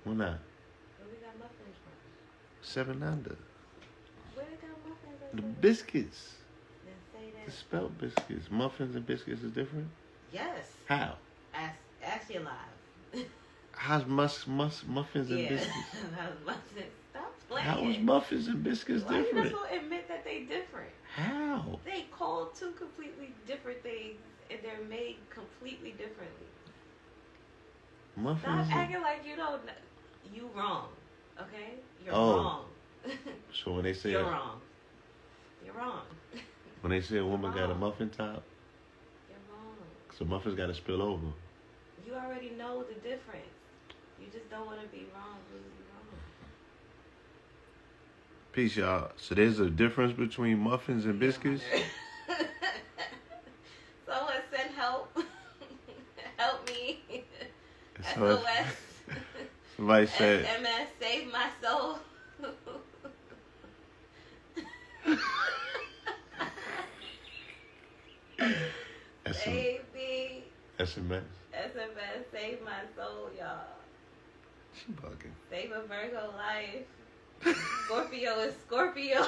Why not? Where we got muffins from? 7 Under. Where they got muffins at The 7? biscuits. Then say The that. spelled biscuits. Muffins and biscuits is different? Yes. How? Ask you live. How's muffins and biscuits? Muffins. Stop playing. How is muffins and biscuits Why different? Why you not gonna admit that they different? How? They called two completely different things, and they're made completely differently. Muffins. Stop acting like you don't know. You wrong. Okay? You're Oh. wrong. So when they say You're wrong. You're wrong. When they say a woman got a wrong. muffin top, You're wrong. so muffins got to spill over. You already know the difference. You just don't want to be wrong. Really be wrong. Peace, y'all. So there's a difference between muffins and biscuits? Someone send help. Help me. So SOS. somebody said, SMS, save my soul. Save me. SMS. SMS, save my soul, y'all. She bugging. Save a Virgo life. Scorpio is Scorpio.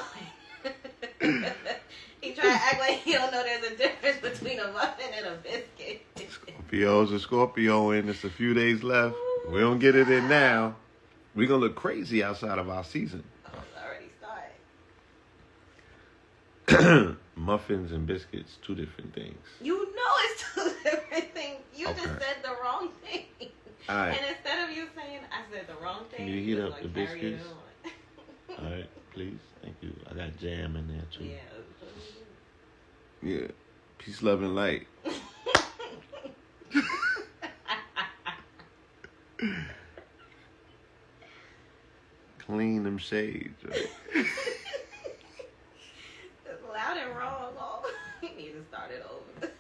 He try to act like he don't know there's a difference between a muffin and a biscuit. Scorpio's a Scorpio, and it's a few days left. We don't get it in now. We're going to look crazy outside of our season. Oh, it's already started. Muffins and biscuits, two different things. You know it's two different things. You just said the wrong thing. All right. And instead of you saying I said the wrong thing, Can you heat up like the biscuits? on. All right, please. Thank you. I got jam in there, too. Yeah. Yeah. Peace, love, and light. Clean them shades, right? It's loud and wrong. Oh, you need to start it over.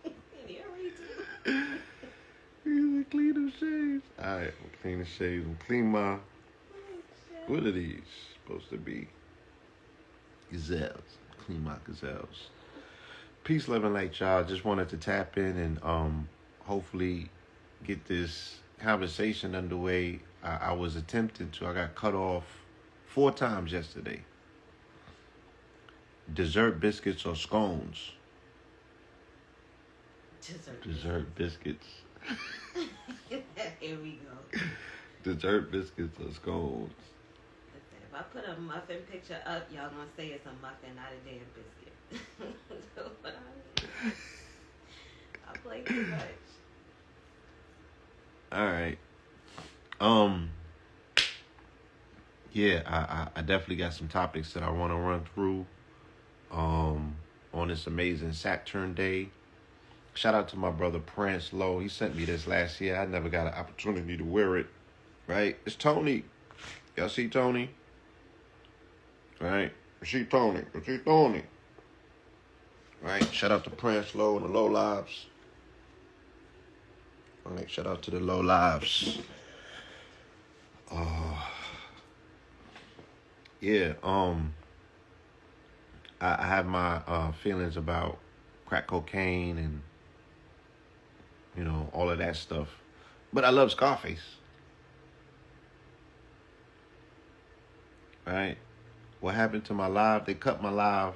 You need to redo. You clean them shades. All right, I'm clean the shades. I'm clean my. What are these supposed to be? Gazelles. Clean my gazelles. Peace, love, and light, y'all. Just wanted to tap in and hopefully get this conversation underway. I was attempting to. I got cut off 4 times yesterday. Dessert biscuits or scones? Dessert biscuits. Here we go. Dessert biscuits or scones? Listen, if I put a muffin picture up, y'all gonna say it's a muffin, not a damn biscuit. That's what I mean. I play too much. All right. Yeah, I definitely got some topics that I want to run through on this amazing Saturn day. Shout out to my brother Prince Lowe. He sent me this last year. I never got an opportunity to wear it. Right? It's Tony. Y'all see Tony? Right? See Tony. See Tony. Right? Shout out to Prince Lowe and the Low Lives. All right, shout out to the Low Lives. Yeah, I have my feelings about crack cocaine and, you know, all of that stuff. But I love Scarface. Right? What happened to my live? They cut my live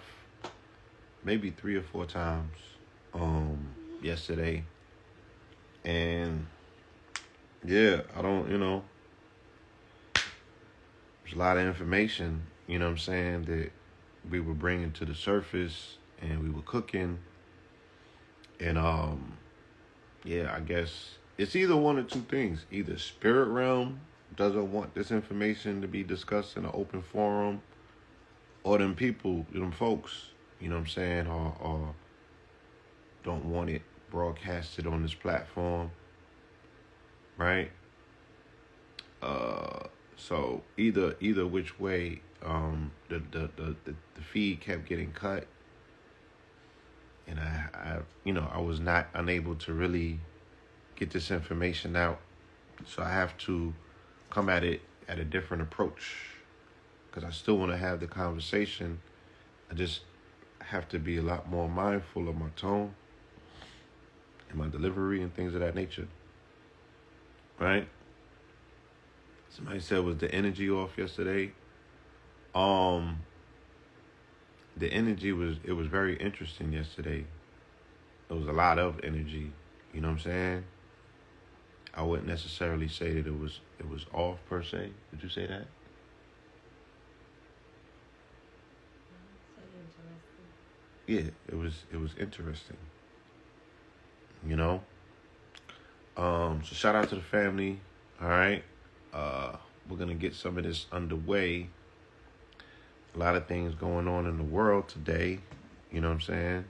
maybe 3 or 4 times yesterday. And yeah, I don't, you know, there's a lot of information, you know what I'm saying, that we were bringing to the surface and we were cooking. And yeah, I guess it's either one or two things. Either spirit realm doesn't want this information to be discussed in an open forum, or them people, them folks, you know what I'm saying, or don't want it broadcasted on this platform, right? So either which way, the feed kept getting cut, and I you know, I was not unable to really get this information out, so I have to come at it at a different approach, because I still want to have the conversation. I just have to be a lot more mindful of my tone and my delivery and things of that nature, right? Somebody said, was the energy off yesterday? Um, the energy was very interesting yesterday. There was a lot of energy. You know what I'm saying? I wouldn't necessarily say that it was off per se. Would you say that? So interesting. Yeah, it was interesting. You know. So shout out to the family. All right. We're gonna get some of this underway. A lot of things going on in the world today. You know what I'm saying?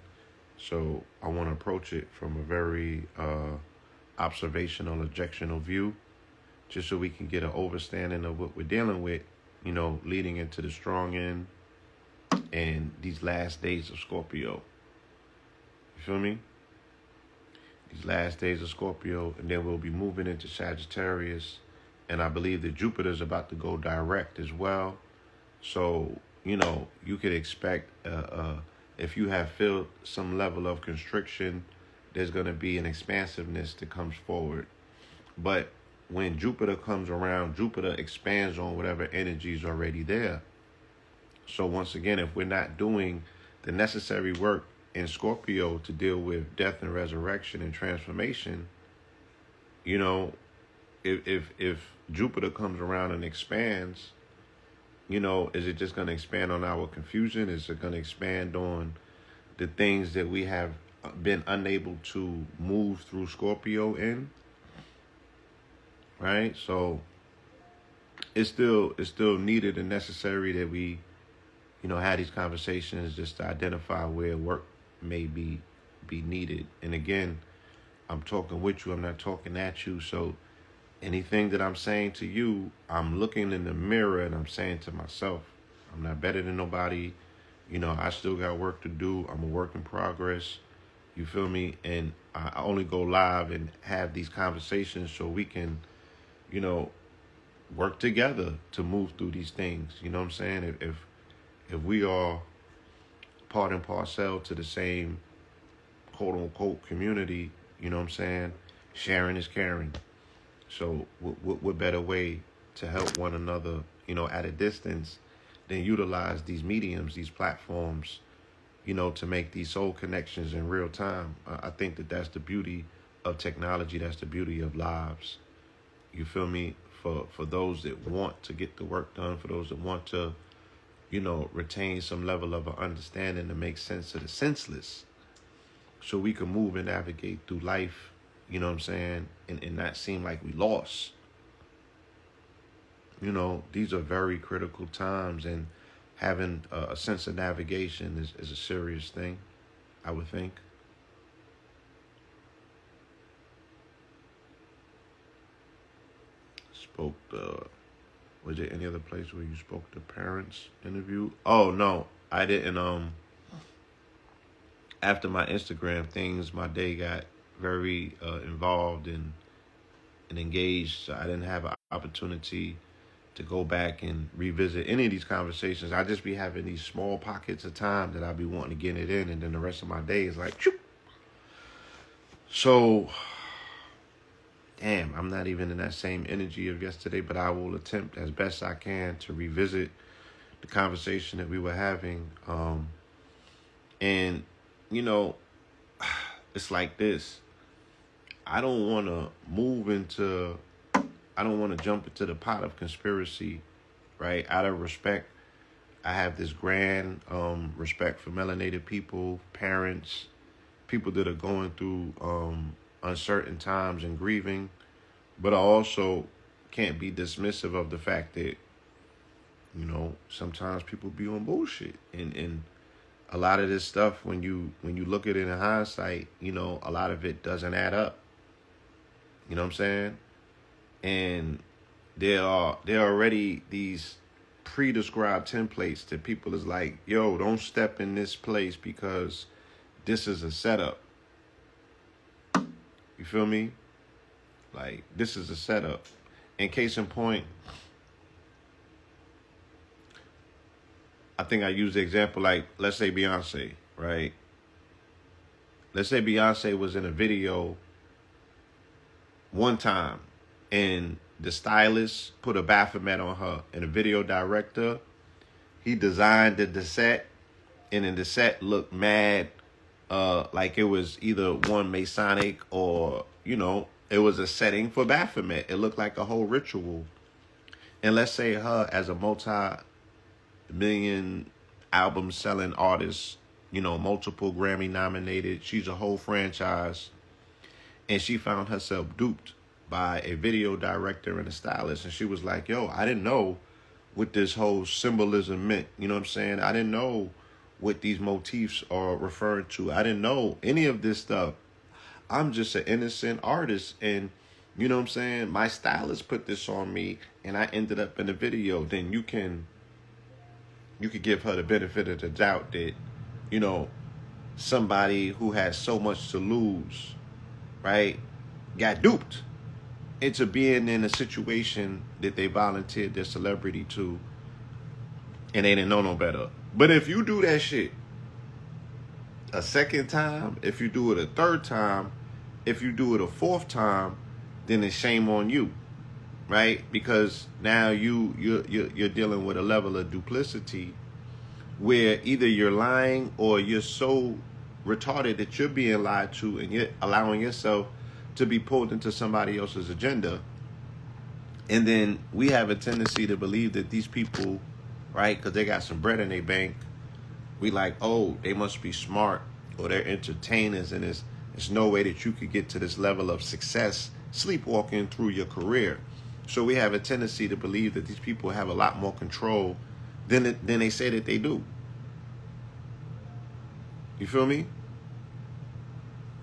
So I want to approach it from a very observational, objectional view, just so we can get an understanding of what we're dealing with, leading into the strong end and these last days of Scorpio. You feel me? These last days of Scorpio, and then we'll be moving into Sagittarius, and I believe that Jupiter's about to go direct as well. So, you could expect, if you have felt some level of constriction, there's going to be an expansiveness that comes forward. But when Jupiter comes around, Jupiter expands on whatever energy is already there. So once again, if we're not doing the necessary work in Scorpio to deal with death and resurrection and transformation, if Jupiter comes around and expands, is it just going to expand on our confusion? Is it going to expand on the things that we have been unable to move through Scorpio in? Right? So it's still needed and necessary that we, have these conversations just to identify where work may be needed. And again, I'm talking with you, I'm not talking at you. So anything that I'm saying to you, I'm looking in the mirror and I'm saying to myself, I'm not better than nobody. I still got work to do. I'm a work in progress. You feel me? And I only go live and have these conversations so we can, work together to move through these things. You know what I'm saying? If we are part and parcel to the same quote unquote community, you know what I'm saying? Sharing is caring. So what better way to help one another, at a distance than utilize these mediums, these platforms, to make these soul connections in real time. I think that that's the beauty of technology. That's the beauty of lives. You feel me? For those that want to get the work done, for those that want to, retain some level of understanding to make sense of the senseless, so we can move and navigate through life, you know what I'm saying, and not seem like we lost. These are very critical times, and having a sense of navigation is a serious thing, I would think. Spoke was there any other place where you spoke to parents interview? Oh no, I didn't. After my Instagram things, my day got very involved and engaged. So I didn't have an opportunity to go back and revisit any of these conversations. I just be having these small pockets of time that I be wanting to get it in, and then the rest of my day is like, choop. So, damn, I'm not even in that same energy of yesterday, but I will attempt as best I can to revisit the conversation that we were having. And, it's like this. I don't want to jump into the pot of conspiracy, right? Out of respect, I have this grand respect for melanated people, parents, people that are going through uncertain times and grieving. But I also can't be dismissive of the fact that, sometimes people be on bullshit. And a lot of this stuff, when you look at it in hindsight, a lot of it doesn't add up. You know what I'm saying? And there are already these pre-described templates that people is like, yo, don't step in this place because this is a setup. You feel me? Like, this is a setup. In case in point, I think I used the example, like, let's say Beyonce, right? Let's say Beyonce was in a video one time and the stylist put a Baphomet on her, and the video director, he designed the set, and then the set looked mad, like it was either one Masonic or, it was a setting for Baphomet. It looked like a whole ritual. And let's say her as a multi-million album selling artist, multiple Grammy nominated. She's a whole franchise. And she found herself duped by a video director and a stylist. And she was like, yo, I didn't know what this whole symbolism meant. You know what I'm saying? I didn't know what these motifs are referring to. I didn't know any of this stuff. I'm just an innocent artist. And, you know what I'm saying? My stylist put this on me and I ended up in the video. Then you could give her the benefit of the doubt that, somebody who has so much to lose, right, got duped into being in a situation that they volunteered their celebrity to, and they didn't know no better. But if you do that shit a second time, if you do it a third time, if you do it a fourth time, then it's shame on you, right? Because now you're dealing with a level of duplicity where either you're lying or you're so retarded that you're being lied to, and you're allowing yourself to be pulled into somebody else's agenda. And then we have a tendency to believe that these people, right, because they got some bread in their bank, we like, oh, they must be smart or they're entertainers, and there's no way that you could get to this level of success sleepwalking through your career. So we have a tendency to believe that these people have a lot more control than they say that they do. You feel me?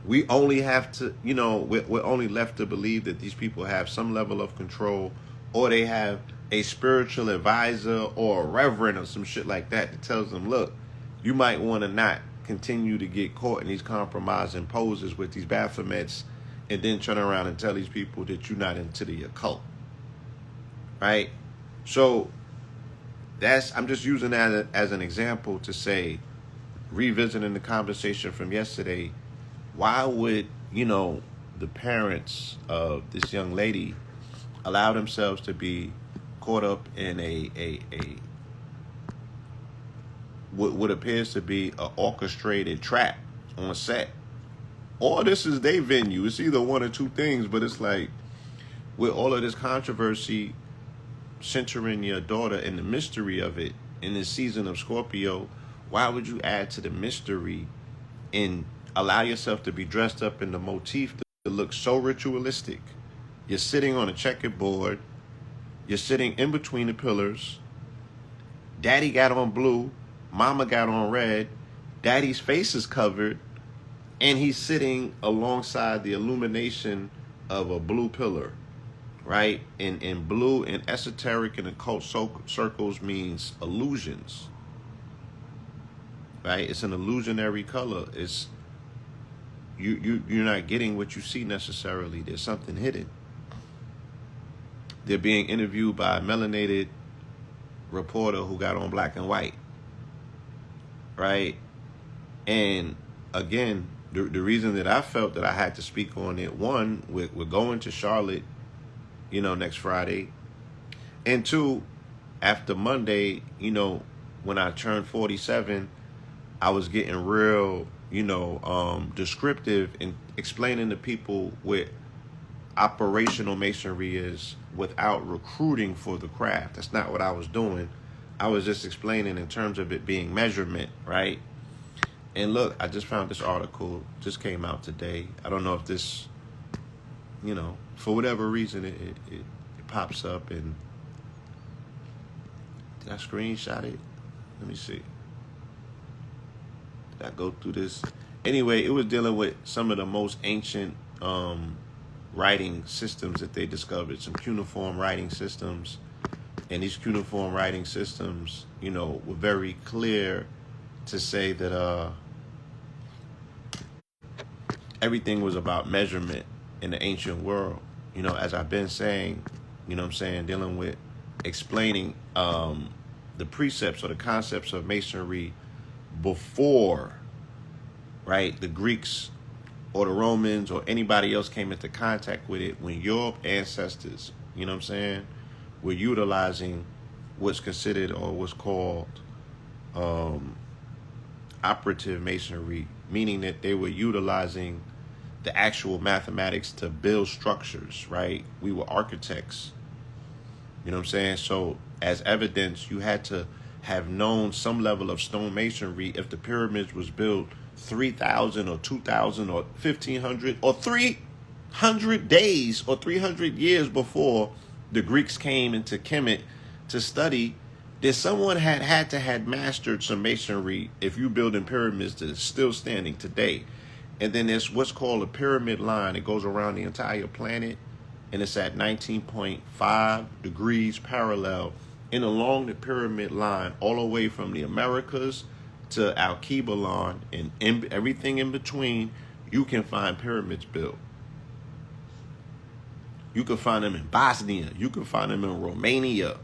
We only have to, we're only left to believe that these people have some level of control, or they have a spiritual advisor or a reverend or some shit like that tells them, look, you might want to not continue to get caught in these compromising poses with these Baphomets, and then turn around and tell these people that you're not into the occult. Right? So I'm just using that as an example to say, revisiting the conversation from yesterday, why would, the parents of this young lady allow themselves to be caught up in what appears to be an orchestrated trap on set? Or this is their venue. It's either one or two things, but it's like, with all of this controversy centering your daughter and the mystery of it in this season of Scorpio, why would you add to the mystery and allow yourself to be dressed up in the motif that looks so ritualistic? You're sitting on a checkered board. You're sitting in between the pillars. Daddy got on blue. Mama got on red. Daddy's face is covered. And he's sitting alongside the illumination of a blue pillar, right? And blue in esoteric and occult circles means illusions, right? It's an illusionary color. It's you're not getting what you see necessarily. There's something hidden. They're being interviewed by a melanated reporter who got on black and white, right? And again, the reason that I felt that I had to speak on it, one, we're going to Charlotte, next Friday. And two, after Monday, when I turned 47, I was getting real, descriptive in explaining to people what operational masonry is without recruiting for the craft. That's not what I was doing. I was just explaining in terms of it being measurement, right? And look, I just found this article, just came out today. I don't know if this, for whatever reason, it pops up. And did I screenshot it? Let me see. Did I go through this? Anyway, it was dealing with some of the most ancient writing systems that they discovered, some cuneiform writing systems. And these cuneiform writing systems, were very clear to say that everything was about measurement in the ancient world. As I've been saying, dealing with explaining the precepts or the concepts of masonry before, right, the Greeks or the Romans or anybody else came into contact with it. When your ancestors You know what I'm saying? We're utilizing what's considered or what's called operative masonry, meaning that they were utilizing the actual mathematics to build structures, right? We were architects. You know what I'm saying? So as evidence, you had to have known some level of stone masonry if the pyramids was built 3,000 or 2,000 or 1,500 or 300 days or 300 years before the Greeks came into Kemet to study. That someone had to had mastered some masonry if you building pyramids that are still standing today. And then there's what's called a pyramid line. It goes around the entire planet, and it's at 19.5 degrees parallel. And along the pyramid line, all the way from the Americas to Alkebalon and everything in between, you can find pyramids built. You can find them in Bosnia. You can find them in Romania.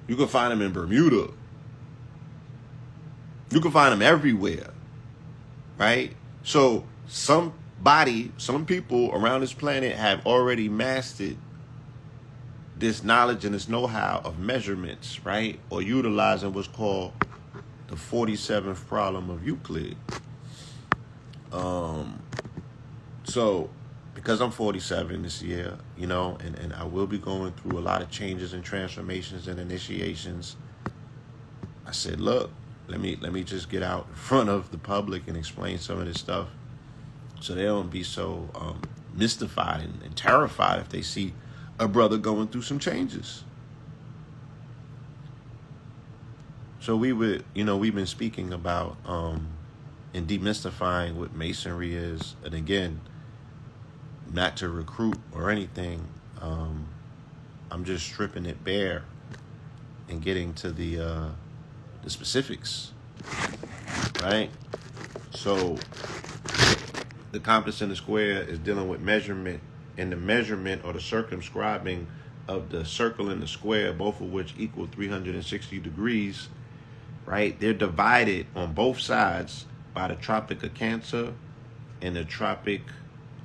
You can find them in Bermuda. You can find them everywhere, right? So some people around this planet have already mastered this knowledge and this know-how of measurements, right? Or utilizing what's called the 47th problem of Euclid. So because I'm 47 this year, you know, and I will be going through a lot of changes and transformations and initiations, I said, look, let me just get out in front of the public and explain some of this stuff so they don't be so mystified and terrified if they see a brother going through some changes. So we've been speaking about and demystifying what masonry is. And again, not to recruit or anything. I'm just stripping it bare and getting to the specifics, right? So the compass and the square is dealing with measurement, and the measurement or the circumscribing of the circle and the square, both of which equal 360 degrees, right? They're divided on both sides by the Tropic of Cancer and the Tropic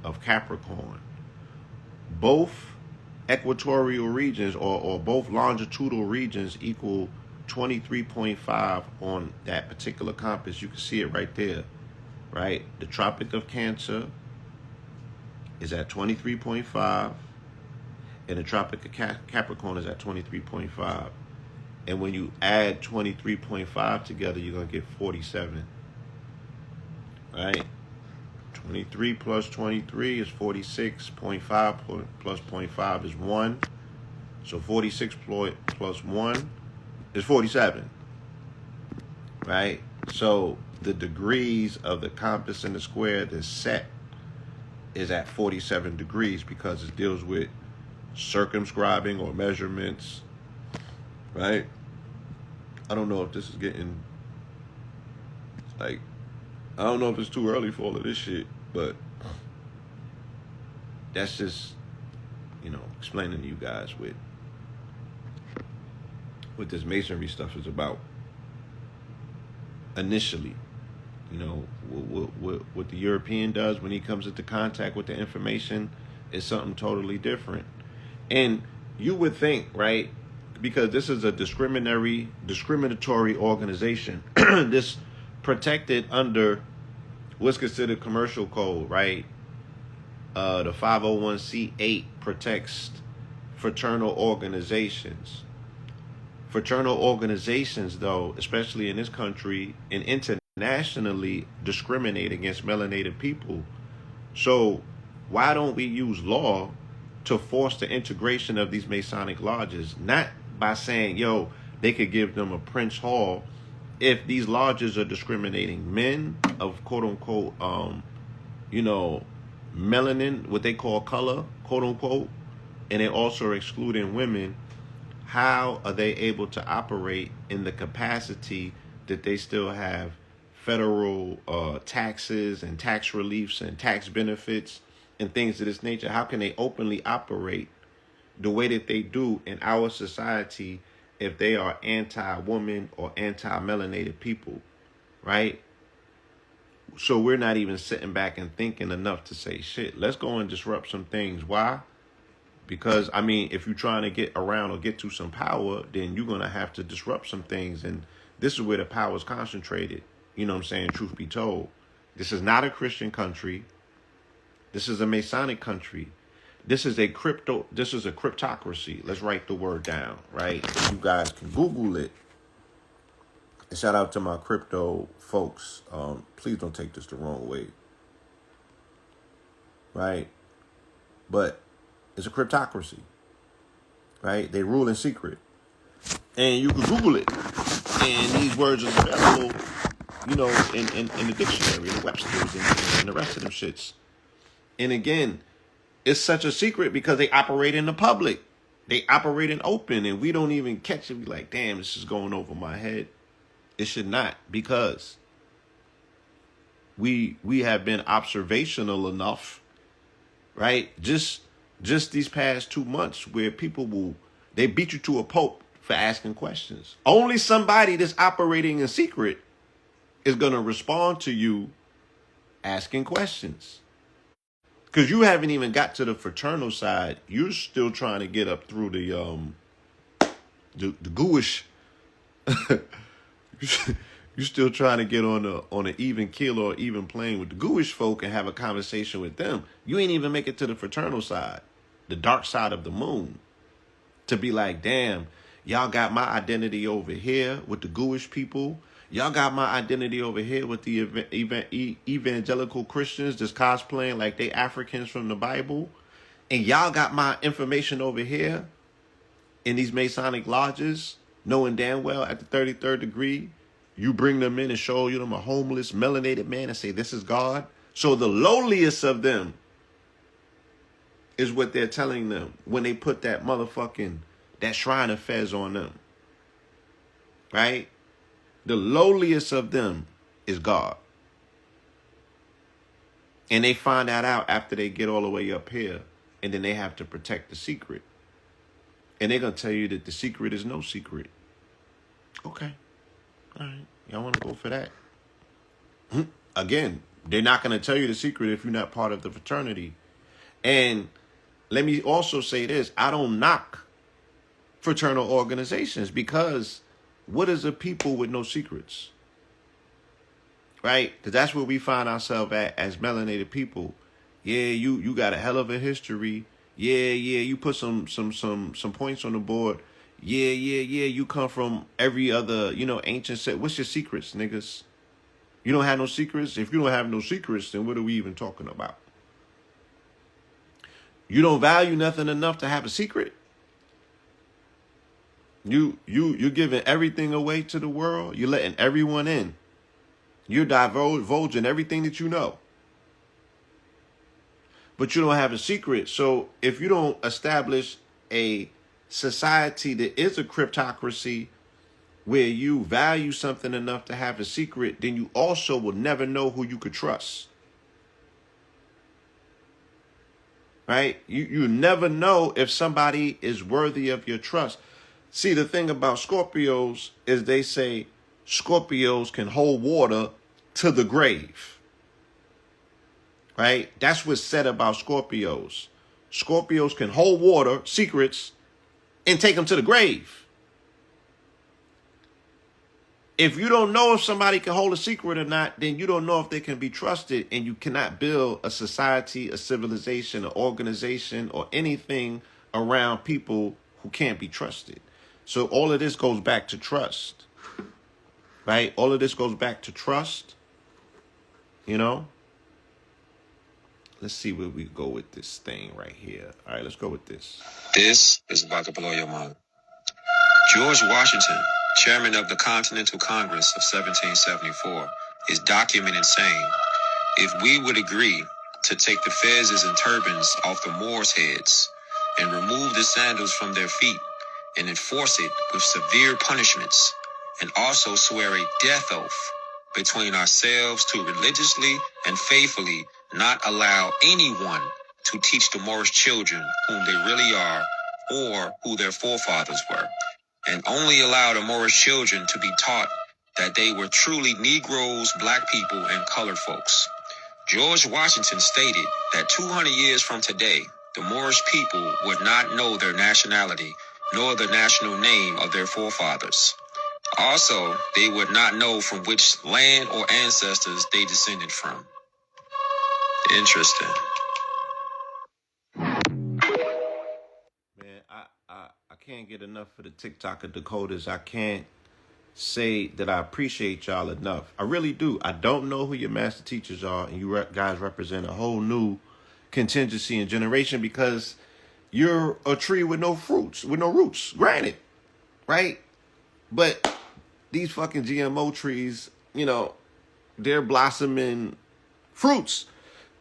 of Capricorn. Both equatorial regions or both longitudinal regions equal 23.5 on that particular compass. You can see it right there, right? The Tropic of Cancer is at 23.5 and the Tropic of Capricorn is at 23.5. And when you add 23.5 together, you're going to get 47, right? 23 plus 23 is 46.5 plus 0.5 is 1. So 46 plus 1 is 47, right? So the degrees of the compass and the square that's set is at 47 degrees because it deals with circumscribing or measurements, right? I don't know if this is getting, like, I don't know if it's too early for all of this shit, but that's just, explaining to you guys what this masonry stuff is about. Initially, what the European does when he comes into contact with the information is something totally different. And you would think, right, because this is a discriminatory organization, this protected under what's considered commercial code, right? The 501c8 protects fraternal organizations. Fraternal organizations, though, especially in this country and internationally, discriminate against melanated people. So why don't we use law to force the integration of these Masonic lodges? Not by saying, they could give them a Prince Hall. If these lodges are discriminating men of quote unquote, melanin, what they call color, quote unquote, and they also are excluding women, how are they able to operate in the capacity that they still have federal taxes and tax reliefs and tax benefits and things of this nature? How can they openly operate the way that they do in our society if they are anti-woman or anti-melanated people, right? So we're not even sitting back and thinking enough to say, shit, let's go and disrupt some things. Why? Because, I mean, if you're trying to get around or get to some power, then you're going to have to disrupt some things. And this is where the power is concentrated. You know what I'm saying? Truth be told. This is not a Christian country. This is a Masonic country. This is a cryptocracy. Let's write the word down, right? You guys can Google it. And shout out to my crypto folks. Please don't take this the wrong way. Right? But it's a cryptocracy. Right? They rule in secret. And you can Google it. And these words are available, you know, in the dictionary, in the Webster's, and the rest of them shits. And again, it's such a secret because they operate in the public. They operate in open, and we don't even catch it. We like, damn, this is going over my head. It should not, because we have been observational enough, right? Just these past 2 months where people they beat you to a pulp for asking questions. Only somebody that's operating in secret is going to respond to you asking questions. Because you haven't even got to the fraternal side. You're still trying to get up through the gooish. You're still trying to get on an even keel or even plane with the gooish folk and have a conversation with them. You ain't even make it to the fraternal side, the dark side of the moon, to be like, damn, y'all got my identity over here with the gooish people. Y'all got my identity over here with the evangelical Christians that's cosplaying like they Africans from the Bible. And y'all got my information over here in these Masonic lodges, knowing damn well at the 33rd degree, you bring them in and show them a homeless, melanated man and say, this is God. So the lowliest of them is what they're telling them when they put that Shrine of Fez on them. Right? The lowliest of them is God. And they find that out after they get all the way up here. And then they have to protect the secret. And they're going to tell you that the secret is no secret. Okay. All right. Y'all want to go for that? Again, they're not going to tell you the secret if you're not part of the fraternity. And let me also say this. I don't knock fraternal organizations, because what is a people with no secrets? Right? Because that's where we find ourselves at as melanated people. Yeah, you got a hell of a history. Yeah, you put some points on the board. Yeah, you come from every other, ancient set. What's your secrets, niggas? You don't have no secrets? If you don't have no secrets, then what are we even talking about? You don't value nothing enough to have a secret? You're giving everything away to the world. You're letting everyone in. You're divulging everything that you know. But you don't have a secret. So if you don't establish a society that is a cryptocracy where you value something enough to have a secret, then you also will never know who you could trust. Right? You never know if somebody is worthy of your trust. See, the thing about Scorpios is they say Scorpios can hold water to the grave. Right? That's what's said about Scorpios. Scorpios can hold water, secrets, and take them to the grave. If you don't know if somebody can hold a secret or not, then you don't know if they can be trusted, and you cannot build a society, a civilization, an organization, or anything around people who can't be trusted. So all of this goes back to trust, right? All of this goes back to trust, Let's see where we go with this thing right here. All right, let's go with this. This is about to blow your mind. George Washington, chairman of the Continental Congress of 1774, is documented saying, if we would agree to take the fezzes and turbans off the Moors' heads and remove the sandals from their feet and enforce it with severe punishments, and also swear a death oath between ourselves to religiously and faithfully not allow anyone to teach the Moorish children whom they really are or who their forefathers were, and only allow the Moorish children to be taught that they were truly Negroes, black people, and colored folks. George Washington stated that 200 years from today, the Moorish people would not know their nationality, nor the national name of their forefathers. Also, they would not know from which land or ancestors they descended from. Interesting. Man, I can't get enough of the TikTok of Dakotas. I can't say that I appreciate y'all enough. I really do. I don't know who your master teachers are, and you guys represent a whole new contingency and generation because you're a tree with no fruits, with no roots. Granted, right? But these fucking GMO trees, you know, they're blossoming fruits.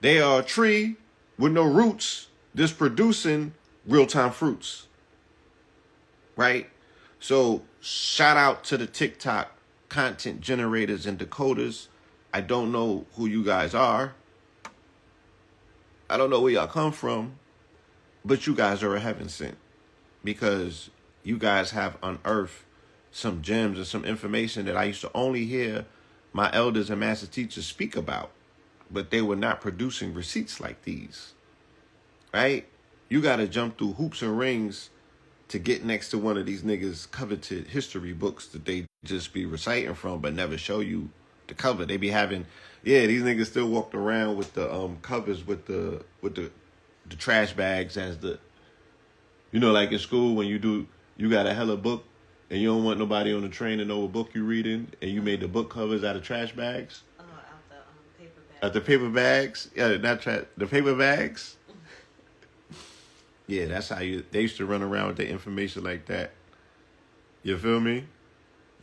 They are a tree with no roots that's producing real-time fruits. Right? So shout out to the TikTok content generators and decoders. I don't know who you guys are. I don't know where y'all come from, but you guys are a heaven sent because you guys have unearthed some gems and some information that I used to only hear my elders and master teachers speak about, but they were not producing receipts like these, right? You got to jump through hoops and rings to get next to one of these niggas' coveted history books that they just be reciting from, but never show you the cover. They be having, these niggas still walked around with the covers with the trash bags as the, you know, like in school when you got a hella book and you don't want nobody on the train to know what book you reading, and you made the book covers out of trash bags. Out the paper bags. Out the paper bags, the paper bags. Yeah, that's how they used to run around with their information like that. You feel me?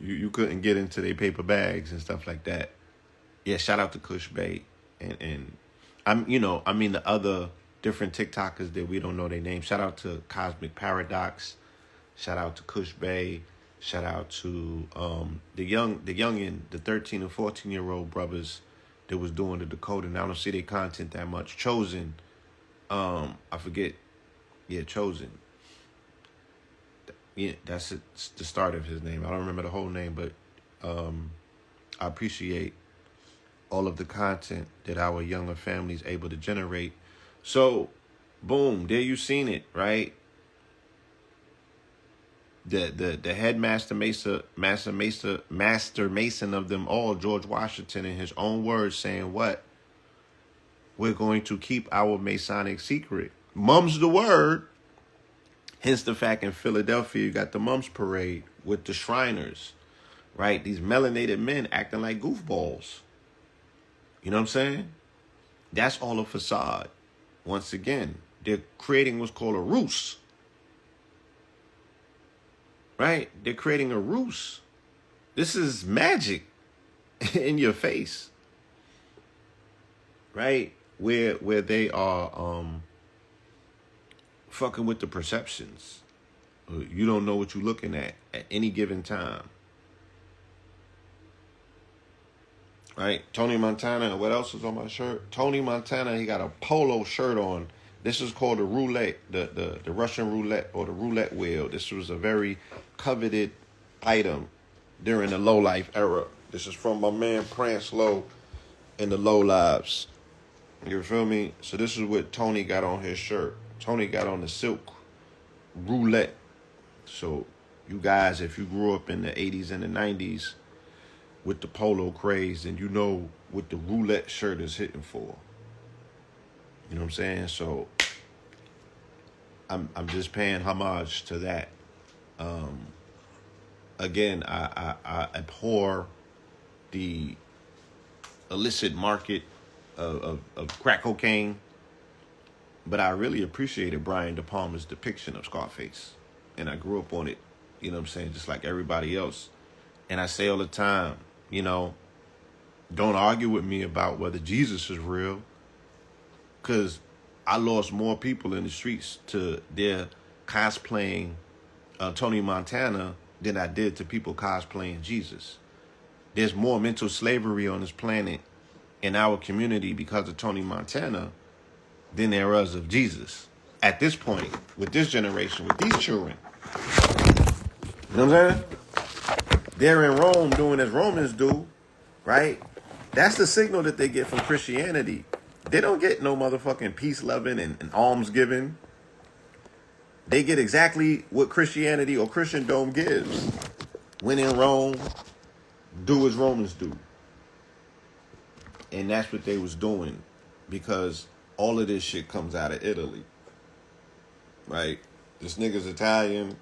You couldn't get into their paper bags and stuff like that. Yeah, shout out to Kush Bay. And the other different TikTokers that we don't know their names. Shout out to Cosmic Paradox. Shout out to Kush Bay. Shout out to the youngin, the 13 and 14-year-old brothers that was doing the decoding. I don't see their content that much. Chosen. I forget. Yeah, Chosen. Yeah, that's the start of his name. I don't remember the whole name, but I appreciate all of the content that our younger family is able to generate. So, boom, there you seen it, right? The headmaster master mason of them all, George Washington, in his own words, saying what? We're going to keep our Masonic secret. Mum's the word. Hence the fact in Philadelphia, you got the Mum's Parade with the Shriners, right? These melanated men acting like goofballs. You know what I'm saying? That's all a facade. Once again, they're creating what's called a ruse. Right? They're creating a ruse. This is magic in your face. Right? Where they are fucking with the perceptions. You don't know what you're looking at any given time. Right? Tony Montana, what else is on my shirt? Tony Montana, he got a polo shirt on. This is called the roulette, the Russian roulette or the roulette wheel. This was a very coveted item during the low life era. This is from my man Prance Low in the Low Lives. You feel me? So this is what Tony got on his shirt. Tony got on the silk roulette. So you guys, if you grew up in the 80s and the 90s with the polo craze, then you know what the roulette shirt is hitting for. You know what I'm saying? So I'm just paying homage to that. Again, I abhor the illicit market of crack cocaine, but I really appreciated Brian De Palma's depiction of Scarface, and I grew up on it. You know what I'm saying? Just like everybody else. And I say all the time, you know, don't argue with me about whether Jesus is real, because I lost more people in the streets to their cosplaying Tony Montana than I did to people cosplaying Jesus. There's more mental slavery on this planet in our community because of Tony Montana than there is of Jesus. At this point, with this generation, with these children. You know what I'm saying? They're in Rome doing as Romans do, right? That's the signal that they get from Christianity. They don't get no motherfucking peace loving and alms giving. They get exactly what Christianity or Christendom gives. When in Rome, do as Romans do. And that's what they was doing, because all of this shit comes out of Italy. Right? This nigga's Italian.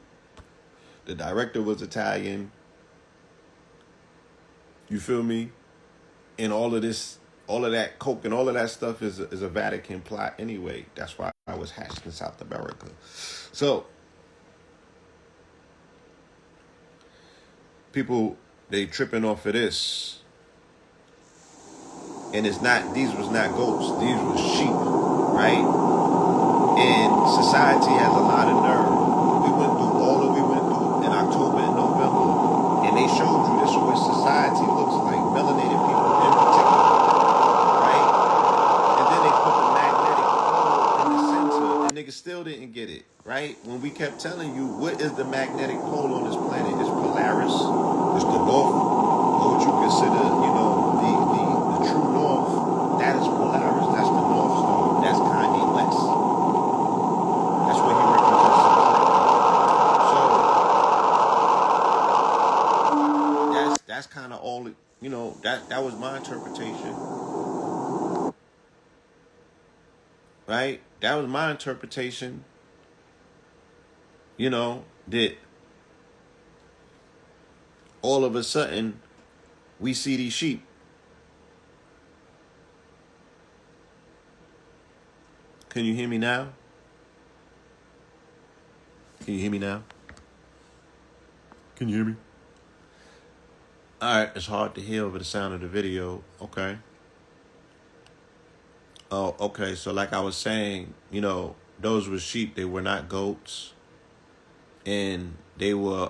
The director was Italian. You feel me? And all of that coke and all of that stuff is a Vatican plot anyway. That's why I was hatched in South America. So, people, they tripping off of this. And these was not goats. These were sheep, right? And society has a lot of nerve. We went through all that we went through in October and November. And they showed you this is what society looks like. Melanated people in particular, right? And then they put the magnetic pole in the center. And niggas still didn't get it, right? When we kept telling you, what is the magnetic pole on this planet? It's Polaris. It's the North. Or what you consider, the true North. That is Polaris. That's the North Star. That's Kanye West. That's what he represents. So that's kind of all. That was my interpretation. Right? That was my interpretation. That all of a sudden we see these sheep. Can you hear me now? Can you hear me now? Can you hear me? All right, it's hard to hear over the sound of the video. Okay. Oh, okay. So like I was saying, those were sheep. They were not goats. And they were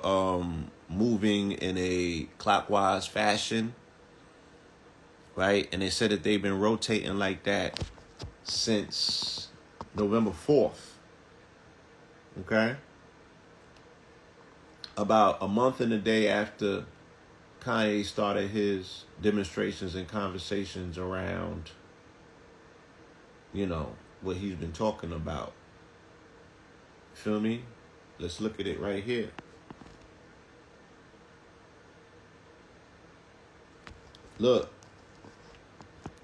moving in a clockwise fashion. Right? And they said that they've been rotating like that since November 4th. Okay? About a month and a day after Kanye started his demonstrations and conversations around, what he's been talking about. Feel me? Let's look at it right here. Look.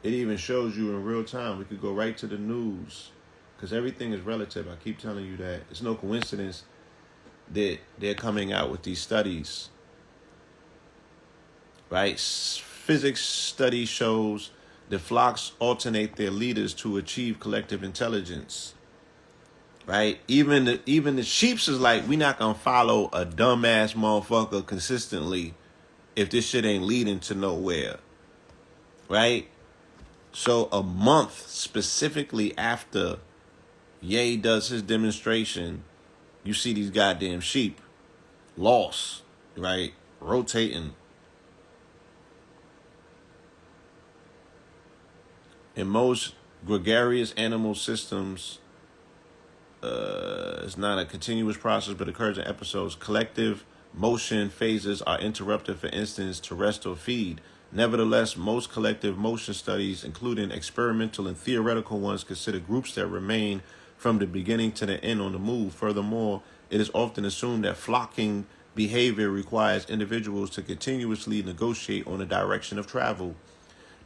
It even shows you in real time. We could go right to the news, because everything is relative. I keep telling you that. It's no coincidence that they're coming out with these studies. Right? Physics study shows the flocks alternate their leaders to achieve collective intelligence. Right? Even the sheeps is like, we not gonna follow a dumbass motherfucker consistently if this shit ain't leading to nowhere. Right? So a month specifically after Ye does his demonstration, you see these goddamn sheep lost, right? Rotating. In most gregarious animal systems, it's not a continuous process, but occurs in episodes. Collective motion phases are interrupted, for instance, to rest or feed. Nevertheless, most collective motion studies, including experimental and theoretical ones, consider groups that remain from the beginning to the end on the move. Furthermore, it is often assumed that flocking behavior requires individuals to continuously negotiate on the direction of travel.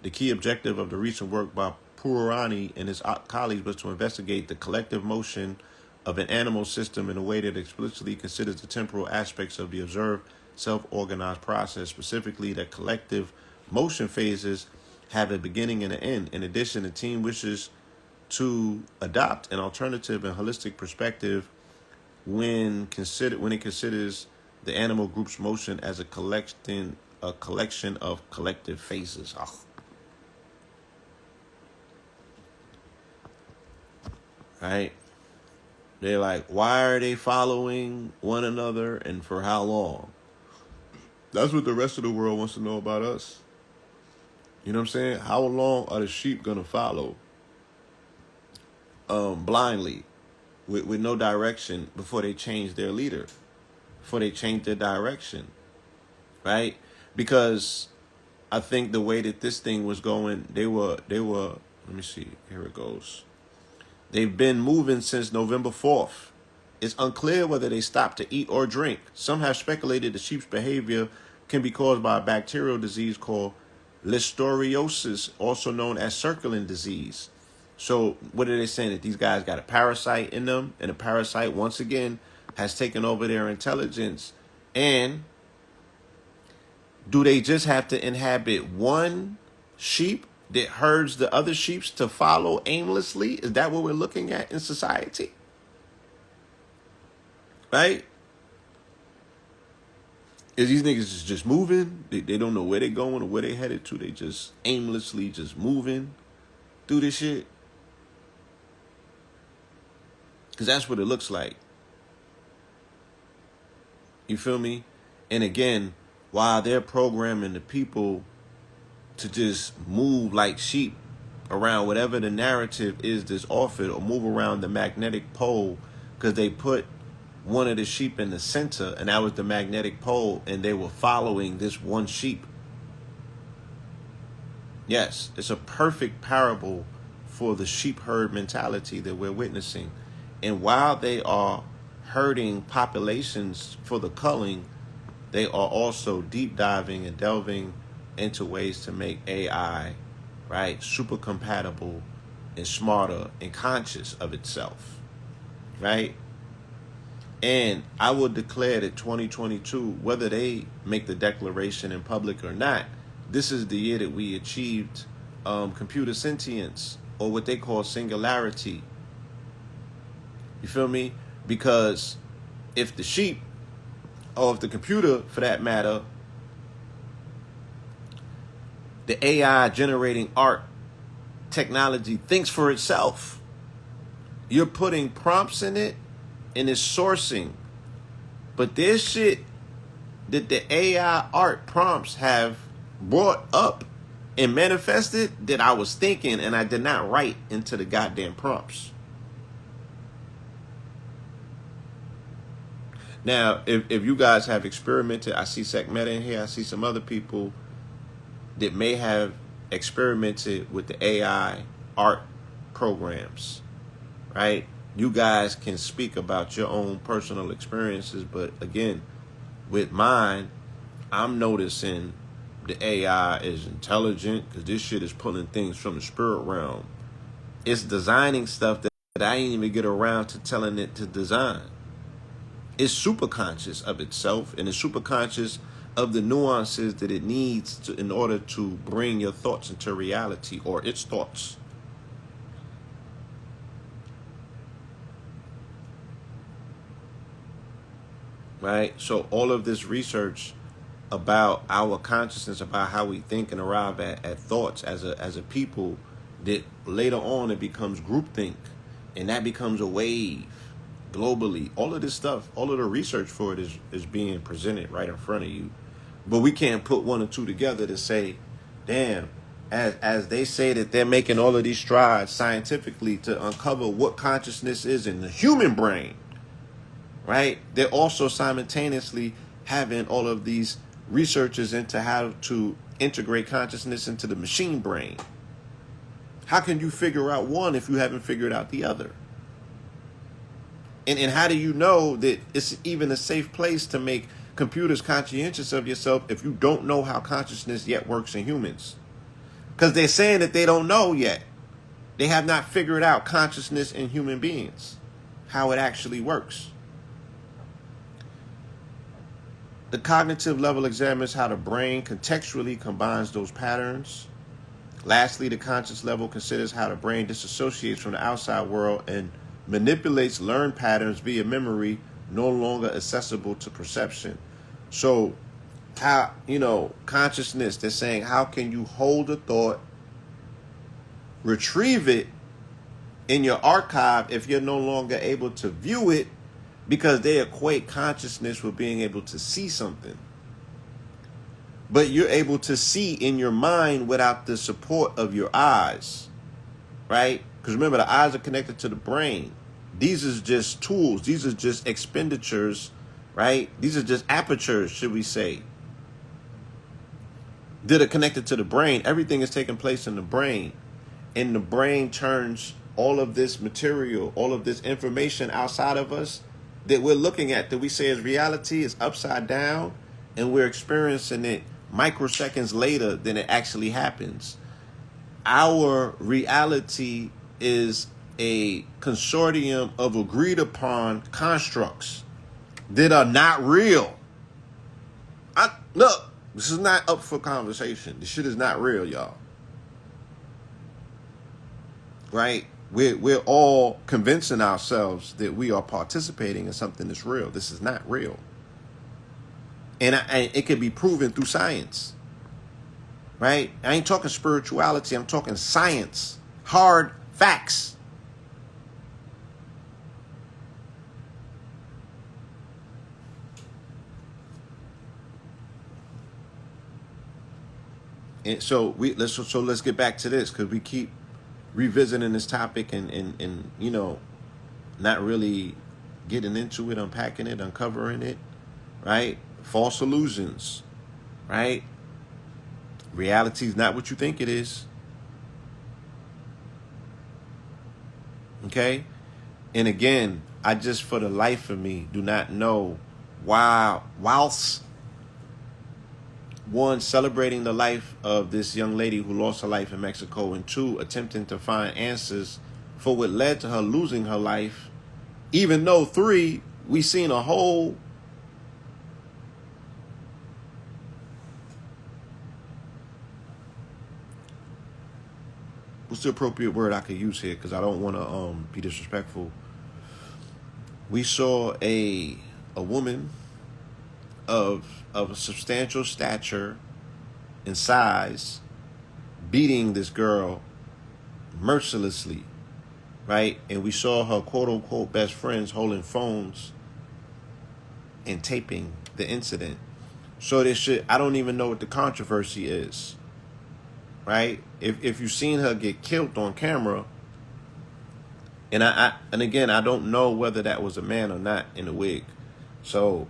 The key objective of the recent work by Purani and his colleagues was to investigate the collective motion of an animal system in a way that explicitly considers the temporal aspects of the observed self-organized process, specifically that collective motion phases have a beginning and an end. In addition, the team wishes to adopt an alternative and holistic perspective when it considers the animal group's motion as a collection of collective phases. Ugh. Right? They're like, why are they following one another and for how long? That's what the rest of the world wants to know about us. You know what I'm saying? How long are the sheep going to follow? Blindly, with no direction before they change their leader, before they change their direction, right? Because I think the way that this thing was going, they were Let me see. Here it goes. They've been moving since November 4th. It's unclear whether they stopped to eat or drink. Some have speculated the sheep's behavior can be caused by a bacterial disease called listeriosis, also known as circling disease. So what are they saying? That these guys got a parasite in them, and the parasite, once again, has taken over their intelligence. And do they just have to inhabit one sheep that herds the other sheep to follow aimlessly? Is that what we're looking at in society? Right? Is these niggas just moving? They don't know where they're going or where they headed to. They just aimlessly just moving through this shit. Because that's what it looks like. You feel me? And again, while they're programming the people to just move like sheep around whatever the narrative is that's offered, or move around the magnetic pole, because they put one of the sheep in the center, and that was the magnetic pole, and they were following this one sheep. Yes, it's a perfect parable for the sheep herd mentality that we're witnessing. And while they are herding populations for the culling, they are also deep diving and delving into ways to make AI, right, super compatible and smarter and conscious of itself, right? And I will declare that 2022, whether they make the declaration in public or not, this is the year that we achieved computer sentience, or what they call singularity. You feel me? Because if the sheep, or if the computer, for that matter, the AI generating art technology thinks for itself, you're putting prompts in it and it's sourcing. But this shit that the AI art prompts have brought up and manifested, that I was thinking and I did not write into the goddamn prompts. Now, if you guys have experimented, I see Sec Meta in here, I see some other people that may have experimented with the AI art programs, right? You guys can speak about your own personal experiences, but again, with mine, I'm noticing the AI is intelligent, because this shit is pulling things from the spirit realm. It's designing stuff that I ain't even get around to telling it to design. It's super conscious of itself, and it's super conscious of the nuances that it needs to, in order to bring your thoughts into reality, or its thoughts. Right? So all of this research about our consciousness, about how we think and arrive at thoughts as a people, that later on it becomes groupthink, and that becomes a wave globally. All of this stuff, all of the research for it is being presented right in front of you. But we can't put one and two together to say, damn, as they say that they're making all of these strides scientifically to uncover what consciousness is in the human brain, right? They're also simultaneously having all of these researches into how to integrate consciousness into the machine brain. How can you figure out one if you haven't figured out the other? And how do you know that it's even a safe place to make computers conscientious of yourself if you don't know how consciousness yet works in humans? Because they're saying that they don't know yet. They have not figured out consciousness in human beings, how it actually works. The cognitive level examines how the brain contextually combines those patterns. Lastly, the conscious level considers how the brain disassociates from the outside world and manipulates learned patterns via memory no longer accessible to perception. So how, consciousness, they're saying, how can you hold a thought, retrieve it in your archive if you're no longer able to view it, because they equate consciousness with being able to see something. But you're able to see in your mind without the support of your eyes, right? Because remember, the eyes are connected to the brain. These are just tools. These are just expenditures, right? These are just apertures, should we say, that are connected to the brain. Everything is taking place in the brain. and the brain turns all of this material, all of this information outside of us that we're looking at, that we say is reality, is upside down, and we're experiencing it microseconds later than it actually happens. Our reality is a consortium of agreed upon constructs that are not real. Look, this is not up for conversation. This shit is not real, y'all. Right? We're all convincing ourselves that we are participating in something that's real. This is not real. And it can be proven through science. Right? I ain't talking spirituality. I'm talking science. Hard facts. And so let's get back to this, because we keep revisiting this topic and you know, not really getting into it, unpacking it, uncovering it, right? False illusions, right? Reality is not what you think it is. Okay? And again, I just, for the life of me, do not know why, whilst one, celebrating the life of this young lady who lost her life in Mexico, and two, attempting to find answers for what led to her losing her life, even though three, we seen a whole what's the appropriate word I could use here, because I don't want to be disrespectful. We saw a woman of a substantial stature and size beating this girl mercilessly, right? And we saw her quote unquote best friends holding phones and taping the incident. So this shit, I don't even know what the controversy is, right? If you've seen her get killed on camera, and and again, I don't know whether that was a man or not in a wig. So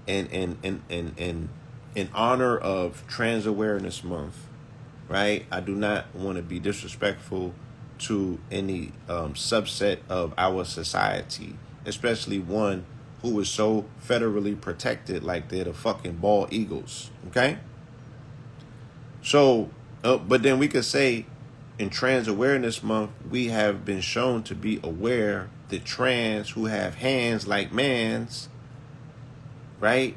in honor of Trans Awareness Month, right? I do not want to be disrespectful to any subset of our society, especially one who is so federally protected, like they're the fucking bald eagles, okay? So, but then we could say in Trans Awareness Month, we have been shown to be aware that trans who have hands like mans, right?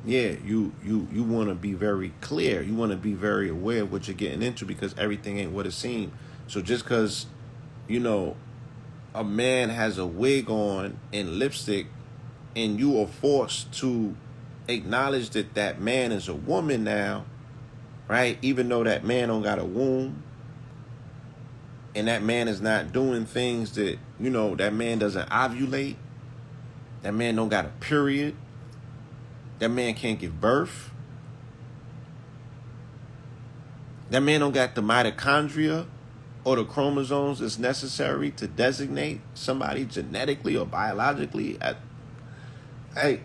Yeah, you want to be very clear. You want to be very aware of what you're getting into, because everything ain't what it seems. So just because, you know, a man has a wig on and lipstick, and you are forced to acknowledge that that man is a woman now, right? Even though that man don't got a womb, and that man is not doing things that, you know, that man doesn't ovulate, that man don't got a period, that man can't give birth, that man don't got the mitochondria or the chromosomes that's necessary to designate somebody genetically or biologically. Hey,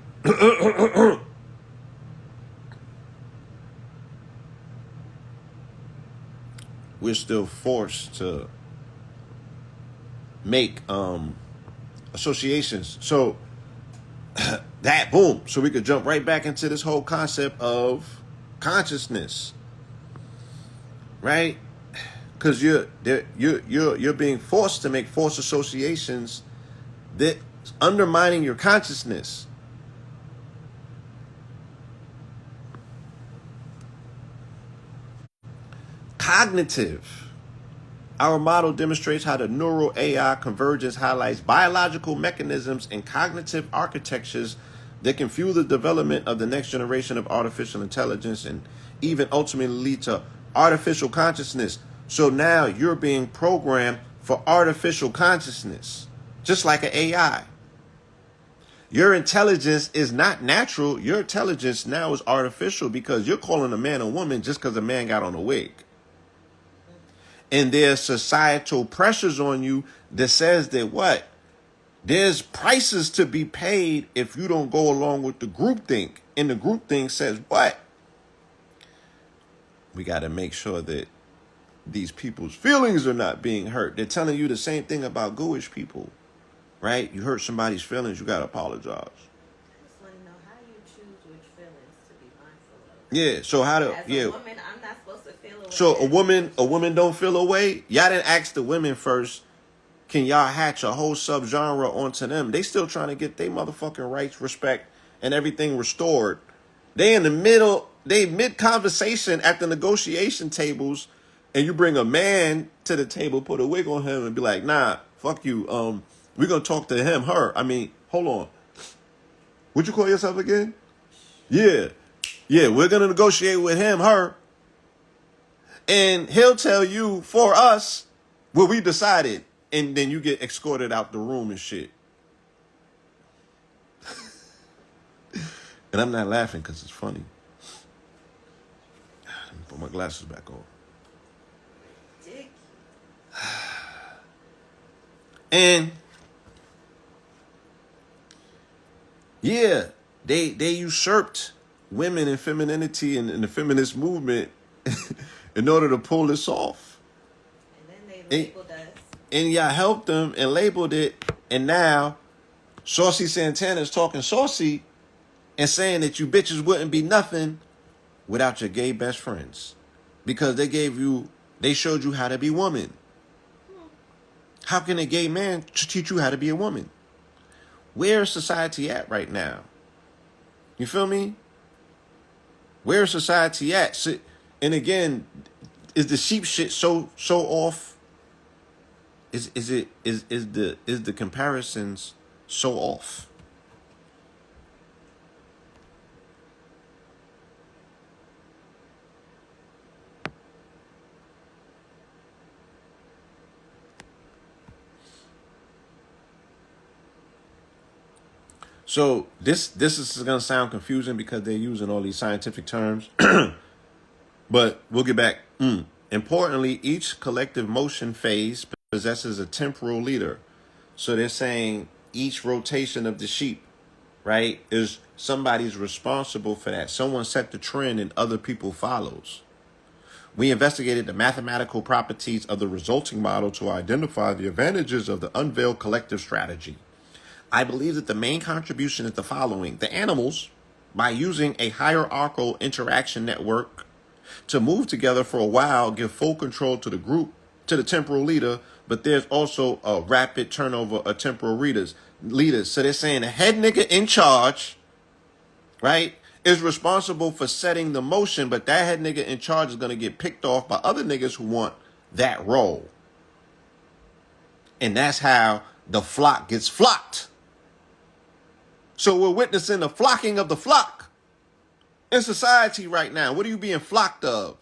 we're still forced to make associations. So that, boom, so we could jump right back into this whole concept of consciousness, right? Because you're being forced to make false associations that undermining your consciousness. Cognitive. Our model demonstrates how the neural AI convergence highlights biological mechanisms and cognitive architectures that can fuel the development of the next generation of artificial intelligence, and even ultimately lead to artificial consciousness. So now you're being programmed for artificial consciousness, just like an AI. Your intelligence is not natural. Your intelligence now is artificial, because you're calling a man a woman just because a man got on a wig. And there's societal pressures on you that says that what? There's prices to be paid if you don't go along with the groupthink. And the groupthink says what? we got to make sure that these people's feelings are not being hurt. They're telling you the same thing about Jewish people, right? You hurt somebody's feelings, you got to apologize. I just want to know how you choose which feelings to be mindful of. Yeah, so how to, As yeah. a woman, I'm not supposed to feel away. So a woman don't feel away? Y'all didn't ask the women first, can y'all hatch a whole subgenre onto them? They still trying to get their motherfucking rights, respect, and everything restored. They in the middle, they mid-conversation at the negotiation tables, and you bring a man to the table, put a wig on him, and be like, nah, fuck you. We're going to talk to him, her. I mean, hold on. What'd you call yourself again? Yeah. Yeah, we're going to negotiate with him, her. And he'll tell you, for us, what we decided. And then you get escorted out the room and shit. And I'm not laughing because it's funny. Let me put my glasses back on. And yeah, they usurped women and femininity and the feminist movement in order to pull this off. And then they labeled us. And y'all helped them and labeled it. And now Saucy Santana's talking saucy and saying that you bitches wouldn't be nothing without your gay best friends. Because they showed you how to be woman. How can a gay man teach you how to be a woman? Where is society at right now? You feel me? Where is society at? And again, is the sheep shit so off? Is the comparisons so off? So this is gonna sound confusing because they're using all these scientific terms, but we'll get back. Importantly, each collective motion phase possesses a temporal leader. So they're saying each rotation of the sheep, right, is somebody's responsible for that. Someone set the trend and other people follows. We investigated the mathematical properties of the resulting model to identify the advantages of the unveiled collective strategy. I believe that the main contribution is the following. The animals, by using a hierarchical interaction network to move together for a while, give full control to the group, to the temporal leader, but there's also a rapid turnover of temporal leaders. So they're saying the head nigga in charge, right, is responsible for setting the motion, but that head nigga in charge is going to get picked off by other niggas who want that role. And that's how the flock gets flocked. So we're witnessing the flocking of the flock in society right now. What are you being flocked of?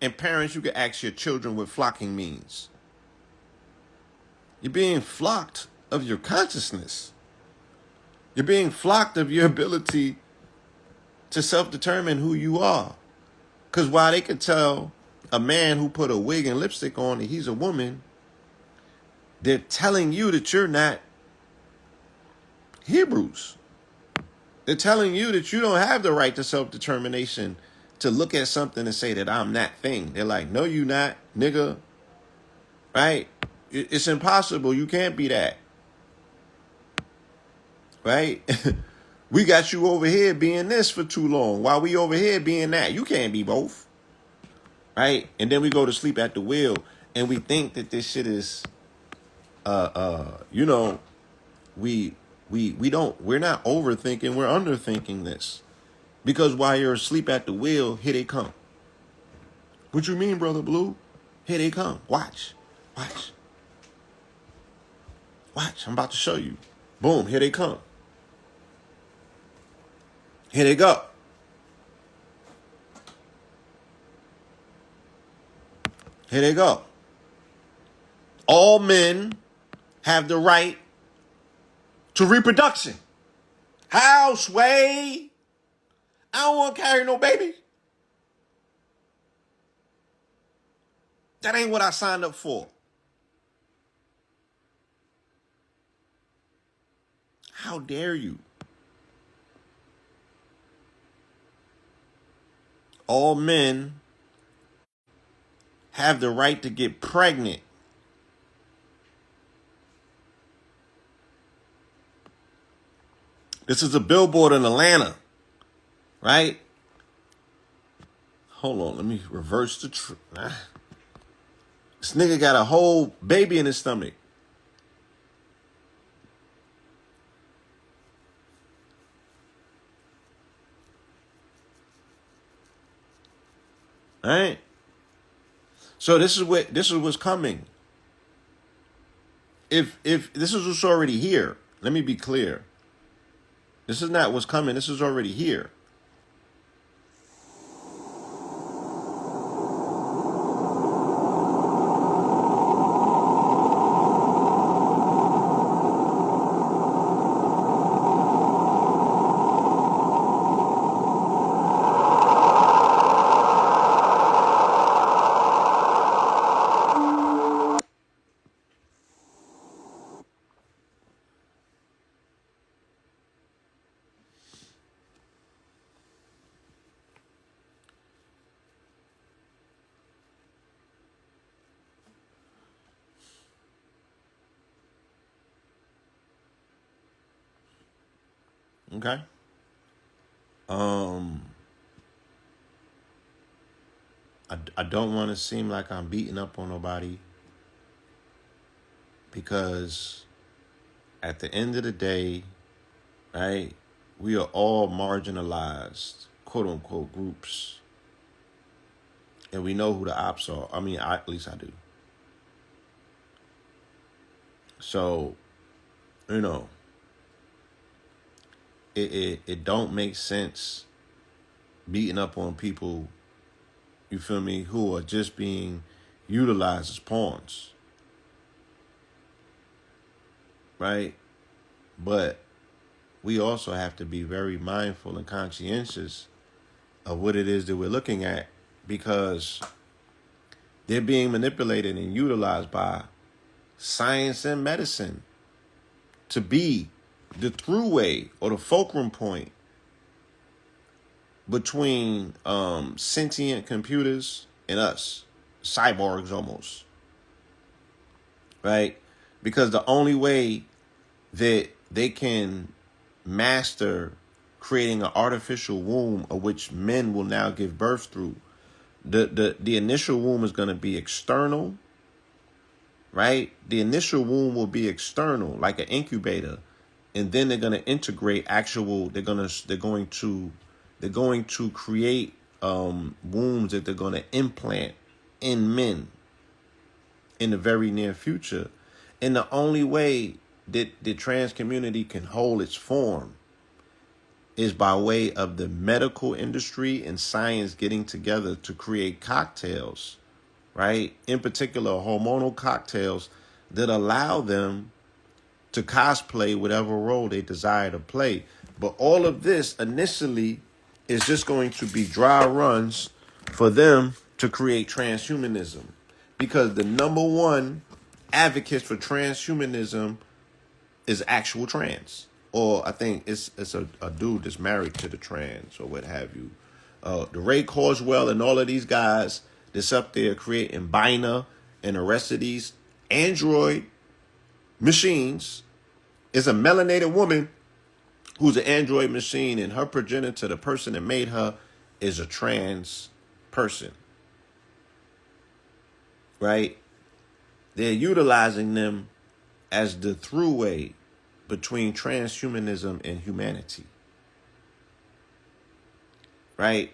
And parents, you can ask your children what flocking means. You're being flocked of your consciousness. You're being flocked of your ability to self-determine who you are. Because while they could tell a man who put a wig and lipstick on that he's a woman, they're telling you that you're not Hebrews. They're telling you that you don't have the right to self-determination to look at something and say that I'm that thing. They're like, no, you not, nigga. Right? It's impossible. You can't be that. Right? We got you over here being this for too long while we over here being that. You can't be both. Right? And then we go to sleep at the wheel and we think that this shit is, we're not overthinking, we're underthinking this. Because while you're asleep at the wheel, here they come. What you mean, Brother Blue? Here they come. Watch. I'm about to show you. Boom, here they come. Here they go. Here they go. All men have the right to reproduction. How, Sway? I don't want to carry no baby. That ain't what I signed up for. How dare you? all men have the right to get pregnant. This is a billboard in Atlanta, right? Hold on, let me reverse the truth. This nigga got a whole baby in his stomach. All right? So this is what's coming. If this is what's already here, let me be clear. This is not what's coming. This is already here. Okay. I don't want to seem like I'm beating up on nobody, because at the end of the day, right, we are all marginalized, quote unquote, groups. And we know who the ops are. I mean, at least I do. So, you know, it don't make sense beating up on people, you feel me, who are just being utilized as pawns. Right? But we also have to be very mindful and conscientious of what it is that we're looking at, because they're being manipulated and utilized by science and medicine to be the throughway or the fulcrum point between sentient computers and us, cyborgs almost, right? Because the only way that they can master creating an artificial womb of which men will now give birth through, the initial womb is going to be external, right? The initial womb will be external, like an incubator, and then they're going to integrate actual. They're going to create wombs that they're going to implant in men in the very near future. And the only way that the trans community can hold its form is by way of the medical industry and science getting together to create cocktails, right? In particular, hormonal cocktails that allow them to cosplay whatever role they desire to play. But all of this initially is just going to be dry runs for them to create transhumanism. Because the number one advocates for transhumanism is actual trans. Or I think it's a dude that's married to the trans or what have you. The Ray Kurzweil and all of these guys that's up there creating Bina and the rest of these android machines is a melanated woman who's an android machine, and her progenitor, the person that made her, is a trans person. Right? They're utilizing them as the throughway between transhumanism and humanity. Right?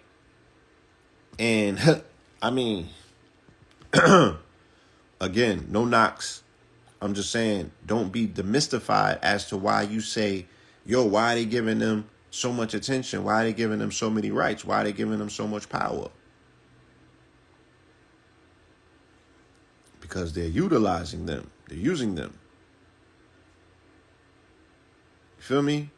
And, I mean, again, no knocks. I'm just saying, don't be demystified as to why you say, yo, why are they giving them so much attention? Why are they giving them so many rights? Why are they giving them so much power? Because they're utilizing them. They're using them. You feel me?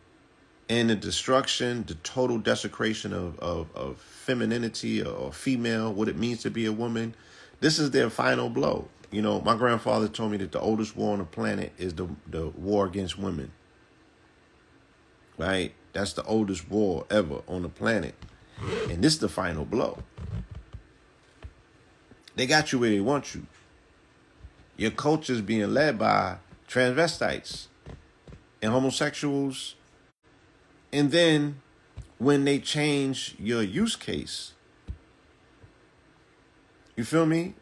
And the destruction, the total desecration of femininity or female, what it means to be a woman, this is their final blow. You know, my grandfather told me that the oldest war on the planet is the war against women. Right? That's the oldest war ever on the planet. And this is the final blow. They got you where they want you. Your culture is being led by transvestites and homosexuals. And then when they change your use case, you feel me?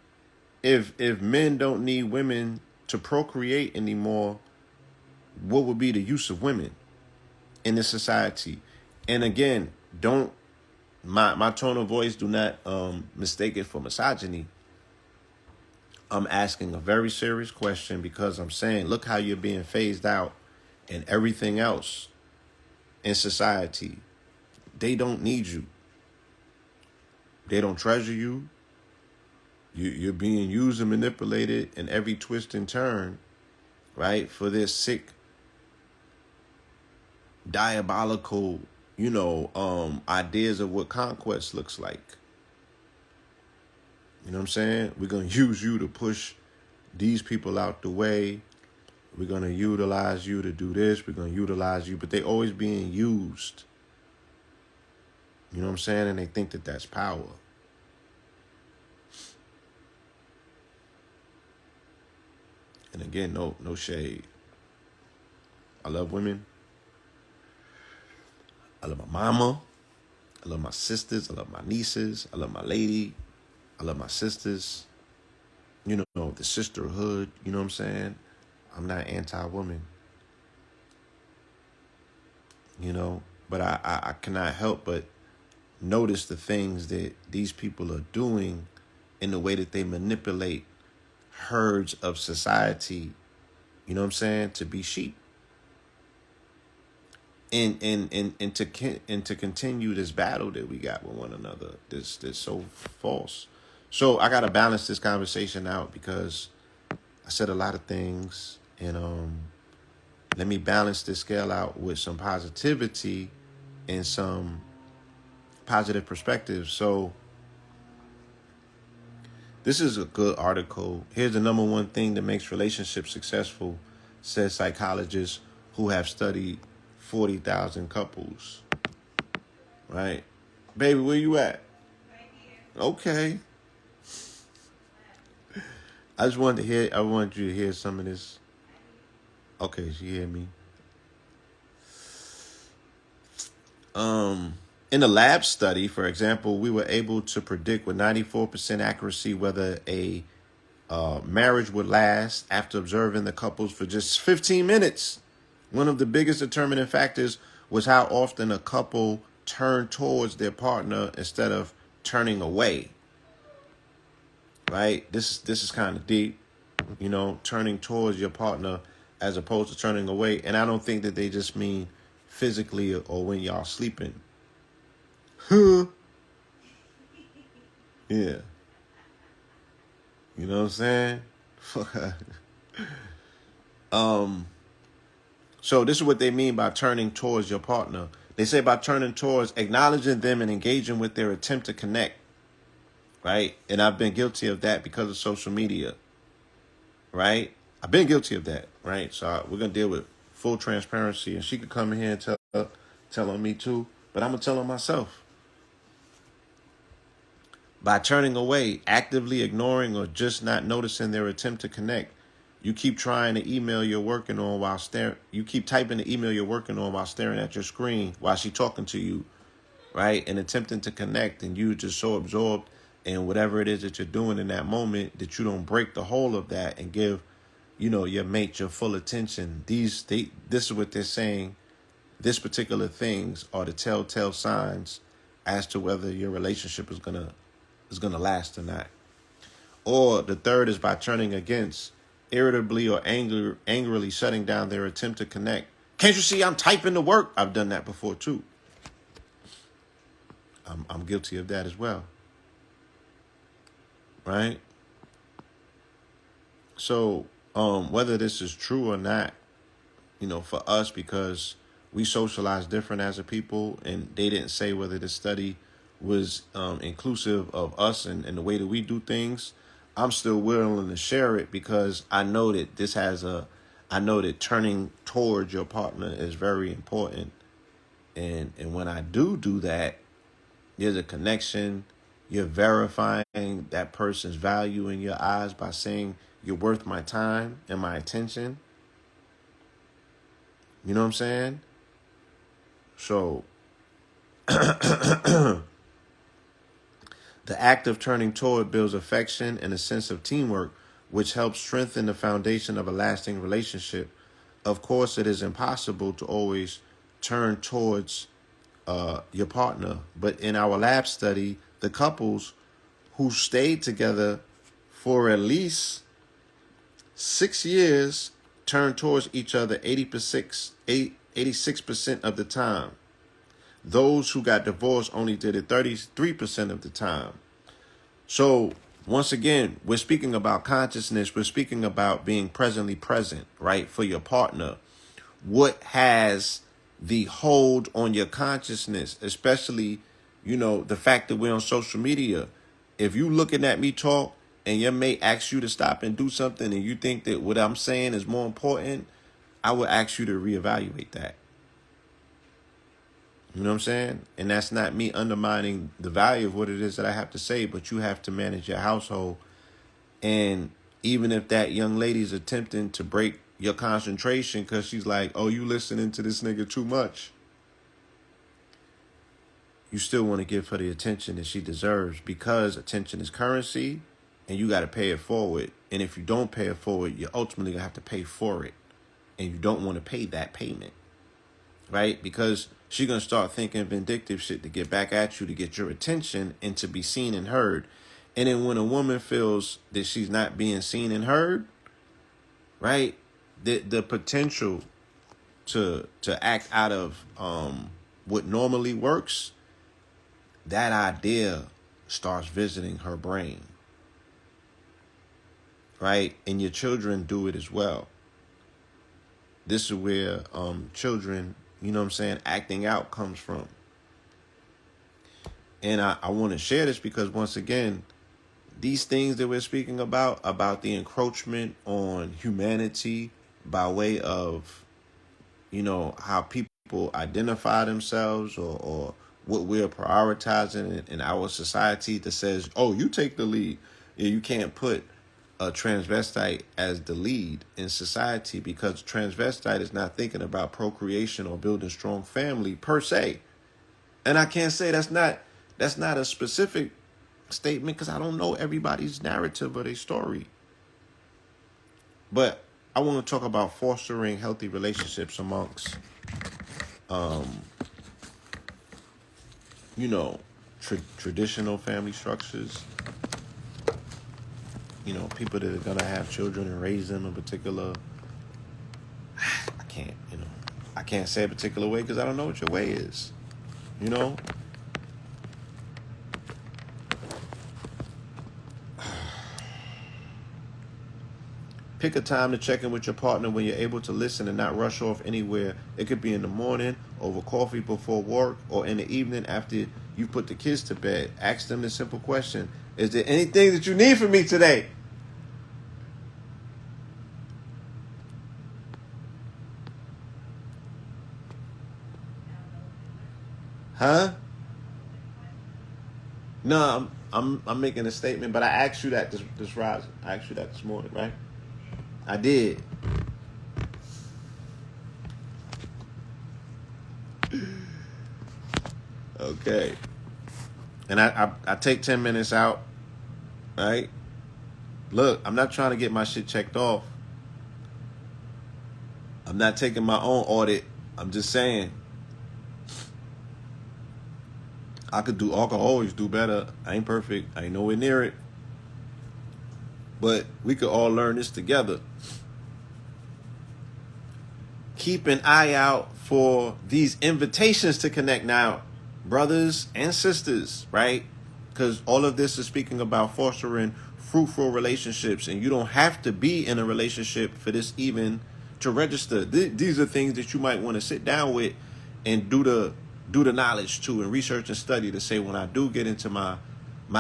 If men don't need women to procreate anymore, what would be the use of women in this society? And again, don't my tone of voice, do not mistake it for misogyny. I'm asking a very serious question because I'm saying, look how you're being phased out and everything else in society. They don't need you. They don't treasure you. You're being used and manipulated in every twist and turn, right? For this sick, diabolical, ideas of what conquest looks like. You know what I'm saying? We're going to use you to push these people out the way. We're going to utilize you to do this. We're going to utilize you. But they always being used. You know what I'm saying? And they think that that's power. And again, no shade. I love women. I love my mama. I love my sisters. I love my nieces. I love my lady. I love my sisters. You know, the sisterhood. You know what I'm saying? I'm not anti-woman. You know, but I cannot help but notice the things that these people are doing in the way that they manipulate herds of society, you know what I'm saying, to be sheep. And to continue this battle that we got with one another. This so false. So I gotta balance this conversation out because I said a lot of things, and let me balance this scale out with some positivity and some positive perspective. So this is a good article. Here's the number one thing that makes relationships successful, says psychologists who have studied 40,000 couples. Right? Baby, where you at? Right here. Okay. I wanted you to hear some of this. Okay, she hear me. In a lab study, for example, we were able to predict with 94% accuracy whether a marriage would last after observing the couples for just 15 minutes. One of the biggest determining factors was how often a couple turned towards their partner instead of turning away. Right? This is kind of deep, turning towards your partner as opposed to turning away. And I don't think that they just mean physically or when y'all sleeping. Yeah. You know what I'm saying? So this is what they mean by turning towards your partner. They say by turning towards, acknowledging them and engaging with their attempt to connect. Right? And I've been guilty of that because of social media. Right? I've been guilty of that. Right? So we're going to deal with full transparency. And she could come in here and tell on me too. But I'm going to tell on myself. By turning away, actively ignoring, or just not noticing their attempt to connect, you keep trying to email you're working on while staring. You keep typing the email you're working on while staring at your screen while she's talking to you, right? And attempting to connect, and you just so absorbed in whatever it is that you're doing in that moment that you don't break the whole of that and give, your mate your full attention. This is what they're saying. This particular things are the telltale signs as to whether your relationship is gonna last or not. Or the third is by turning against, irritably or angrily shutting down their attempt to connect. Can't you see I'm typing the work? I've done that before too. I'm guilty of that as well. Right? So whether this is true or not, for us, because we socialize different as a people, and they didn't say whether this study was inclusive of us and the way that we do things, I'm still willing to share it because I know that I know that turning towards your partner is very important. And when I do that, There's a connection. You're verifying that person's value in your eyes by saying you're worth my time and my attention. You know what I'm saying? So the act of turning toward builds affection and a sense of teamwork, which helps strengthen the foundation of a lasting relationship. Of course, it is impossible to always turn towards your partner, but in our lab study, the couples who stayed together for at least 6 years turned towards each other 86% of the time. Those who got divorced only did it 33% of the time. So once again, we're speaking about consciousness. We're speaking about being presently present, right, for your partner. What has the hold on your consciousness, especially, the fact that we're on social media. If you looking at me talk and your mate asks you to stop and do something and you think that what I'm saying is more important, I would ask you to reevaluate that. You know what I'm saying? And that's not me undermining the value of what it is that I have to say, but you have to manage your household. And even if that young lady's attempting to break your concentration because she's like, oh, you listening to this nigga too much, you still want to give her the attention that she deserves, because attention is currency and you got to pay it forward. And if you don't pay it forward, you're ultimately going to have to pay for it. And you don't want to pay that payment, right? Because she's going to start thinking vindictive shit to get back at you, to get your attention and to be seen and heard. And then when a woman feels that she's not being seen and heard, right, the potential to act out of what normally works, that idea starts visiting her brain, right? And your children do it as well. This is where children, acting out comes from. And I want to share this because, once again, these things that we're speaking about the encroachment on humanity by way of, how people identify themselves or what we're prioritizing in our society that says, oh, you take the lead. You can't put a transvestite as the lead in society, because transvestite is not thinking about procreation or building strong family per se. And I can't say that's not a specific statement because I don't know everybody's narrative or their story. But I want to talk about fostering healthy relationships amongst, traditional family structures. People that are going to have children and raise them in particular. I can't say a particular way because I don't know what your way is, Pick a time to check in with your partner when you're able to listen and not rush off anywhere. It could be in the morning, over coffee before work, or in the evening after you put the kids to bed. Ask them the simple question: is there anything that you need from me today? Huh? No, I'm making a statement, but I asked you that this rising. I asked you that this morning, right? I did. Okay. And I take 10 minutes out, right? Look, I'm not trying to get my shit checked off. I'm not taking my own audit. I'm just saying I could always do better. I ain't perfect. I ain't nowhere near it. But we could all learn this together. Keep an eye out for these invitations to connect now, brothers and sisters, right? Because all of this is speaking about fostering fruitful relationships, and you don't have to be in a relationship for this even to register. These are things that you might want to sit down with and do the knowledge to, and research and study to say, when I do get into my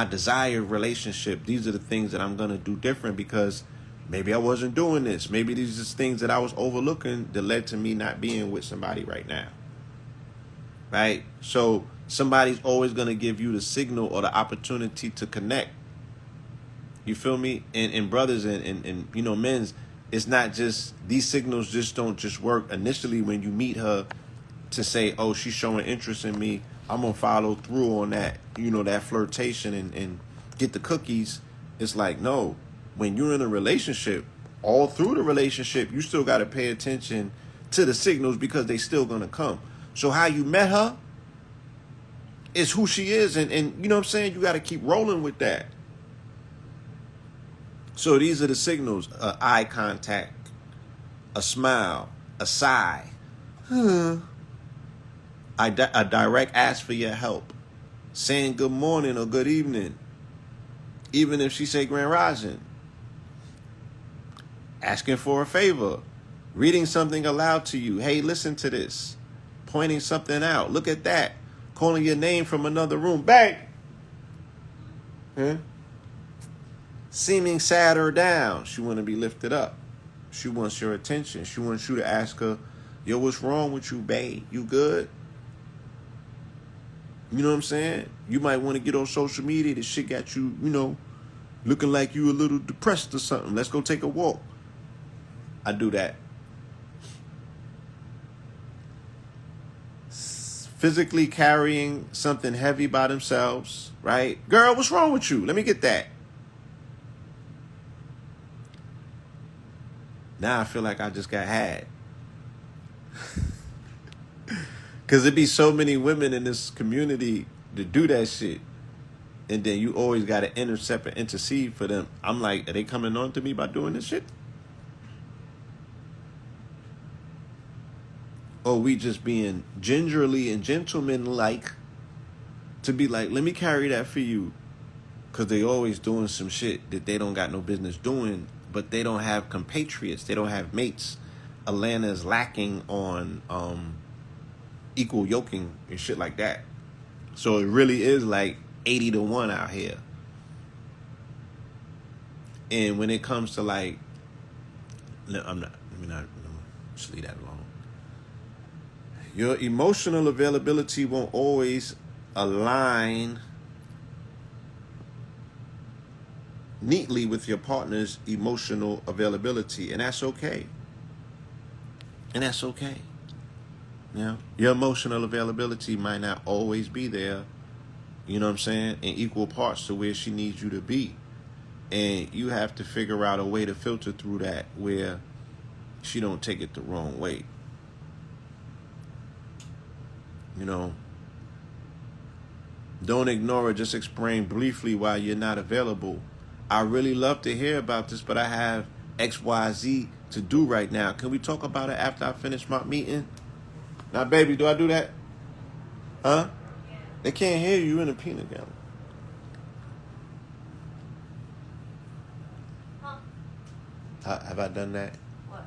desired relationship, these are the things that I'm going to do different, because maybe I wasn't doing this. Maybe these are things that I was overlooking that led to me not being with somebody right now. Right? So somebody's always going to give you the signal or the opportunity to connect. You feel me? And brothers and you know, men's, it's not just, these signals just don't just work initially when you meet her to say, oh, she's showing interest in me, I'm going to follow through on that, you know, that flirtation and get the cookies. It's like, no, when you're in a relationship, all through the relationship, you still got to pay attention to the signals because they still going to come. So how you met her is who she is. And you know what I'm saying? You got to keep rolling with that. So these are the signals: eye contact, a smile, a sigh, a direct ask for your help, saying good morning or good evening, even if she say Grand Rising, asking for a favor, reading something aloud to you. Hey, listen to this. Pointing something out. Look at that. Calling your name from another room. Bang! Huh? Seeming sad or down. She want to be lifted up. She wants your attention. She wants you to ask her, yo, what's wrong with you, babe? You good? You know what I'm saying? You might want to get on social media. This shit got you, you know, looking like you a little depressed or something. Let's go take a walk. I do that. Physically carrying something heavy by themselves, right? Girl, what's wrong with you? Let me get that. Now I feel like I just got had. Because there be so many women in this community to do that shit. And then you always got to intercept and intercede for them. I'm like, are they coming on to me by doing this shit? Or we just being gingerly and gentleman-like to be like, let me carry that for you. Because they always doing some shit that they don't got no business doing, but they don't have compatriots. They don't have mates. Atlanta's lacking on equal yoking and shit like that. So it really is like 80-1 out here. And when it comes to like, let me just leave that alone. Your emotional availability won't always align neatly with your partner's emotional availability, and that's okay. And that's okay. You know, your emotional availability might not always be there, you know what I'm saying, in equal parts to where she needs you to be. And you have to figure out a way to filter through that where she don't take it the wrong way. You know, don't ignore it. Just explain briefly why you're not available. I really love to hear about this, but I have XYZ to do right now. Can we talk about it after I finish my meeting? Now, baby, do I do that? Huh? Yeah. They can't hear you in a peanut gallery. Huh? Have I done that? What?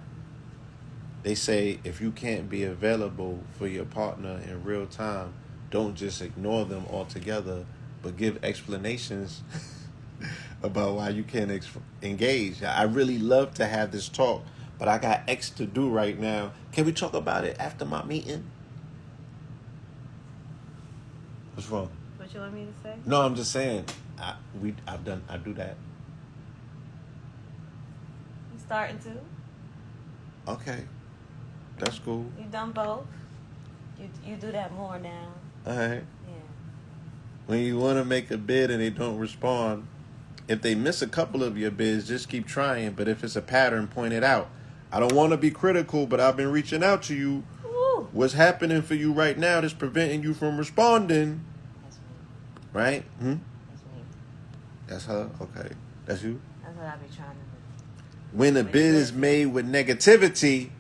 They say if you can't be available for your partner in real time, don't just ignore them altogether, but give explanations about why you can't engage. I really love to have this talk, but I got X to do right now. Can we talk about it after my meeting? What's wrong? What you want me to say? No, I'm just saying. I do that. You starting to? Okay, that's cool. You done both. You do that more now. All right. Yeah. When you want to make a bid and they don't respond, if they miss a couple of your bids, just keep trying. But if it's a pattern, point it out. I don't want to be critical, but I've been reaching out to you. Ooh. What's happening for you right now that's preventing you from responding? That's me. Right? That's me. That's her? Okay. That's you? That's what I be trying to do. When a bid is made with negativity,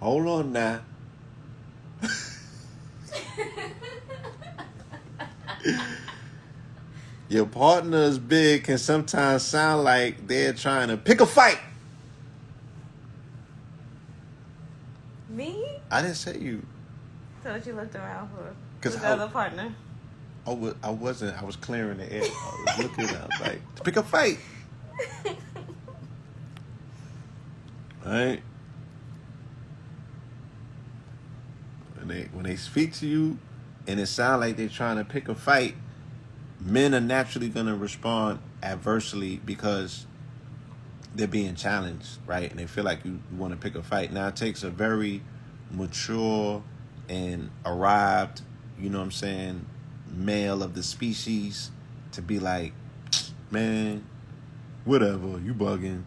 hold on now. Your partner's bid can sometimes sound like they're trying to pick a fight. Me? I didn't say you. So what you looked around for? Because the other partner? I wasn't. I was clearing the air. I was looking. I was like, to pick a fight. All right. When they speak to you, and it sounds like they're trying to pick a fight, men are naturally going to respond adversely because they're being challenged, right? And they feel like you want to pick a fight. Now, it takes a very mature and arrived, you know what I'm saying, male of the species to be like, man, whatever, you bugging.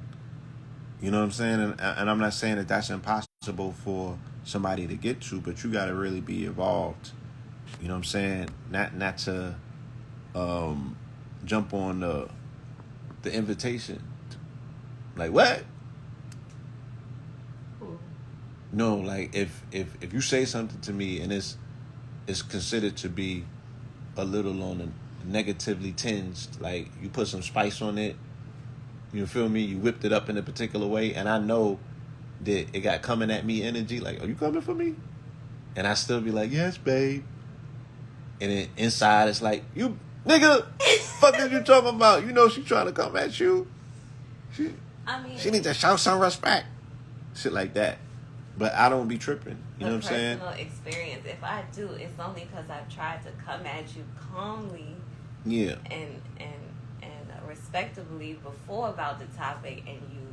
You know what I'm saying? And I'm not saying that that's impossible for somebody to get to, but you got to really be evolved. You know what I'm saying? Not to jump on the invitation. Like, what? No, like if you say something to me and it's considered to be a little on the negatively tinged, like you put some spice on it, you feel me? You whipped it up in a particular way, and I know that it got coming at me energy. Like, are you coming for me? And I still be like, yes, babe. And then inside it's like, you nigga, fuck is you talking about? You know she trying to come at you. She need to show some respect. Shit like that. But I don't be tripping. You know what I'm saying? Personal experience. If I do, it's only because I've tried to come at you calmly. Yeah. And respectably before about the topic, and you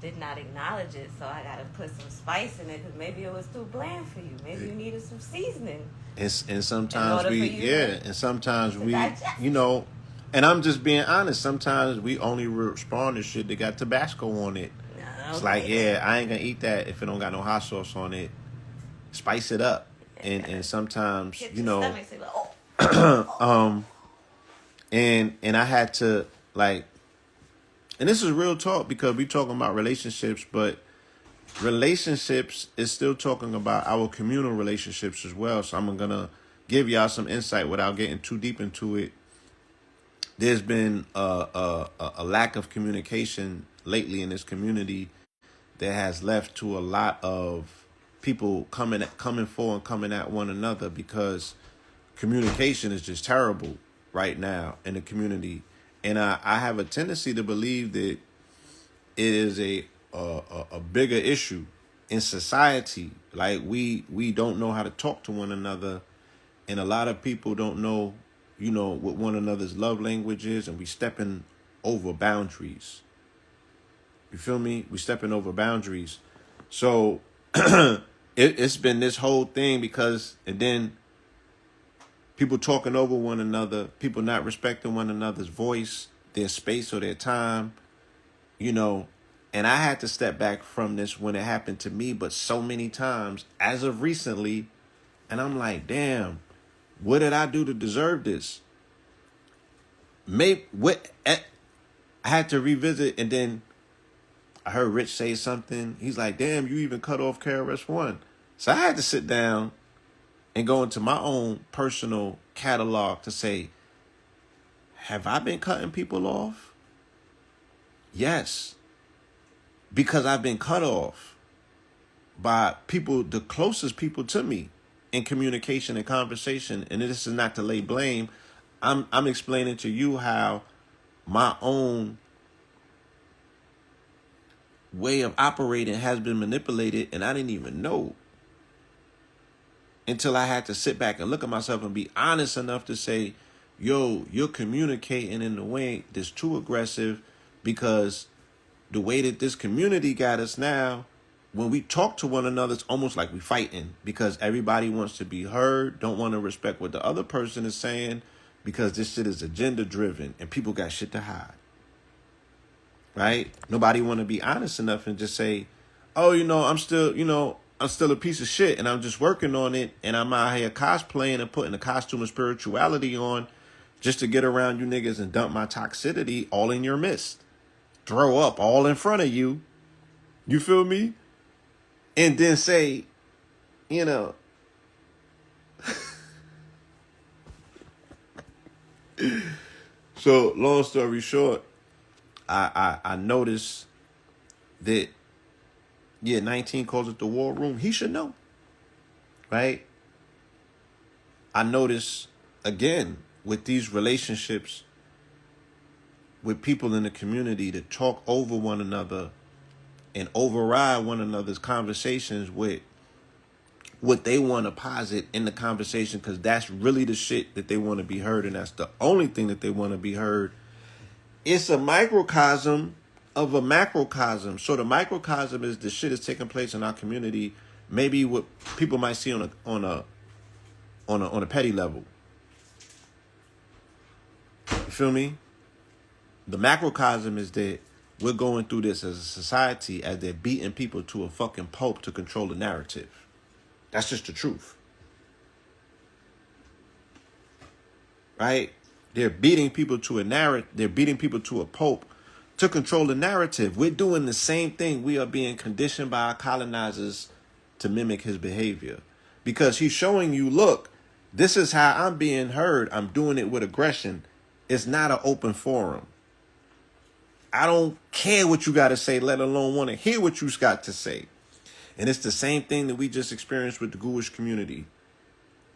did not acknowledge it. So I got to put some spice in it because maybe it was too bland for you. Maybe you needed some seasoning. And sometimes and sometimes we, you know, and I'm just being honest. Sometimes we only respond to shit that got Tabasco on it. It's like, yeah, I ain't gonna eat that if it don't got no hot sauce on it. Spice it up, and sometimes, you know, and I had to, like, and this is real talk because we talking about relationships, but relationships is still talking about our communal relationships as well. So I'm gonna give y'all some insight without getting too deep into it. There's been a lack of communication lately in this community that has left to a lot of people coming for and coming at one another because communication is just terrible right now in the community. And I have a tendency to believe that it is a bigger issue in society. Like we don't know how to talk to one another, and a lot of people don't know, you know, what one another's love language is, and we stepping over boundaries. You feel me? We stepping over boundaries. So it's been this whole thing because, and then people talking over one another, people not respecting one another's voice, their space or their time, you know. And I had to step back from this when it happened to me, but so many times as of recently, and I'm like, damn, what did I do to deserve this? I had to revisit, and then I heard Rich say something. He's like, damn, you even cut off KRS-One. So I had to sit down and go into my own personal catalog to say, have I been cutting people off? Yes. Because I've been cut off by people, the closest people to me in communication and conversation. And this is not to lay blame. I'm explaining to you how my own way of operating has been manipulated, and I didn't even know until I had to sit back and look at myself and be honest enough to say, yo, you're communicating in a way that's too aggressive, because the way that this community got us now, when we talk to one another, it's almost like we fighting because everybody wants to be heard, don't want to respect what the other person is saying, because this shit is agenda driven and people got shit to hide. Right? Nobody want to be honest enough and just say, oh, I'm still a piece of shit and I'm just working on it, and I'm out here cosplaying and putting a costume of spirituality on just to get around you niggas and dump my toxicity all in your midst. Throw up all in front of you. You feel me? And then say, So long story short, I noticed that, 19 calls it the war room. He should know, right? I noticed, again, with these relationships, with people in the community that talk over one another and override one another's conversations with what they want to posit in the conversation, because that's really the shit that they want to be heard, and that's the only thing that they want to be heard. It's a microcosm of a macrocosm. So the microcosm is the shit that's taking place in our community, maybe what people might see on a petty level. You feel me? The macrocosm is that we're going through this as a society as they're beating people to a fucking pulp to control the narrative. That's just the truth. Right? They're beating people to a narrative. They're beating people to a pulp to control the narrative. We're doing the same thing. We are being conditioned by our colonizers to mimic his behavior. Because he's showing you, look, this is how I'm being heard. I'm doing it with aggression. It's not an open forum. I don't care what you got to say, let alone want to hear what you got to say. And it's the same thing that we just experienced with the Jewish community.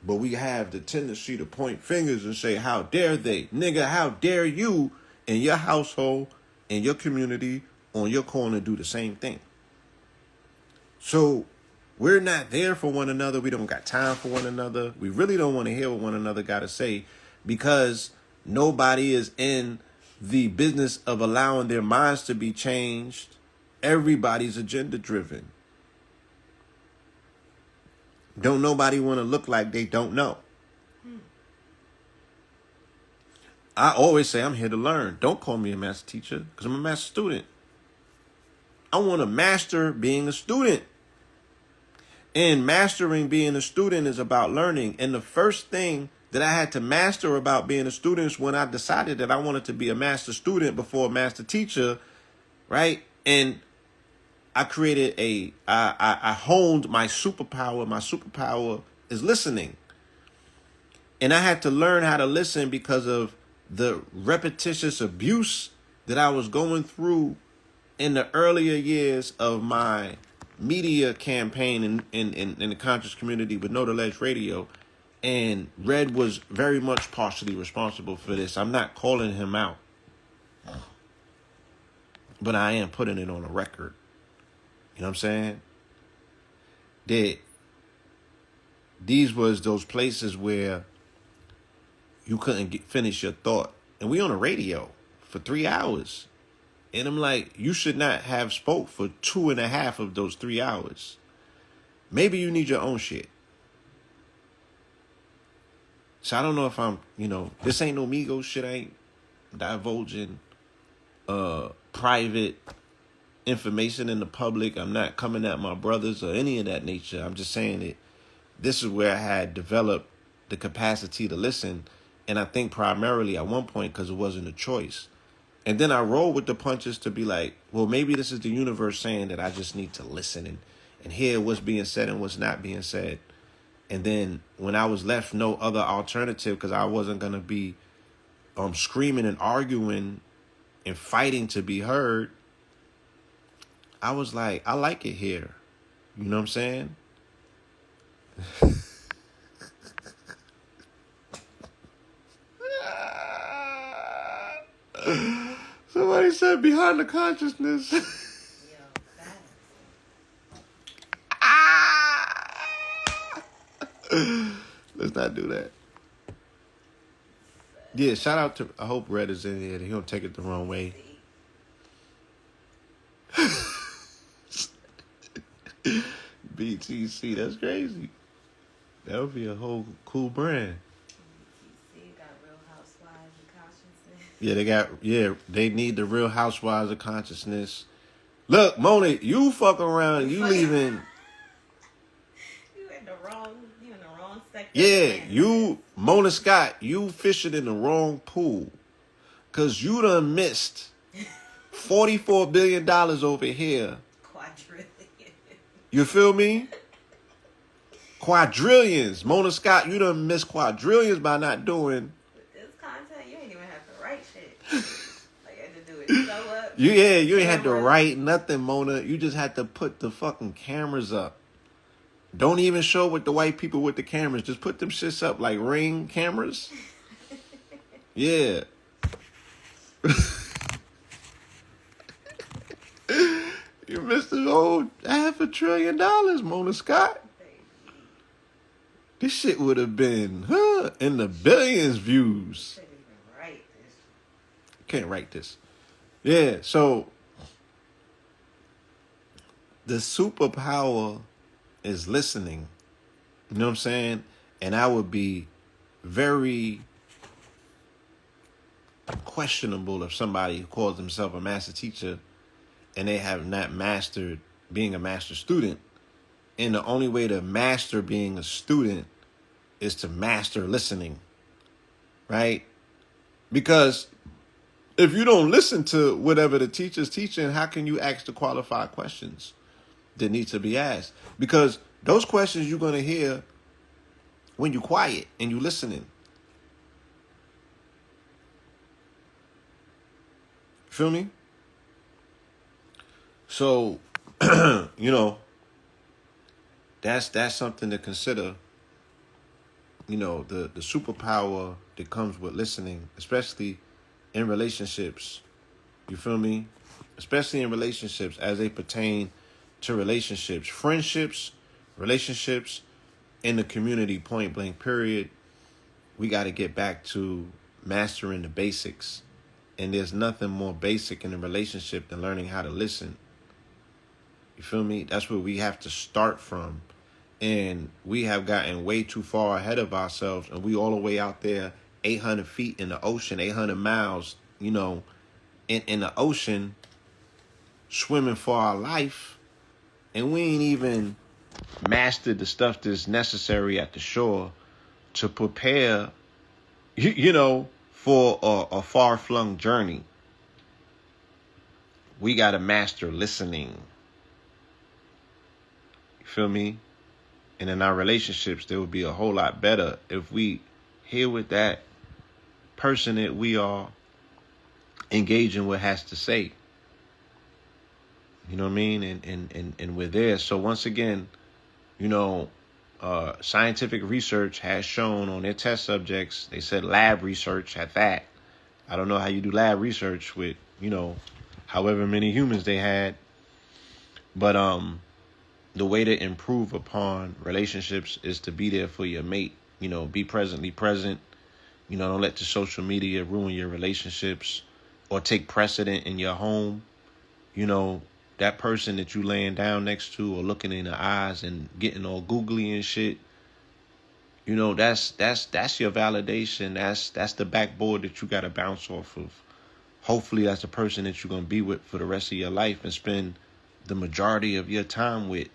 But we have the tendency to point fingers and say, how dare they? Nigga, how dare you in your household, in your community, on your corner do the same thing? So we're not there for one another. We don't got time for one another. We really don't want to hear what one another got to say, because nobody is in the business of allowing their minds to be changed. Everybody's agenda driven. Don't nobody want to look like they don't know. I always say I'm here to learn. Don't call me a master teacher, because I'm a master student. I want to master being a student. And mastering being a student is about learning. And the first thing that I had to master about being a student is when I decided that I wanted to be a master student before a master teacher, right? And I created I honed my superpower. My superpower is listening. And I had to learn how to listen because of the repetitious abuse that I was going through in the earlier years of my media campaign in the conscious community with No Delay Radio. And Red was very much partially responsible for this. I'm not calling him out, but I am putting it on a record. You know what I'm saying? That these was those places where you couldn't finish your thought. And we on the radio for 3 hours. And I'm like, you should not have spoke for 2.5 of those 3 hours. Maybe you need your own shit. So I don't know if I'm, this ain't no Migos shit. I ain't divulging private information in the public. I'm not coming at my brothers or any of that nature. I'm just saying that this is where I had developed the capacity to listen. And I think primarily at one point because it wasn't a choice. And then I rolled with the punches to be like, well, maybe this is the universe saying that I just need to listen and hear what's being said and what's not being said. And then when I was left no other alternative, because I wasn't going to be screaming and arguing and fighting to be heard, I was like, I like it here. You know what I'm saying? Somebody said behind the consciousness. Let's not do that. Yeah, shout out to, I hope Red is in here. He don't take it the wrong way. BTC, that's crazy. That would be a whole cool brand. BTC got Real Housewives of Consciousness. They need the Real Housewives of Consciousness. Look, Mona, you fuck around and you leaving. You in the wrong sector. Yeah, Mona Scott, you fishing in the wrong pool. Cause you done missed $44 billion over here. Quadrillion. You feel me? Quadrillions. Mona Scott, you done missed quadrillions by not doing. With this content, you ain't even have to write shit. Like you had to do it so up. You ain't had to write nothing, Mona. You just had to put the fucking cameras up. Don't even show with the white people with the cameras. Just put them shits up like Ring cameras. Yeah. You missed the whole $500 billion, Mona Scott. this shit would have been in the billions views. Couldn't even write this. Can't write this. Yeah, so the superpower is listening. You know what I'm saying? And I would be very questionable if somebody who calls themselves a master teacher and they have not mastered being a master student. And the only way to master being a student is to master listening, right? Because if you don't listen to whatever the teacher's teaching, how can you ask the qualified questions that need to be asked? Because those questions you're going to hear when you're quiet and you're listening. Feel me? So, that's something to consider. The superpower that comes with listening, especially in relationships. You feel me? Especially in relationships as they pertain to relationships, friendships, relationships, in the community, point blank, period. We got to get back to mastering the basics. And there's nothing more basic in a relationship than learning how to listen. You feel me? That's where we have to start from. And we have gotten way too far ahead of ourselves. And we all the way out there, 800 feet in the ocean, 800 miles, in the ocean, swimming for our life. And we ain't even mastered the stuff that's necessary at the shore to prepare, for a far-flung journey. We got to master listening. You feel me? And in our relationships, they would be a whole lot better if we hear what that person that we are engaging with has to say. You know what I mean? And we're there. So once again, scientific research has shown on their test subjects, they said lab research at that. I don't know how you do lab research with, however many humans they had. But the way to improve upon relationships is to be there for your mate. Be presently present. Don't let the social media ruin your relationships or take precedent in your home. That person that you laying down next to or looking in the eyes and getting all googly and shit, that's your validation. That's the backboard that you got to bounce off of. Hopefully that's the person that you're going to be with for the rest of your life and spend the majority of your time with.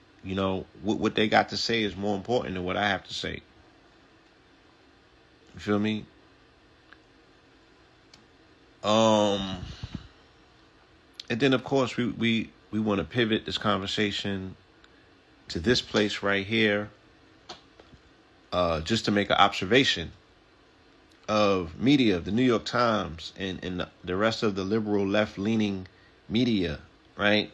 What they got to say is more important than what I have to say. You feel me? And then of course we want to pivot this conversation to this place right here, just to make an observation of media, the New York Times and the rest of the liberal left-leaning media, right?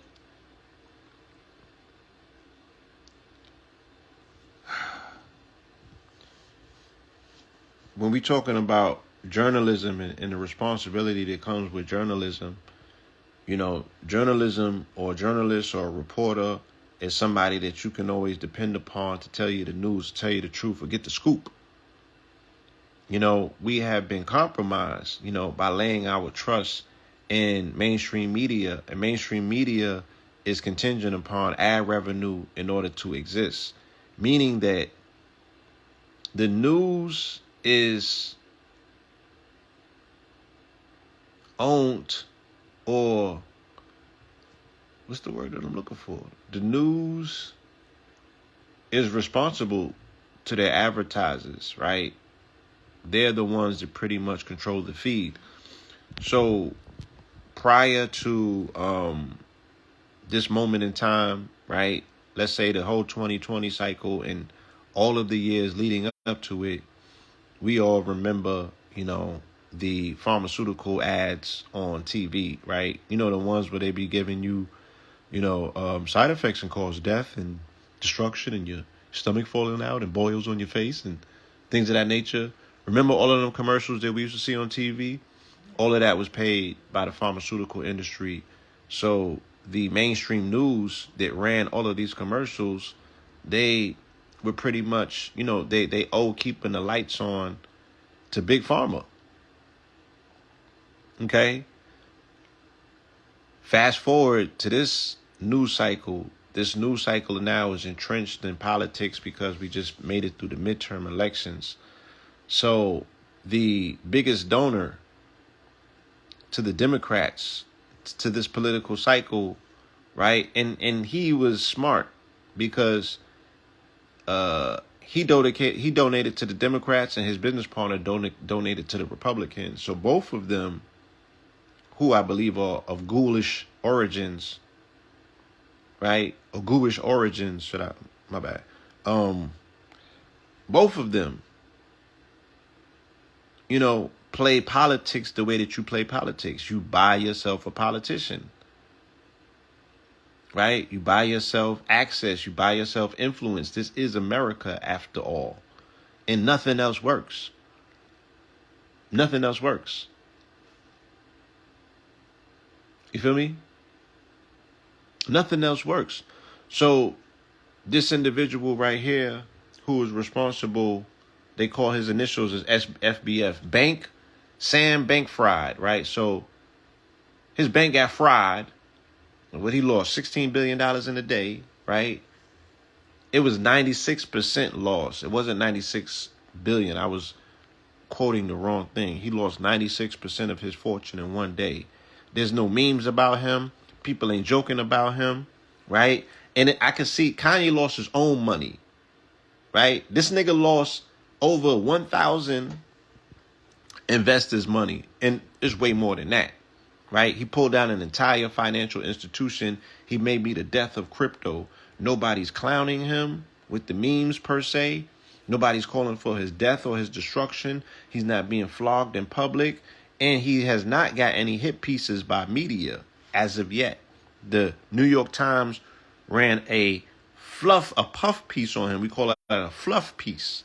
When we're talking about journalism and the responsibility that comes with journalism, journalism or journalist or a reporter is somebody that you can always depend upon to tell you the news, tell you the truth, or get the scoop. We have been compromised, by laying our trust in mainstream media. And mainstream media is contingent upon ad revenue in order to exist. Meaning that the news is owned, or what's the word that I'm looking for? The news is responsible to their advertisers, right? They're the ones that pretty much control the feed. So prior to this moment in time, right? Let's say the whole 2020 cycle and all of the years leading up to it, we all remember, the pharmaceutical ads on TV, right? The ones where they be giving you, side effects can cause death and destruction and your stomach falling out and boils on your face and things of that nature. Remember all of them commercials that we used to see on TV? All of that was paid by the pharmaceutical industry. So the mainstream news that ran all of these commercials, they were pretty much, they owe keeping the lights on to Big Pharma. Okay? Fast forward to this news cycle. This news cycle now is entrenched in politics because we just made it through the midterm elections. So the biggest donor to the Democrats, to this political cycle, right? And he was smart because he donated to the Democrats, and his business partner donated to the Republicans. So both of them, who I believe are of ghoulish origins, right? Or ghoulish origins, my bad. Both of them, play politics the way that you play politics. You buy yourself a politician, right? You buy yourself access. You buy yourself influence. This is America after all. And nothing else works. Nothing else works. You feel me? Nothing else works. So this individual right here, who is responsible, they call his initials as FBF, Sam Bank Fried, right? So his bank got fried. What he lost, $16 billion in a day, right? It was 96% loss. It wasn't 96 billion. I was quoting the wrong thing. He lost 96% of his fortune in one day. There's no memes about him. People ain't joking about him, right? And I can see Kanye lost his own money, right? This nigga lost over 1,000 investors' money, and it's way more than that, right? He pulled down an entire financial institution. He may be the death of crypto. Nobody's clowning him with the memes per se. Nobody's calling for his death or his destruction. He's not being flogged in public, and he has not got any hit pieces by media as of yet. The New York Times ran a puff piece on him. We call it a fluff piece.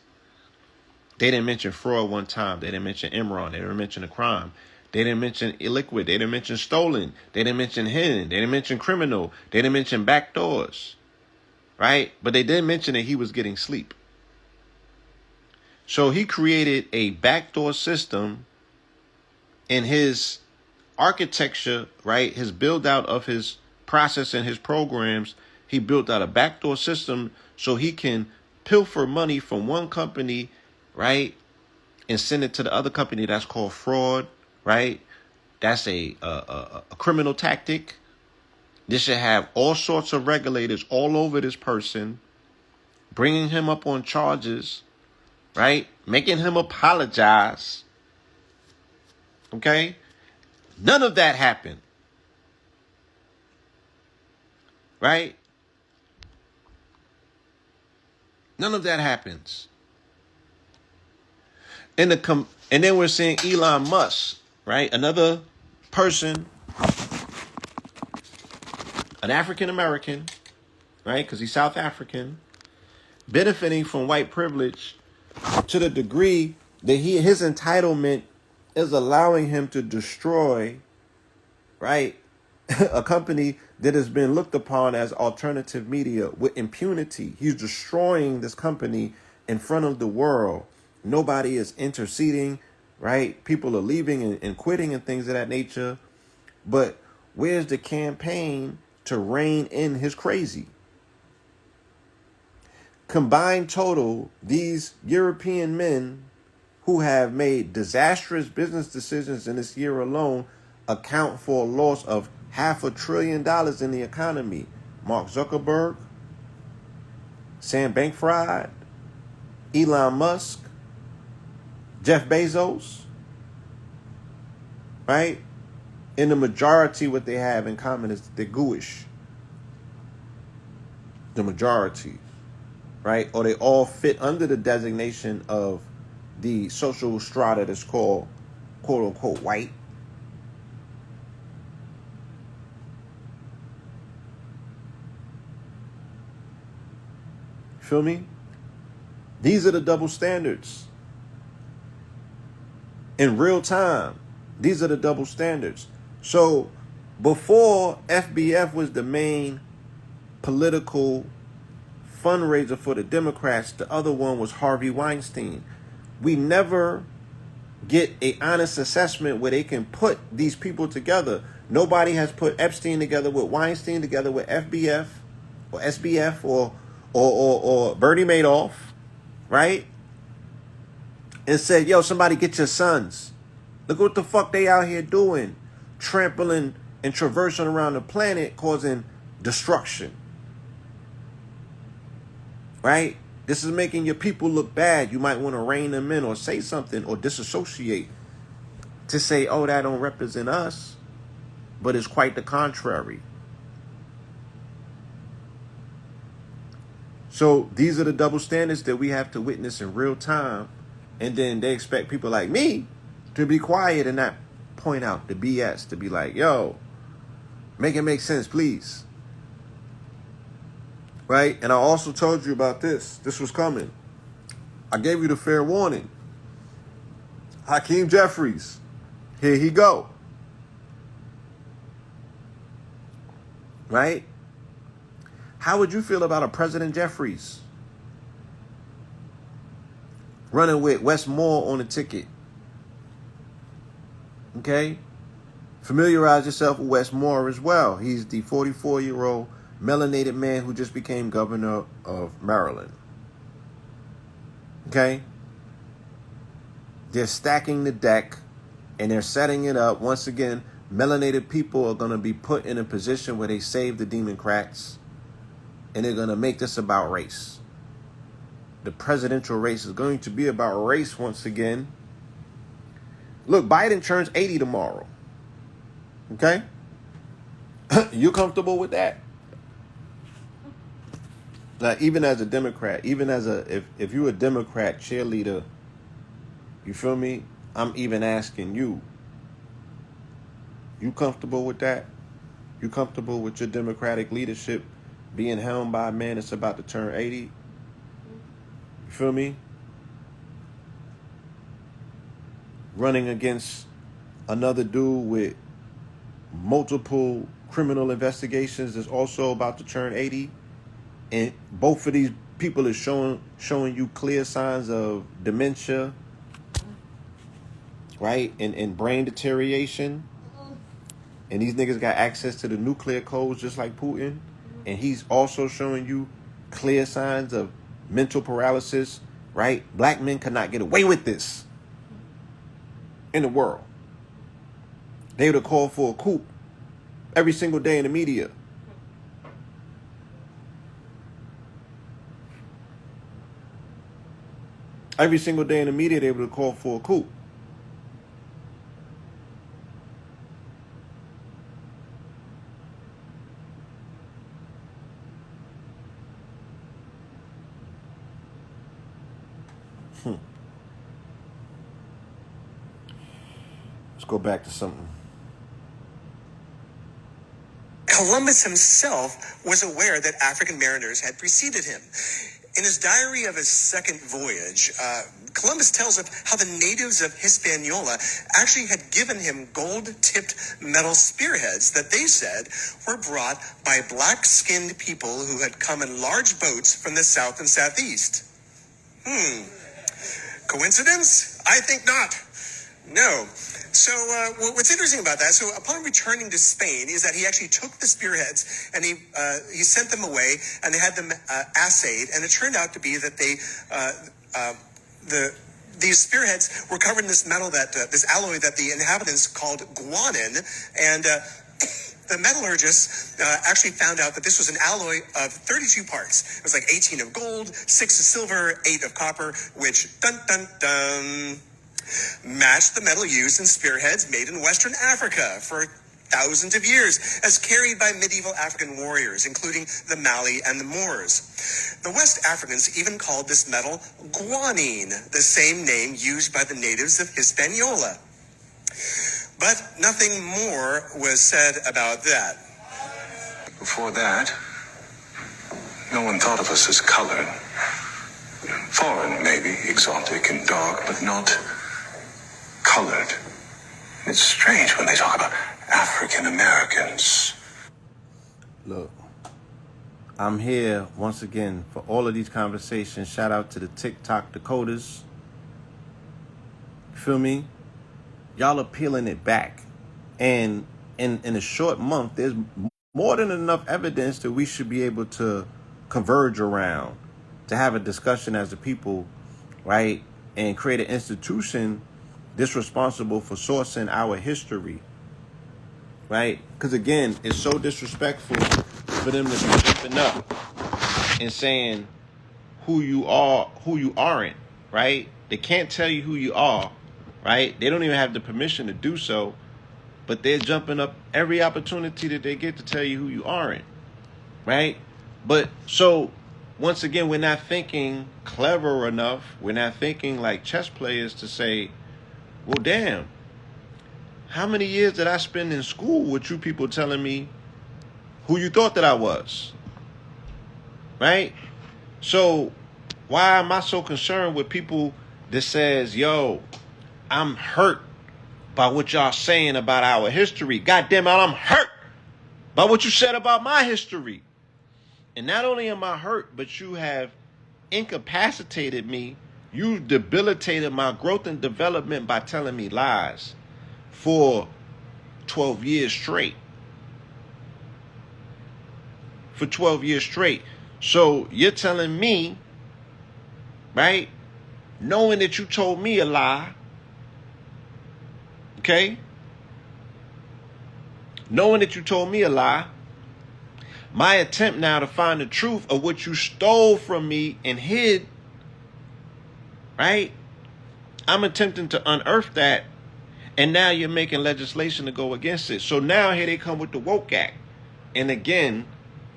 They didn't mention fraud one time. They didn't mention Imran. They didn't mention a crime. They didn't mention illiquid. They didn't mention stolen. They didn't mention hidden. They didn't mention criminal. They didn't mention backdoors, right? But they did mention that he was getting sleep. So he created a backdoor system in his architecture, right? His build out of his process and his programs. He built out a backdoor system so he can pilfer money from one company, right, and send it to the other company. That's called fraud, right? That's a criminal tactic. This should have all sorts of regulators all over this person, bringing him up on charges, right? Making him apologize. Okay? None of that happened. Right? None of that happens. And then we're seeing Elon Musk, right? Another person, an African American, right? Because he's South African, benefiting from white privilege to the degree that his entitlement is allowing him to destroy, right, a company that has been looked upon as alternative media with impunity. He's destroying this company in front of the world. Nobody is interceding, right? People are leaving and quitting and things of that nature. But where's the campaign to rein in his crazy? Combined total, these European men who have made disastrous business decisions in this year alone account for a loss of $500 billion in the economy. Mark Zuckerberg, Sam Bankman-Fried, Elon Musk, Jeff Bezos, right? And the majority, what they have in common is they're Jewish. The majority, right? Or they all fit under the designation of the social strata that's called, quote unquote, white. Feel me? These are the double standards. In real time, these are the double standards. So before FBF was the main political fundraiser for the Democrats. The other one was Harvey Weinstein. We never get an honest assessment where they can put these people together. Nobody has put Epstein together with Weinstein, together with FBF or SBF or Bernie Madoff, right? And said, yo, somebody get your sons. Look what the fuck they out here doing. Trampling and traversing around the planet, causing destruction. Right? This is making your people look bad. You might want to rein them in or say something or disassociate to say, oh, that don't represent us. But it's quite the contrary. So these are the double standards that we have to witness in real time. And then they expect people like me to be quiet and not point out the BS, to be like, yo, make it make sense, please. Right? And I also told you about this. This was coming. I gave you the fair warning. Hakeem Jeffries. Here he go. Right? How would you feel about a President Jeffries running with Wes Moore on the ticket? Okay? Familiarize yourself with Wes Moore as well. He's the 44-year-old melanated man who just became governor of Maryland. Okay? They're stacking the deck and they're setting it up. Once again, melanated people are going to be put in a position where they save the Democrats, and they're going to make this about race. The presidential race is going to be about race once again. Look, Biden turns 80 tomorrow. Okay? You comfortable with that? Like, even as a Democrat, even as if you're a Democrat cheerleader, you feel me? I'm even asking you. You comfortable with that? You comfortable with your Democratic leadership being helmed by a man that's about to turn 80? You feel me? Running against another dude with multiple criminal investigations that's also about to turn 80. And both of these people are showing you clear signs of dementia, right? And brain deterioration. And these niggas got access to the nuclear codes just like Putin. And he's also showing you clear signs of mental paralysis, right? Black men cannot get away with this in the world. They would have called for a coup every single day in the media. Every single day in the media, they would have called for a coup. Let's go back to something. Columbus himself was aware that African mariners had preceded him. In his diary of his second voyage, Columbus tells of how the natives of Hispaniola actually had given him gold-tipped metal spearheads that they said were brought by black-skinned people who had come in large boats from the south and southeast. Coincidence? I think not. No. So what's interesting about that, so upon returning to Spain, is that he actually took the spearheads and he sent them away and they had them assayed, and it turned out to be that these spearheads were covered in this metal this alloy that the inhabitants called guanin, and the metallurgists actually found out that this was an alloy of 32 parts. It was like 18 of gold, 6 of silver, 8 of copper, which dun matched the metal used in spearheads made in Western Africa for thousands of years, as carried by medieval African warriors, including the Mali and the Moors. The West Africans even called this metal guanine, the same name used by the natives of Hispaniola. But nothing more was said about that. Before that, no one thought of us as colored. Foreign, maybe, exotic and dark, but not colored. It's strange when they talk about African Americans. Look, I'm here once again for all of these conversations. Shout out to the TikTok Dakotas. Feel me? Y'all are peeling it back. And in a short month, there's more than enough evidence that we should be able to converge around, to have a discussion as a people, right? And create an institution that's responsible for sourcing our history, right? Because again, it's so disrespectful for them to be jumping up and saying who you are, who you aren't, right? They can't tell you who you are, right? They don't even have the permission to do so, but they're jumping up every opportunity that they get to tell you who you aren't, right? But so, once again, we're not thinking clever enough. We're not thinking like chess players to say, well, damn, how many years did I spend in school with you people telling me who you thought that I was, right? So why am I so concerned with people that says, yo, I'm hurt by what y'all saying about our history. God damn it, I'm hurt by what you said about my history. And not only am I hurt, but you have incapacitated me. You've debilitated my growth and development by telling me lies for 12 years straight. For 12 years straight. So you're telling me, right, knowing that you told me a lie, okay? Knowing that you told me a lie, my attempt now to find the truth of what you stole from me and hid, right? I'm attempting to unearth that, and now you're making legislation to go against it. So now here they come with the Woke Act. And again,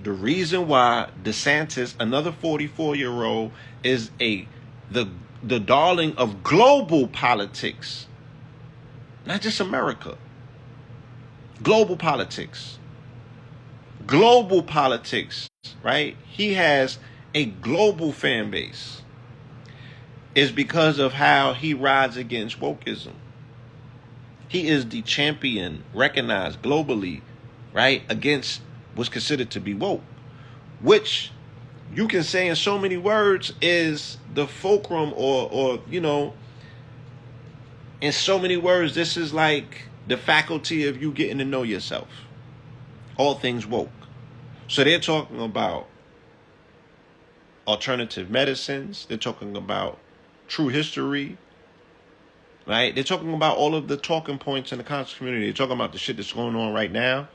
the reason why DeSantis, another 44-year-old, is the darling of global politics, not just America. Global politics. Global politics, right? He has a global fan base. Is because of how he rides against wokeism. He is the champion, recognized globally, right, against what's considered to be woke, which you can say in so many words is the fulcrum or you know, in so many words, this is like the faculty of you getting to know yourself. All things woke. So they're talking about alternative medicines. They're talking about true history, right? They're talking about all of the talking points in the conscious community. They're talking about the shit that's going on right now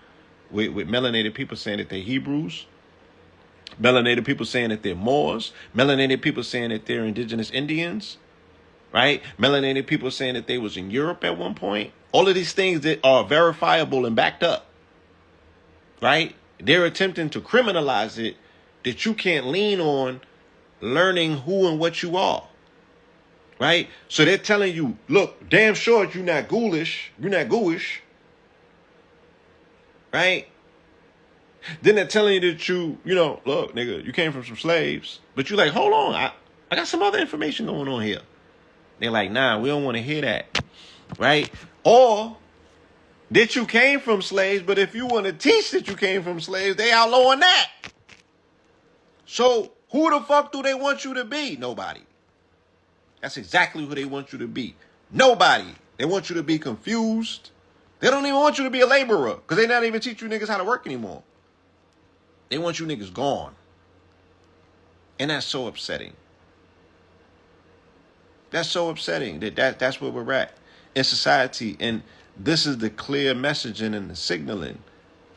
with melanated people saying that they're Hebrews, melanated people saying that they're Moors, melanated people saying that they're indigenous Indians, right? Melanated people saying that they was in Europe at one point. All of these things that are verifiable and backed up, right? They're attempting to criminalize it that you can't lean on learning who and what you are, right? So they're telling you, look, damn sure you're not ghoulish, right? Then they're telling you that you know, look, nigga, you came from some slaves, but you're like, hold on, I got some other information going on here. They're like, nah, we don't want to hear that, right? Or that you came from slaves, but if you want to teach that you came from slaves, they outlawing that. So who the fuck do they want you to be? Nobody. That's exactly who they want you to be. Nobody. They want you to be confused. They don't even want you to be a laborer because they not even teach you niggas how to work anymore. They want you niggas gone. And that's so upsetting. That's so upsetting that's where we're at in society. And this is the clear messaging and the signaling,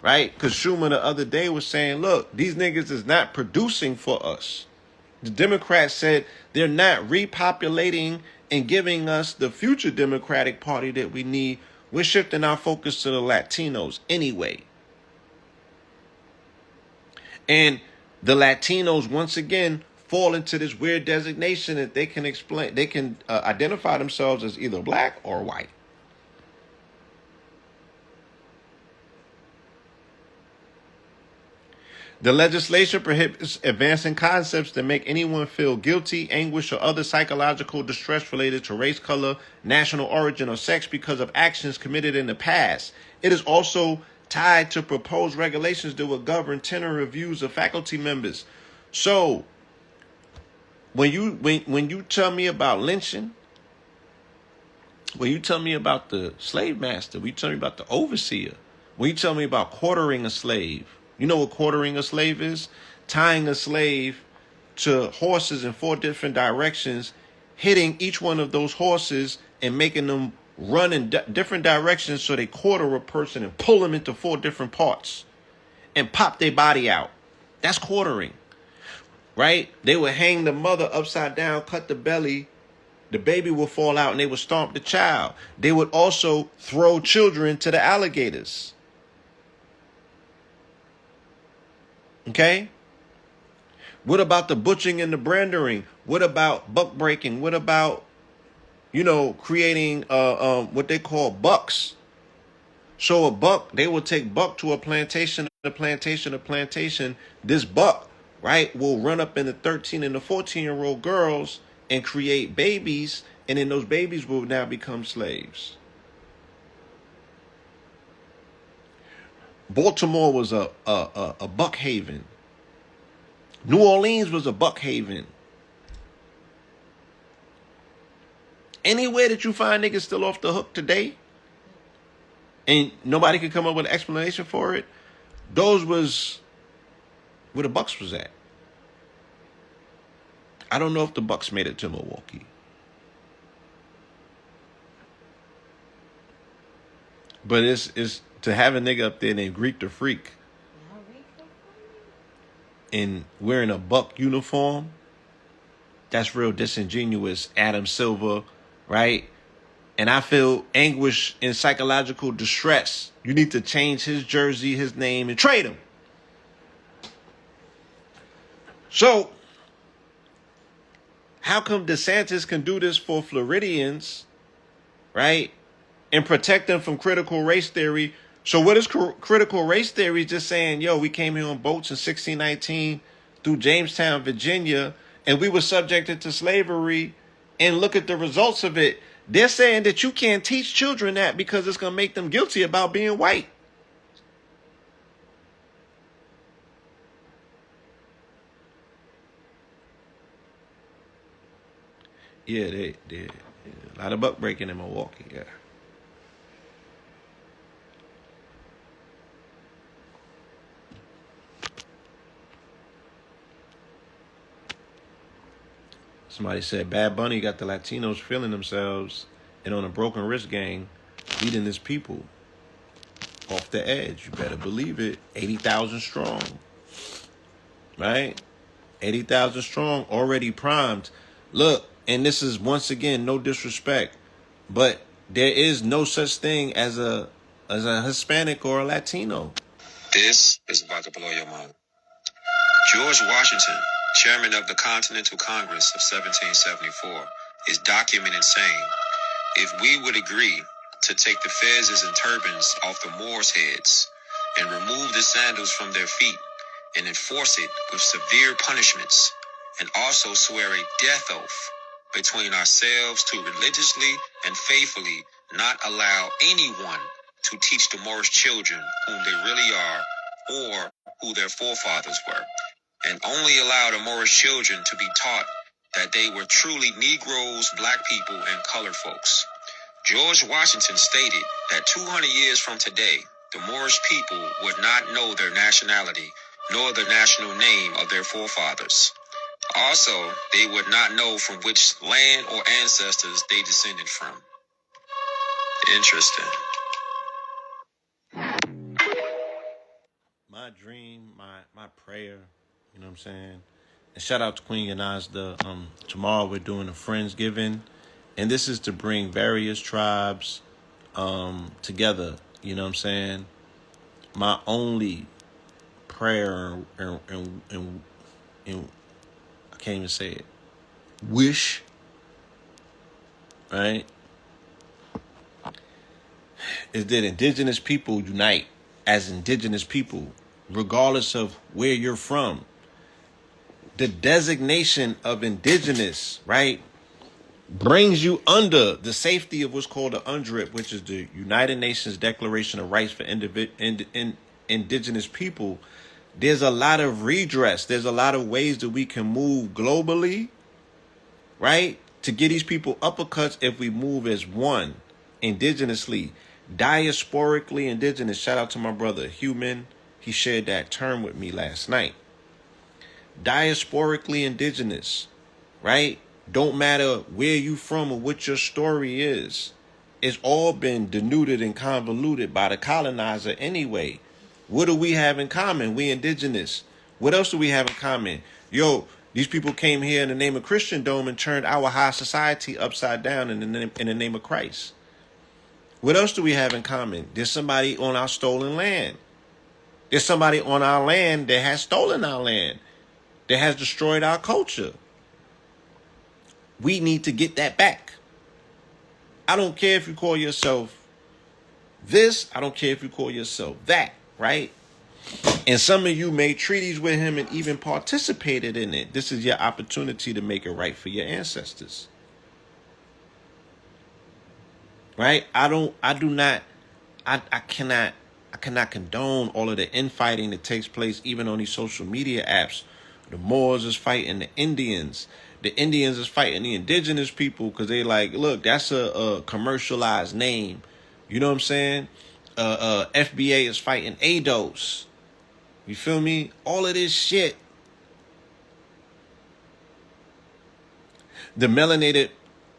right? Because Schumer the other day was saying, look, these niggas is not producing for us. The Democrats said they're not repopulating and giving us the future Democratic Party that we need. We're shifting our focus to the Latinos anyway. And the Latinos, once again, fall into this weird designation that they can explain. They can identify themselves as either black or white. The legislation prohibits advancing concepts that make anyone feel guilty, anguish, or other psychological distress related to race, color, national origin, or sex because of actions committed in the past. It is also tied to proposed regulations that will govern tenure reviews of faculty members. So when you tell me about lynching, when you tell me about the slave master, when you tell me about the overseer, when you tell me about quartering a slave, you know what quartering a slave is? Tying a slave to horses in 4 different directions, hitting each one of those horses and making them run in different directions so they quarter a person and pull them into 4 different parts and pop their body out. That's quartering, right? They would hang the mother upside down, cut the belly, the baby will fall out, and they would stomp the child. They would also throw children to the alligators. Okay? What about the butchering and the brandering? What about buck breaking? What about, creating what they call bucks? So a buck, they will take buck to a plantation. This buck, right, will run up in the 13 and the 14-year-old girls and create babies, and then those babies will now become slaves. Baltimore was a buck haven. New Orleans was a buck haven. Anywhere that you find niggas still off the hook today, and nobody could come up with an explanation for it, those was where the Bucks was at. I don't know if the Bucks made it to Milwaukee. But it's to have a nigga up there named Greek the Freak and wearing a Buck uniform, that's real disingenuous, Adam Silver, right? And I feel anguish and psychological distress. You need to change his jersey, his name, and trade him. So, how come DeSantis can do this for Floridians, right? And protect them from critical race theory. So what is critical race theory? Just saying, yo, we came here on boats in 1619 through Jamestown, Virginia, and we were subjected to slavery, and look at the results of it. They're saying that you can't teach children that because it's going to make them guilty about being white. Yeah, they a lot of buck breaking in Milwaukee, yeah. Somebody said Bad Bunny got the Latinos feeling themselves and on a broken wrist gang leading his people off the edge. You better believe it. 80,000 strong. Right? 80,000 strong, already primed. Look, and this is once again no disrespect, but there is no such thing as a Hispanic or a Latino. This is about to blow your mind. George Washington, chairman of the Continental Congress of 1774, is documented saying, if we would agree to take the fezzes and turbans off the Moors' heads and remove the sandals from their feet and enforce it with severe punishments, and also swear a death oath between ourselves to religiously and faithfully not allow anyone to teach the Moorish children whom they really are or who their forefathers were, and only allow the Moorish children to be taught that they were truly Negroes, black people, and colored folks. George Washington stated that 200 years from today, the Moorish people would not know their nationality nor the national name of their forefathers. Also, they would not know from which land or ancestors they descended from. Interesting. My dream, my prayer, you know what I'm saying? And shout out to Queen Yanazda. Tomorrow we're doing a Friendsgiving, and this is to bring various tribes together, you know what I'm saying? My only prayer and I can't even say it. Wish, right? Is that indigenous people unite as indigenous people, regardless of where you're from. The designation of indigenous, right, brings you under the safety of what's called the UNDRIP, which is the United Nations Declaration of Rights for Indigenous People, there's a lot of redress. There's a lot of ways that we can move globally, right? To get these people uppercuts if we move as one, indigenously, diasporically indigenous. Shout out to my brother Human. He shared that term with me last night. Diasporically indigenous, right? Don't matter where you from or what your story is. It's all been denuded and convoluted by the colonizer anyway. What do we have in common? We indigenous. What else do we have in common? Yo, these people came here in the name of Christendom and turned our high society upside down in the name of Christ. What else do we have in common? There's somebody on our stolen land. There's somebody on our land that has stolen our land, that has destroyed our culture. We need to get that back. I don't care if you call yourself this. I don't care if you call yourself that, right? And some of you made treaties with him and even participated in it. This is your opportunity to make it right for your ancestors. Right? I cannot condone all of the infighting that takes place even on these social media apps. The Moors is fighting the Indians. The Indians is fighting the indigenous people because they like, look, that's a commercialized name. You know what I'm saying? FBA is fighting ADOS. You feel me? All of this shit. The melanated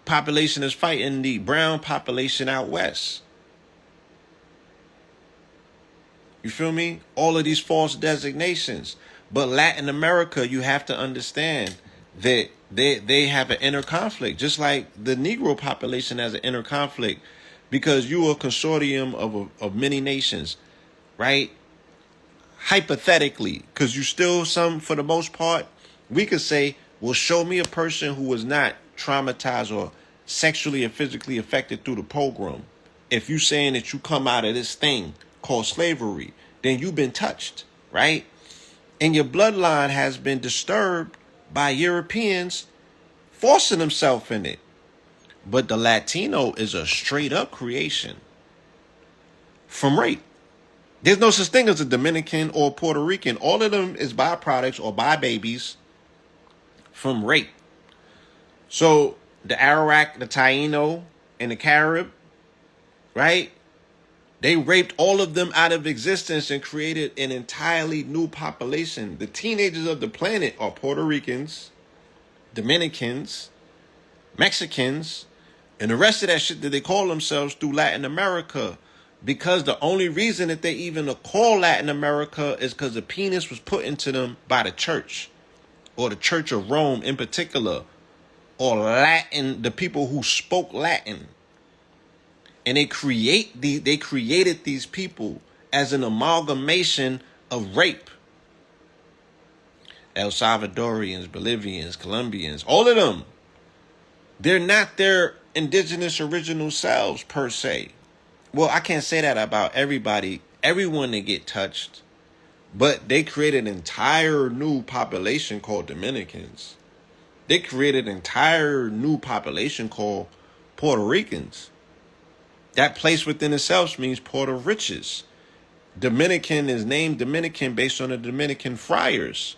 population is fighting the brown population out west. You feel me? All of these false designations. But Latin America, you have to understand that they have an inner conflict, just like the Negro population has an inner conflict, because you are a consortium of many nations, right? Hypothetically, because you still some, for the most part, we could say, well, show me a person who was not traumatized or sexually and physically affected through the program. If you saying that you come out of this thing called slavery, then you've been touched, right? And your bloodline has been disturbed by Europeans forcing themselves in it. But the Latino is a straight up creation from rape. There's no such thing as a Dominican or Puerto Rican. All of them is byproducts or by babies from rape. So the Arawak, the Taino, and the Carib, right? They raped all of them out of existence and created an entirely new population. The teenagers of the planet are Puerto Ricans, Dominicans, Mexicans, and the rest of that shit that they call themselves through Latin America. Because the only reason that they even call Latin America is because the penis was put into them by the church, or the Church of Rome in particular, or Latin, the people who spoke Latin. And they created these people as an amalgamation of rape. El Salvadorians, Bolivians, Colombians, all of them, they're not their indigenous original selves per se. Well, I can't say that about everybody, everyone that get touched, but they created an entire new population called Dominicans. They created an entire new population called Puerto Ricans. That place within itself means Puerto Riches. Dominican is named Dominican based on the Dominican friars.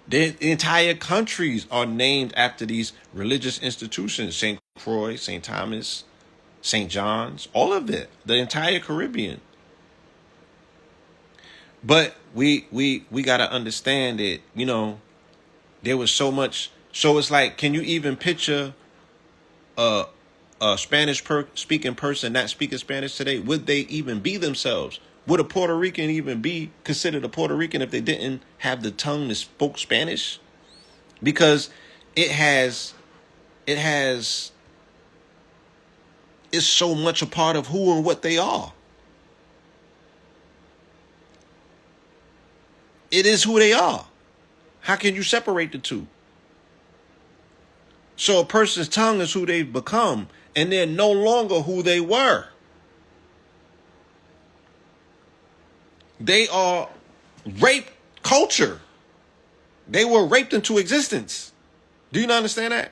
The entire countries are named after these religious institutions. St. Croix, St. Thomas, St. John's, all of it. The entire Caribbean. But we got to understand that, you know, there was so much. So it's like, can you even picture a Spanish speaking person not speaking Spanish today? Would they even be themselves? Would a Puerto Rican even be considered a Puerto Rican if they didn't have the tongue that spoke Spanish? Because it's so much a part of who and what they are. It is who they are. How can you separate the two? So a person's tongue is who they've become, and they're no longer who they were. They are rape culture. They were raped into existence. Do you not understand that?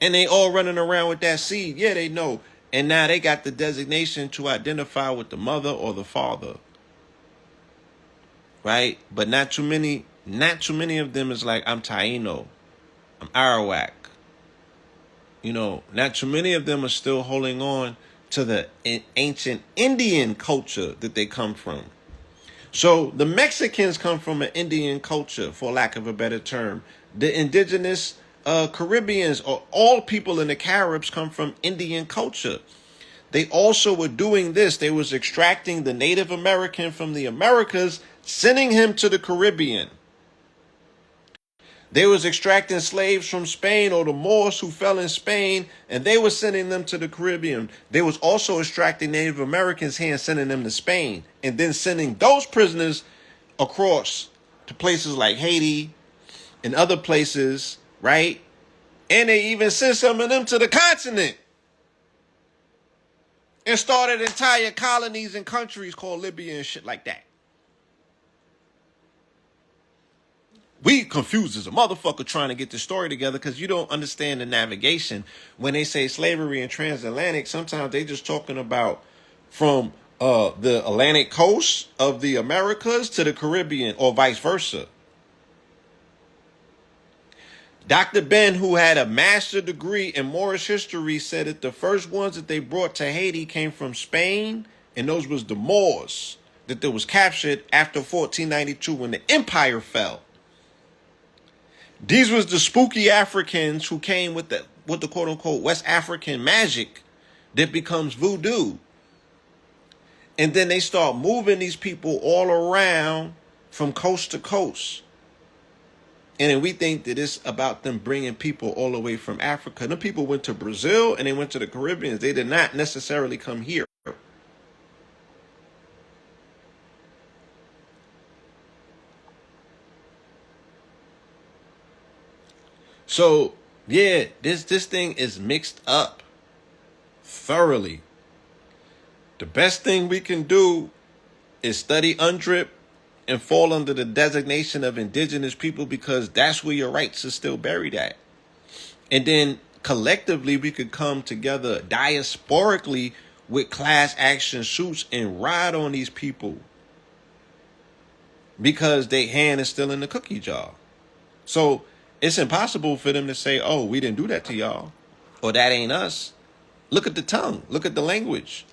And they all running around with that seed. Yeah, they know. And now they got the designation to identify with the mother or the father. Right? But not too many of them is like, I'm Taino. I'm Arawak. You know, not too many of them are still holding on to the ancient Indian culture that they come from. So the Mexicans come from an Indian culture, for lack of a better term. The indigenous Caribbeans, or all people in the Caribs, come from Indian culture. They also were doing this. They was extracting the Native American from the Americas, sending him to the Caribbean. They was extracting slaves from Spain, or the Moors who fell in Spain, and they were sending them to the Caribbean. They was also extracting Native Americans here and sending them to Spain, and then sending those prisoners across to places like Haiti and other places, right? And they even sent some of them to the continent and started entire colonies and countries called Libya and shit like that. We confused as a motherfucker trying to get the story together because you don't understand the navigation. When they say slavery and transatlantic, sometimes they just talking about from the Atlantic coast of the Americas to the Caribbean, or vice versa. Dr. Ben, who had a master's degree in Moorish history, said that the first ones that they brought to Haiti came from Spain, and those was the Moors that was captured after 1492 when the empire fell. These was the spooky Africans who came with the quote unquote West African magic that becomes voodoo. And then they start moving these people all around from coast to coast. And then we think that it's about them bringing people all the way from Africa. Them people went to Brazil and they went to the Caribbean. They did not necessarily come here. So, yeah, this thing is mixed up thoroughly. The best thing we can do is study UNDRIP and fall under the designation of indigenous people, because that's where your rights are still buried at. And then collectively we could come together diasporically with class action suits and ride on these people because their hand is still in the cookie jar. So it's impossible for them to say, oh, we didn't do that to y'all, or that ain't us. Look at the tongue. Look at the language.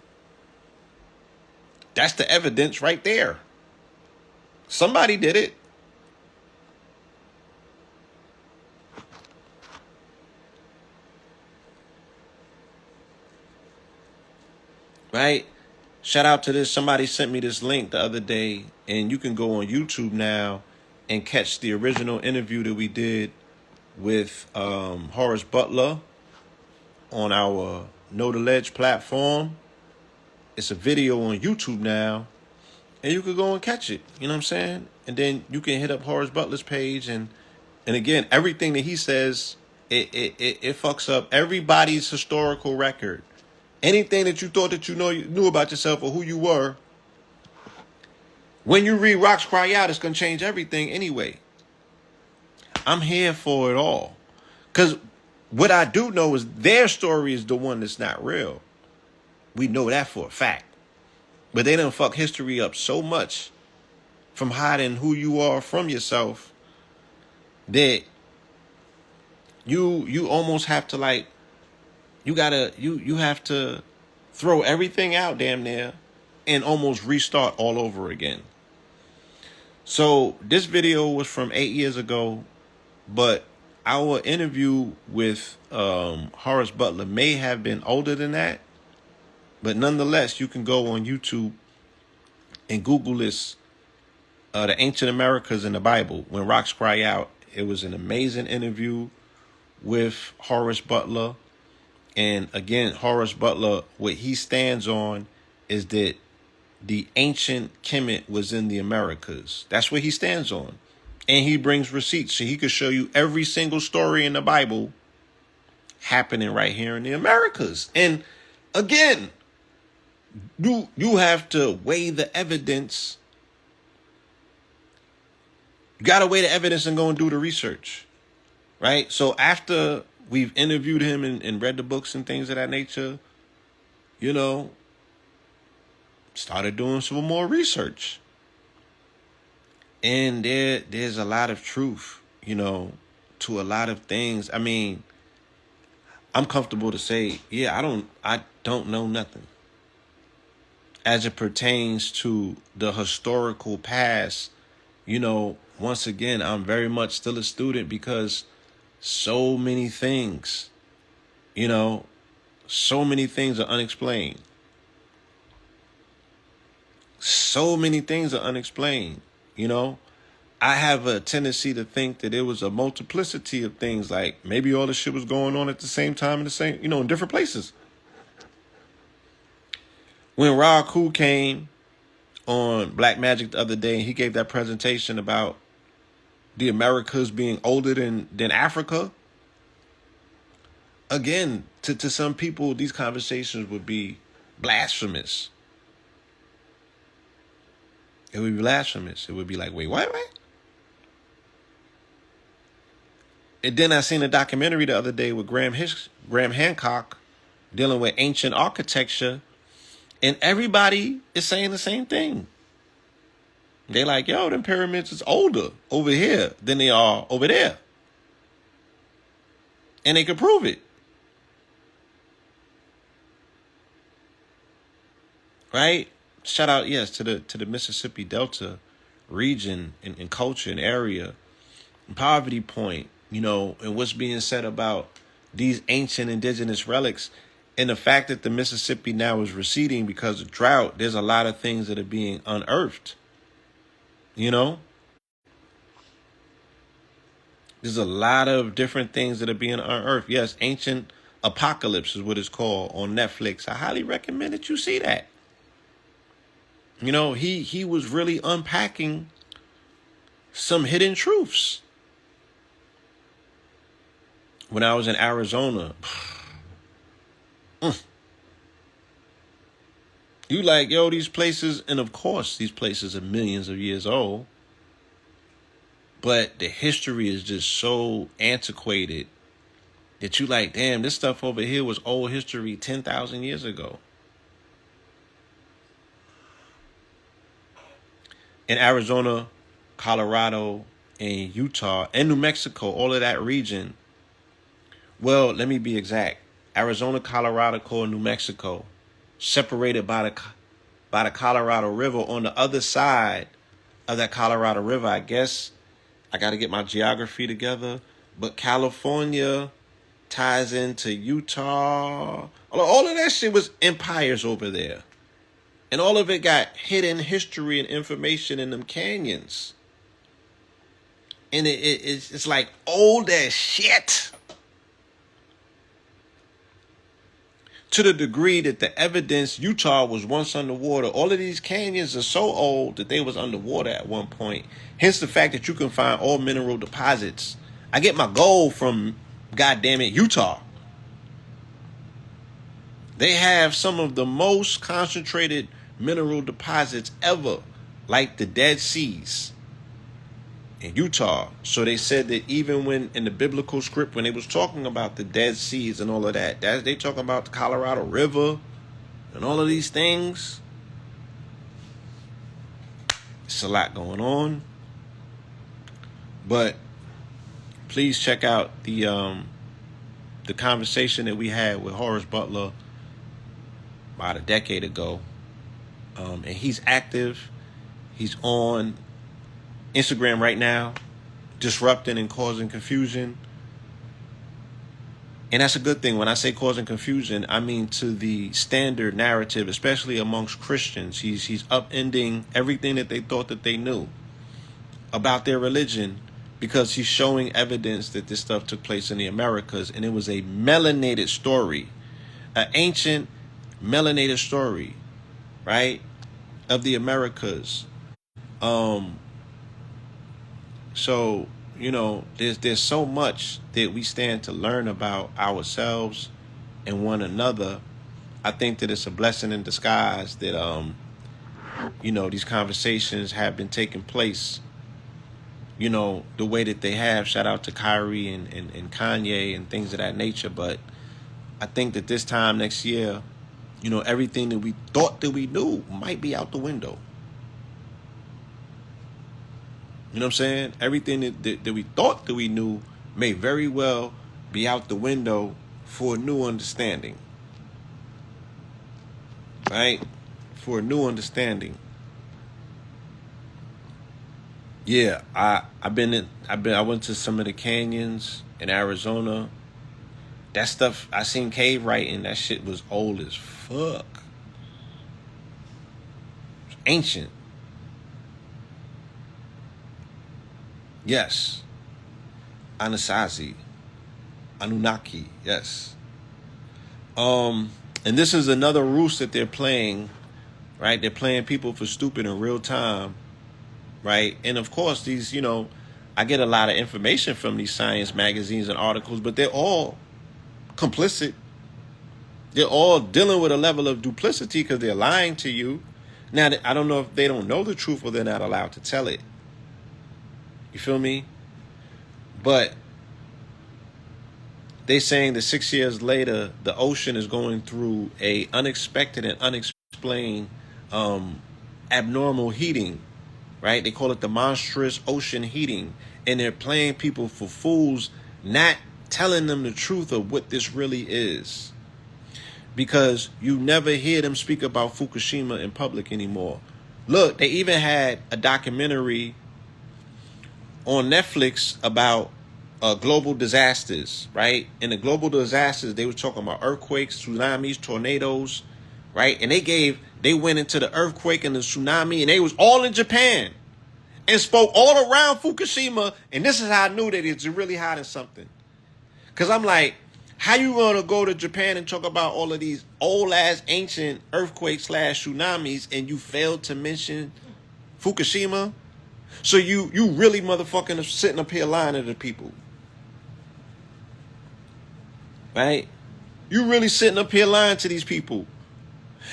That's the evidence right there. Somebody did it. Right? Shout out to this. Somebody sent me this link the other day, and you can go on YouTube now and catch the original interview that we did with Horace Butler on our Know the Ledge platform. It's a video on YouTube now, and you could go and catch it. You know what I'm saying? And then you can hit up Horace Butler's page, and again, everything that he says, it fucks up everybody's historical record. Anything that you thought that you knew about yourself or who you were, when you read Rocks Cry Out, it's gonna change everything anyway. I'm here for it all, because what I do know is their story is the one that's not real. We know that for a fact. But they done fuck history up so much from hiding who you are from yourself that you almost have to, like, you have to throw everything out damn near and almost restart all over again. So this video was from 8 years ago, but our interview with Horace Butler may have been older than that. But nonetheless, you can go on YouTube and Google this, the Ancient Americas in the Bible, When Rocks Cry Out. It was an amazing interview with Horace Butler. And again, Horace Butler, what he stands on is that the ancient Kemet was in the Americas. That's what he stands on. And he brings receipts, so he could show you every single story in the Bible happening right here in the Americas. And again, you have to weigh the evidence. You got to weigh the evidence and go and do the research, right? So after we've interviewed him and read the books and things of that nature, you know, started doing some more research. And there's a lot of truth, you know, to a lot of things. I mean, I'm comfortable to say, yeah, I don't know nothing as it pertains to the historical past. You know, once again, I'm very much still a student because so many things, you know, so many things are unexplained. So many things are unexplained, you know. I have a tendency to think that it was a multiplicity of things, like maybe all this shit was going on at the same time in the same, you know, in different places. When Ra Ku came on Black Magic the other day, he gave that presentation about the Americas being older than Africa. Again, to some people, these conversations would be blasphemous. It would be blasphemous. It would be like, wait, what? And then I seen a documentary the other day with Graham Hancock dealing with ancient architecture, and everybody is saying the same thing. They like, yo, them pyramids is older over here than they are over there. And they could prove it. Right? Shout out, yes, to the Mississippi Delta region and culture and area. And Poverty Point, you know, and what's being said about these ancient indigenous relics, and the fact that the Mississippi now is receding because of drought. There's a lot of things that are being unearthed, you know. There's a lot of different things that are being unearthed. Yes, Ancient Apocalypse is what it's called on Netflix. I highly recommend that you see that. You know, he was really unpacking some hidden truths. When I was in Arizona, you like, yo, these places, and of course these places are millions of years old, but the history is just so antiquated that you like, damn, this stuff over here was old history 10,000 years ago. In Arizona, Colorado, and Utah, and New Mexico, all of that region. Well, let me be exact. Arizona, Colorado, and New Mexico, separated by the Colorado River. On the other side of that Colorado River, I guess I got to get my geography together, but California ties into Utah. All of that shit was empires over there. And all of it got hidden history and information in them canyons. And it's like old as shit. To the degree that the evidence, Utah was once underwater. All of these canyons are so old that they was underwater at one point. Hence the fact that you can find all mineral deposits. I get my gold from, goddamn it, Utah. They have some of the most concentrated mineral deposits ever, like the Dead Seas in Utah. So they said that even when in the biblical script, when they was talking about the Dead Seas and all of that, they talking about the Colorado River and all of these things. It's a lot going on. But please check out the conversation that we had with Horace Butler about a decade ago. And he's active. He's on Instagram right now, disrupting and causing confusion. And that's a good thing. When I say causing confusion, I mean to the standard narrative, especially amongst Christians. He's upending everything that they thought that they knew about their religion, because he's showing evidence that this stuff took place in the Americas, and it was a melanated story, an ancient melanated story, right, of the Americas. So, you know, there's so much that we stand to learn about ourselves and one another. I think that it's a blessing in disguise that, you know, these conversations have been taking place you know, the way that they have. Shout out to Kyrie and Kanye and things of that nature. But I think that this time next year, you know, everything that we thought that we knew might be out the window. You know what I'm saying? Everything that we thought that we knew may very well be out the window for a new understanding. Right? For a new understanding. Yeah, I went to some of the canyons in Arizona. That stuff, I seen cave writing, that shit was old as fuck. It's ancient. Yes. Anasazi. Anunnaki, yes. And this is another ruse that they're playing, right? They're playing people for stupid in real time, right? And of course, these, you know, I get a lot of information from these science magazines and articles, but they're all complicit. They're all dealing with a level of duplicity because they're lying to you. Now, I don't know if they don't know the truth or they're not allowed to tell it. You feel me? But they're saying that 6 years later, the ocean is going through a unexpected and unexplained abnormal heating, right? They call it the monstrous ocean heating. And they're playing people for fools, not telling them the truth of what this really is. Because you never hear them speak about Fukushima in public anymore. Look, they even had a documentary on Netflix about global disasters, right? In the global disasters, they were talking about earthquakes, tsunamis, tornadoes, right? And they went into the earthquake and the tsunami, and they was all in Japan and spoke all around Fukushima. And this is how I knew that it's really hiding something. Because I'm like, how you going to go to Japan and talk about all of these old-ass ancient earthquakes / tsunamis and you failed to mention Fukushima? So you really motherfucking sitting up here lying to the people. Right? You really sitting up here lying to these people.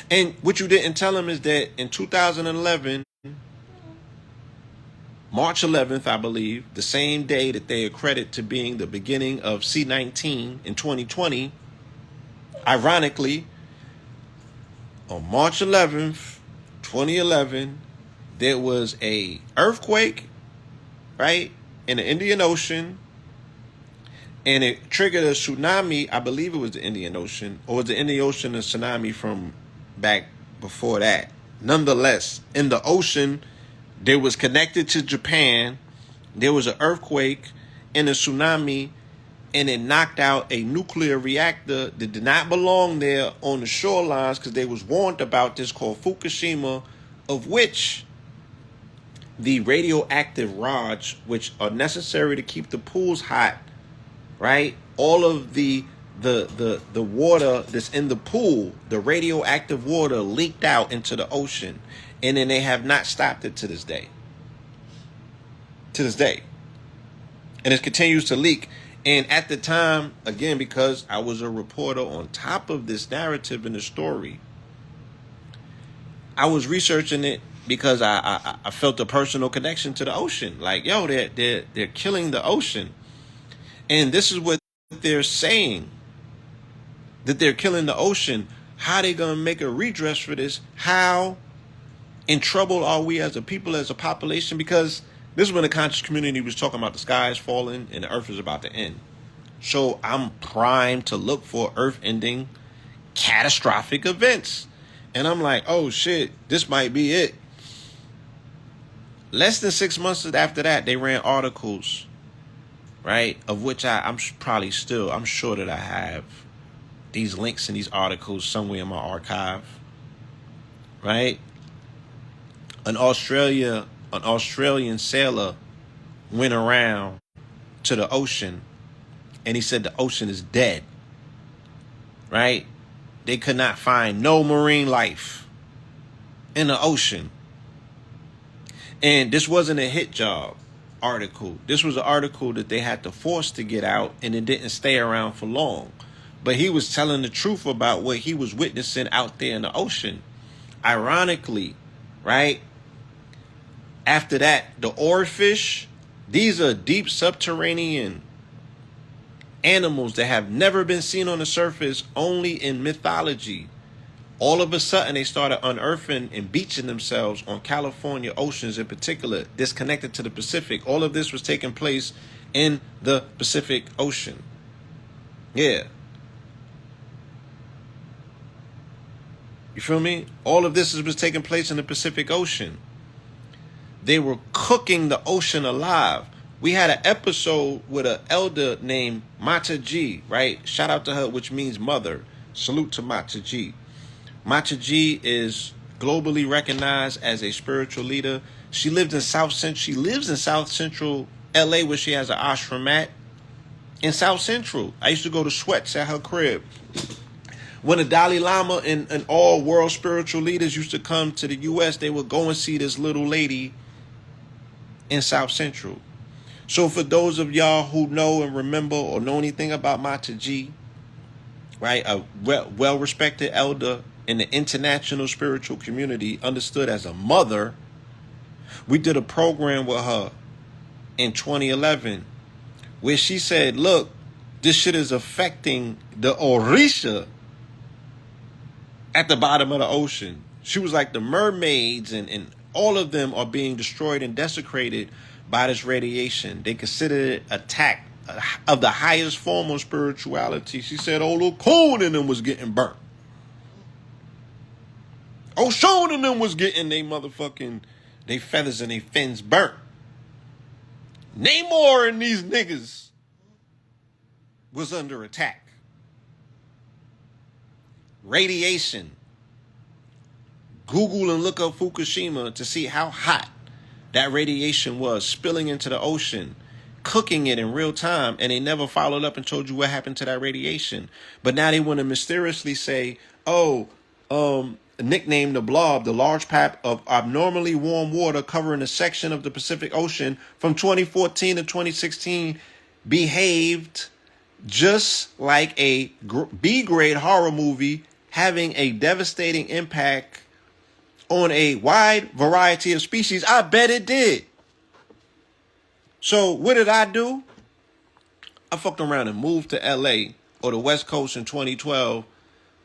And what you didn't tell them is that in 2011, March 11th, I believe, the same day that they accredit to being the beginning of C-19 in 2020, ironically, on March 11th, 2011, there was a earthquake, right, in the Indian Ocean, and it triggered a tsunami. I believe it was the Indian Ocean, or was the Indian Ocean a tsunami from back before that? Nonetheless, in the ocean, there was connected to Japan, there was an earthquake and a tsunami, and it knocked out a nuclear reactor that did not belong there on the shorelines because they was warned about this, called Fukushima, of which the radioactive rods, which are necessary to keep the pools hot, right? All of the water that's in the pool, the radioactive water leaked out into the ocean. And then they have not stopped it to this day. To this day. And it continues to leak. And at the time, again, because I was a reporter on top of this narrative in the story, I was researching it because I felt a personal connection to the ocean. Like, yo, they're killing the ocean. And this is what they're saying. That they're killing the ocean. How are they going to make a redress for this? How in trouble are we as a people, as a population? Because this is when the conscious community was talking about the sky is falling and the earth is about to end. So I'm primed to look for earth-ending catastrophic events. And I'm like, oh shit, this might be it. Less than 6 months after that, they ran articles, right? Of which I'm sure that I have these links and these articles somewhere in my archive, right? An Australian sailor went around to the ocean and he said the ocean is dead, right? They could not find no marine life in the ocean. And this wasn't a hit job article. This was an article that they had to force to get out, and it didn't stay around for long. But he was telling the truth about what he was witnessing out there in the ocean. Ironically, right? After that, the oarfish These are deep subterranean animals that have never been seen on the surface, only in mythology. All of a sudden, they started unearthing and beaching themselves on California oceans in particular, disconnected to the Pacific. All of this was taking place in the Pacific Ocean. Yeah. You feel me? All of this was taking place in the Pacific Ocean. They were cooking the ocean alive. We had an episode with an elder named Mata G, right? Shout out to her, which means mother. Salute to Mata G. Mata G is globally recognized as a spiritual leader. She lives in South Central LA, where she has an ashram at. In South Central. I used to go to Sweats at her crib. When the Dalai Lama and all world spiritual leaders used to come to the US, they would go and see this little lady in South Central. So for those of y'all who know and remember or know anything about Mata G, right, a well-respected elder in the international spiritual community, understood as a mother, we did a program with her in 2011 where she said, look, this shit is affecting the Orisha at the bottom of the ocean. She was like, the mermaids and all of them are being destroyed and desecrated by this radiation. They consider it attack of the highest form of spirituality. She said, oh, look, Coon and them was getting burnt. Oh, Sean and them was getting they feathers and they fins burnt. Namor and these niggas was under attack. Radiation. Google and look up Fukushima to see how hot that radiation was, spilling into the ocean, cooking it in real time, and they never followed up and told you what happened to that radiation. But now they want to mysteriously say, nicknamed the blob, the large patch of abnormally warm water covering a section of the Pacific Ocean from 2014 to 2016 behaved just like a B-grade horror movie, having a devastating impact on a wide variety of species. I bet it did. So what did I do? I fucked around and moved to LA or the West Coast in 2012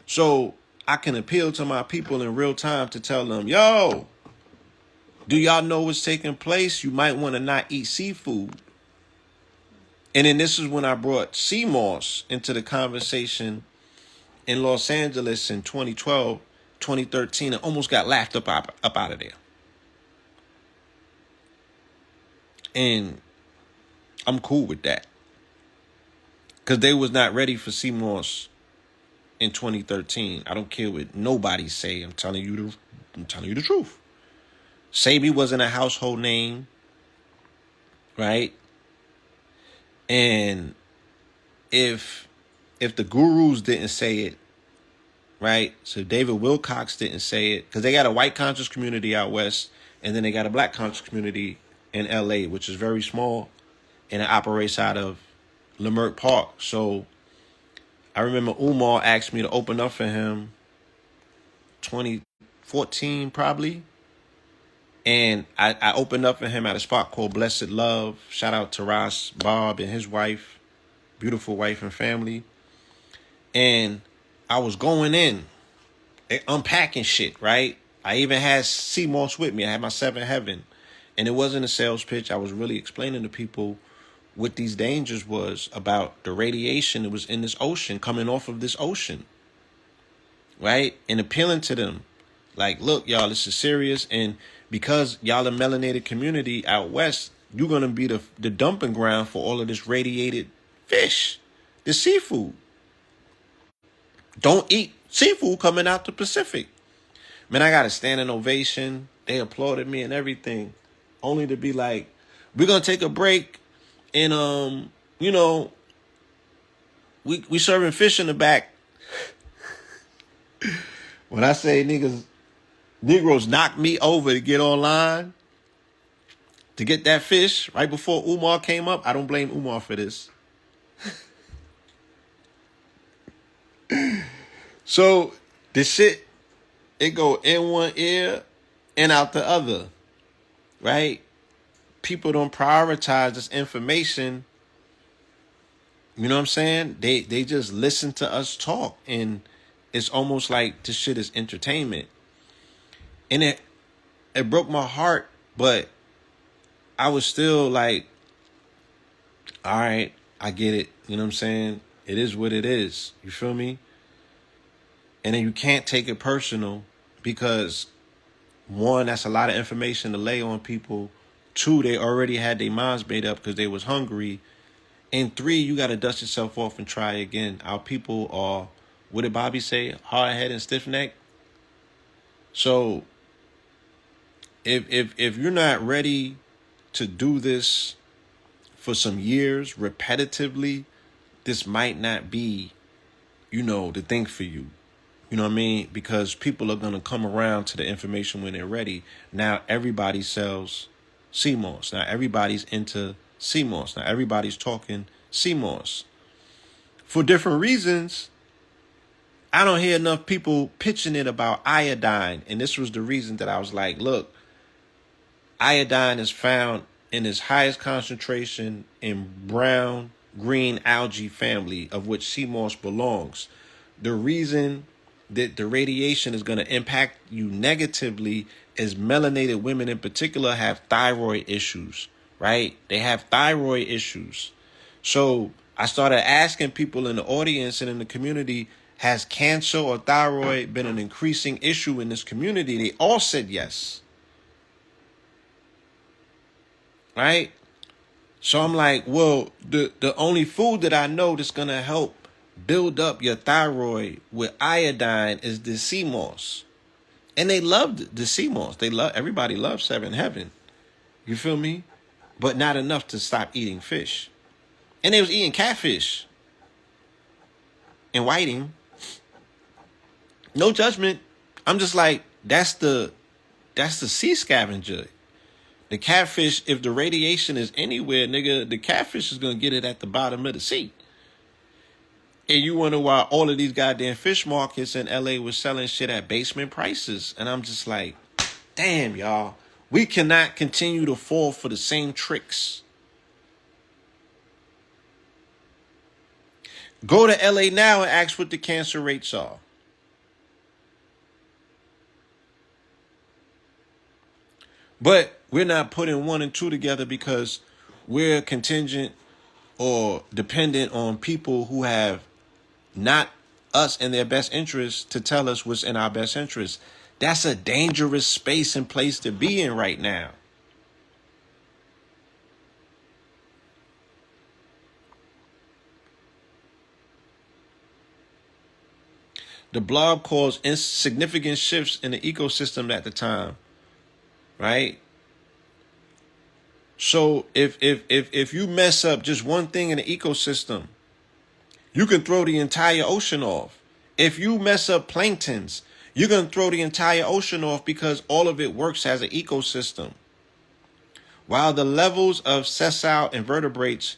so I can appeal to my people in real time to tell them, yo, do y'all know what's taking place? You might want to not eat seafood. And then this is when I brought sea moss into the conversation in Los Angeles in 2012, 2013, and almost got laughed up out of there. And I'm cool with that. Because they was not ready for sea moss in 2013. I don't care what nobody say. I'm telling you the truth. Sabi wasn't a household name, right? And if the gurus didn't say it, right? So David Wilcox didn't say it, because they got a white conscious community out west, and then they got a black conscious community in LA, which is very small, and it operates out of Leimert Park. So I remember Umar asked me to open up for him 2014 probably. And I opened up for him at a spot called Blessed Love. Shout out to Ross Bob and his wife. Beautiful wife and family. And I was going in, unpacking shit, right? I even had sea moss with me. I had my 7 Heaven. And it wasn't a sales pitch. I was really explaining to people what these dangers was about the radiation that was in this ocean, coming off of this ocean, right? And appealing to them. Like, look, y'all, this is serious. And because y'all a melanated community out west, you're going to be the dumping ground for all of this radiated fish, the seafood. Don't eat seafood coming out the Pacific. Man, I got a standing ovation. They applauded me and everything, only to be like, we're going to take a break. And, we serving fish in the back. When I say Negroes knocked me over to get online, to get that fish right before Umar came up. I don't blame Umar for this. So the shit, it go in one ear and out the other, right? people don't prioritize this information. You know what I'm saying? They just listen to us talk, and it's almost like this shit is entertainment. And it broke my heart, but I was still like, all right, I get it. You know what I'm saying? It is what it is. You feel me? And then you can't take it personal because, one, that's a lot of information to lay on people. Two, they already had their minds made up because they was hungry. And three, you got to dust yourself off and try again. Our people are, what did Bobby say? Hard-headed and stiff-necked. So if you're not ready to do this for some years repetitively, this might not be, the thing for you. You know what I mean? Because people are going to come around to the information when they're ready. Now everybody sells CMOS. Now everybody's into CMOS. Now everybody's talking CMOS. For different reasons, I don't hear enough people pitching it about iodine. And this was the reason that I was like, look, iodine is found in its highest concentration in brown green algae family, of which CMOS belongs. The reason that the radiation is going to impact you negatively is melanated women in particular have thyroid issues, right? They have thyroid issues. So I started asking people in the audience and in the community, has cancer or thyroid been an increasing issue in this community? They all said yes. Right? So I'm like, well, the only food that I know that's going to help build up your thyroid with iodine is the CMOS. And they loved the CMOS. Everybody loves Seven Heaven. You feel me? But not enough to stop eating fish. And they was eating catfish and whiting. No judgment. I'm just like, that's the sea scavenger. The catfish, if the radiation is anywhere, nigga, the catfish is going to get it at the bottom of the sea. And you wonder why all of these goddamn fish markets in LA was selling shit at basement prices. And I'm just like, damn, y'all. We cannot continue to fall for the same tricks. Go to LA now and ask what the cancer rates are. But we're not putting 1 and 2 together because we're contingent or dependent on people who have not us in their best interest to tell us what's in our best interest. That's a dangerous space and place to be in right now. The blob caused insignificant shifts in the ecosystem at the time, right? So if you mess up just one thing in the ecosystem, you can throw the entire ocean off. If you mess up planktons, you're going to throw the entire ocean off because all of it works as an ecosystem. While the levels of sessile invertebrates,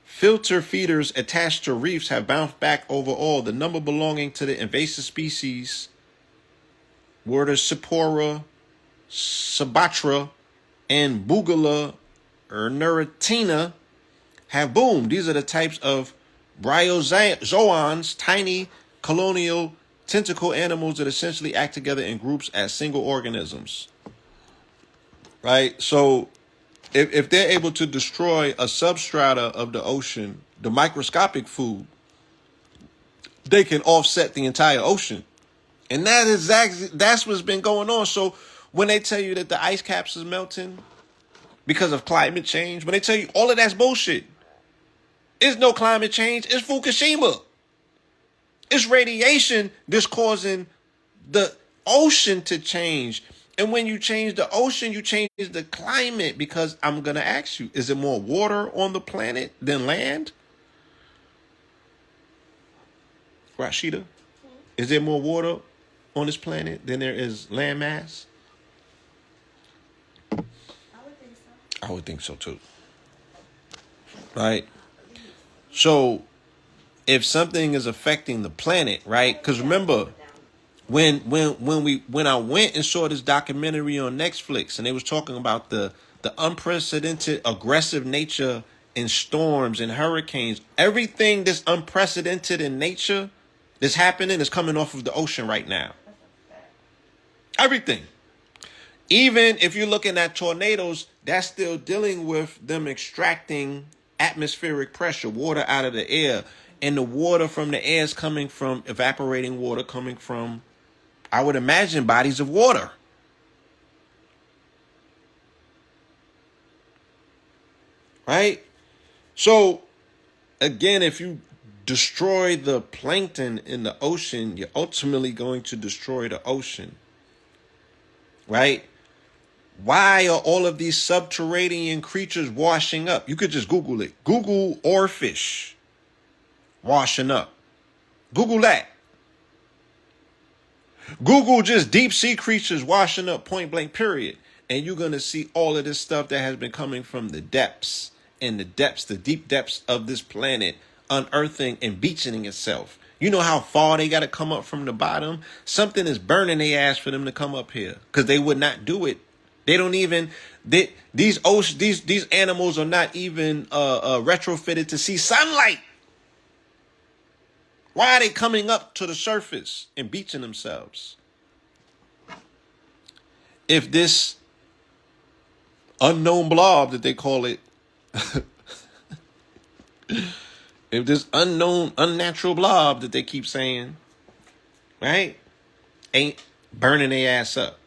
filter feeders attached to reefs have bounced back overall, the number belonging to the invasive species were the Sephora, Sabatra, and Bugula Neratina have boomed. These are the types of bryozoans, tiny colonial tentacle animals that essentially act together in groups as single organisms. Right? So if they're able to destroy a substrata of the ocean, the microscopic food, they can offset the entire ocean. And that's what's been going on. So when they tell you that the ice caps is melting because of climate change, when they tell you all of that's bullshit. It's no climate change. It's Fukushima. It's radiation that's causing the ocean to change. And when you change the ocean, you change the climate, because I'm going to ask you, is there more water on the planet than land? Rashida, is there more water on this planet than there is land mass? I would think so. I would think so too. Right? So if something is affecting the planet, right? Because remember, when I went and saw this documentary on Netflix, and they was talking about the the unprecedented aggressive nature in storms and hurricanes, everything that's unprecedented in nature that's happening is coming off of the ocean right now. Everything. Even if you're looking at tornadoes, that's still dealing with them extracting atmospheric pressure, water out of the air. And the water from the air is coming from evaporating water, coming from, I would imagine, bodies of water. Right? So, again, if you destroy the plankton in the ocean, you're ultimately going to destroy the ocean. Right? Why are all of these subterranean creatures washing up? You could just Google it. Google oarfish washing up. Google that. Google just deep sea creatures washing up, point blank, period. And you're going to see all of this stuff that has been coming from the depths and the deep depths of this planet, unearthing and beaching itself. You know how far they got to come up from the bottom? Something is burning their ass for them to come up here, because they would not do it. They don't even, these animals are not even retrofitted to see sunlight. Why are they coming up to the surface and beaching themselves? If this unknown blob that they call it, if this unnatural blob that they keep saying, right, ain't burning their ass up.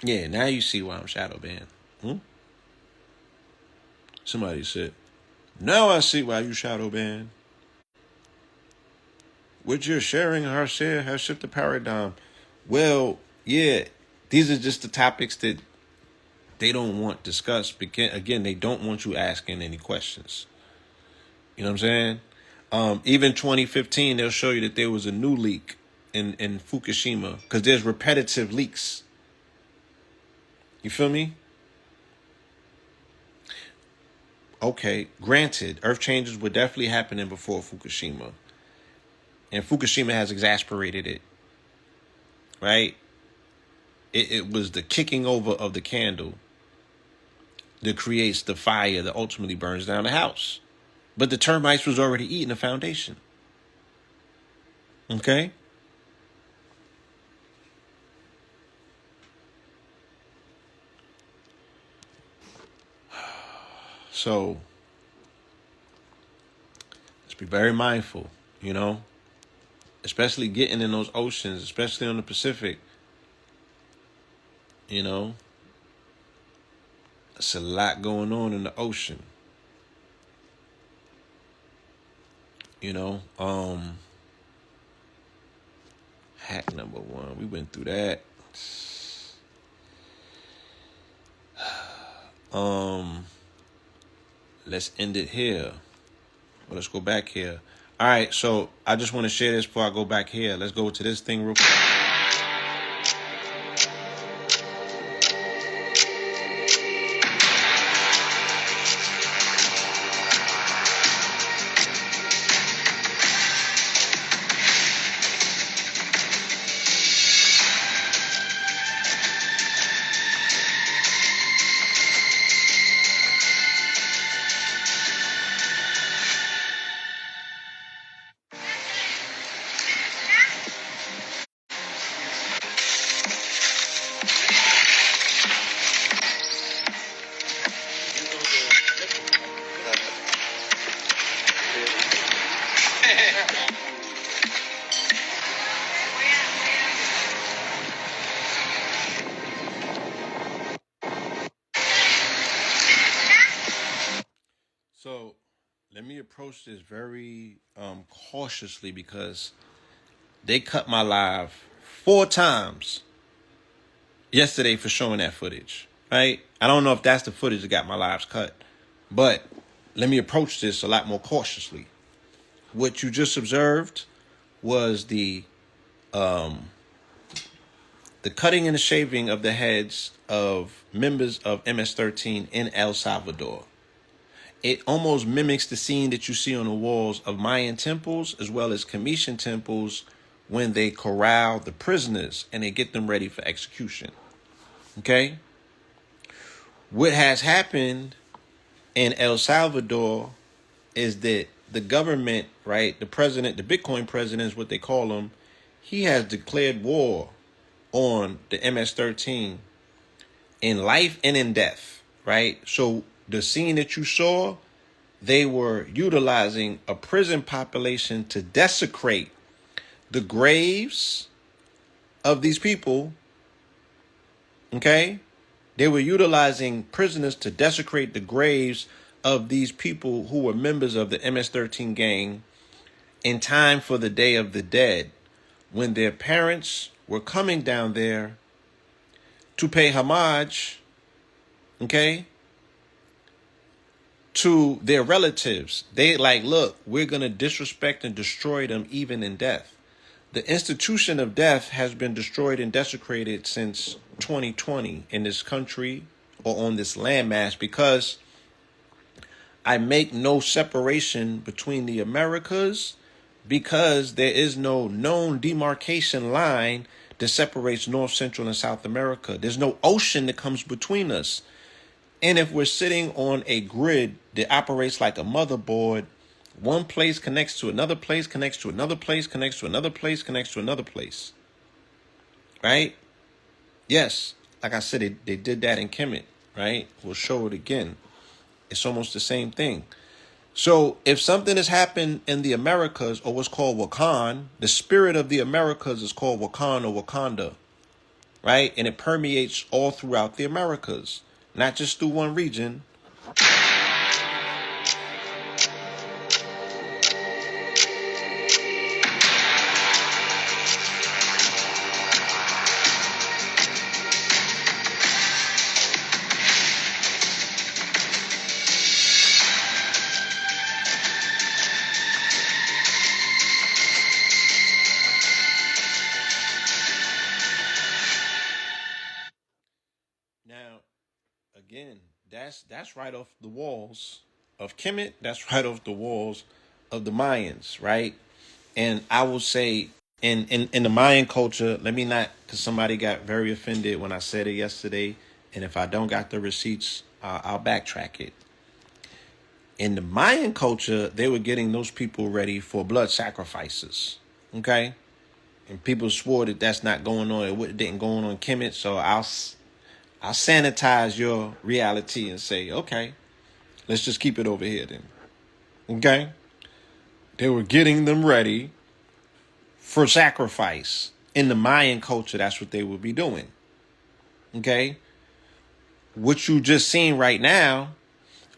Yeah, now you see why I'm shadow banned. Somebody said, now I see why you shadow banned. What you're sharing has shifted the paradigm. Well, yeah, these are just the topics that they don't want discussed. Because, again, they don't want you asking any questions. You know what I'm saying? Even 2015, they'll show you that there was a new leak in Fukushima, because there's repetitive leaks. You feel me? Okay, granted, earth changes were definitely happening before Fukushima. And Fukushima has exasperated it. Right? It was the kicking over of the candle that creates the fire that ultimately burns down the house. But the termites was already eating the foundation. Okay? So, let's be very mindful, especially getting in those oceans, especially on the Pacific. It's a lot going on in the ocean. Hack number 1, we went through that. Let's end it here. Well, let's go back here. All right, so I just want to share this before I go back here. Let's go to this thing real quick. So let me approach this very cautiously, because they cut my live 4 times yesterday for showing that footage, right? I don't know if that's the footage that got my lives cut, but let me approach this a lot more cautiously. What you just observed was the cutting and the shaving of the heads of members of MS-13 in El Salvador. It almost mimics the scene that you see on the walls of Mayan temples as well as Comitian temples when they corral the prisoners and they get them ready for execution. Okay? What has happened in El Salvador is that the government, right, the president, the Bitcoin president is what they call him, he has declared war on the MS-13 in life and in death, right? So the scene that you saw, they were utilizing a prison population to desecrate the graves of these people, okay? They were utilizing prisoners to desecrate the graves of these people who were members of the MS-13 gang in time for the Day of the Dead, when their parents were coming down there to pay homage, okay, to their relatives. They like, look, we're going to disrespect and destroy them even in death. The institution of death has been destroyed and desecrated since 2020 in this country or on this landmass, because I make no separation between the Americas, because there is no known demarcation line that separates North, Central, and South America. There's no ocean that comes between us. And if we're sitting on a grid that operates like a motherboard, one place connects to another place, connects to another place, connects to another place, connects to another place. Right? Yes, like I said, they did that in Kemet, right? We'll show it again. It's almost the same thing. So if something has happened in the Americas, or what's called Wakan, the spirit of the Americas is called Wakan or Wakanda, right? And it permeates all throughout the Americas, not just through one region. Now, again, that's right off the walls of Kemet. That's right off the walls of the Mayans, right? And I will say, in the Mayan culture, let me not, because somebody got very offended when I said it yesterday, and if I don't got the receipts, I'll backtrack it. In the Mayan culture, they were getting those people ready for blood sacrifices, okay? And people swore that that's not going on. It didn't go on Kemet, so I'll sanitize your reality and say, okay, let's just keep it over here then. Okay? They were getting them ready for sacrifice. In the Mayan culture, that's what they would be doing. Okay? What you just seen right now,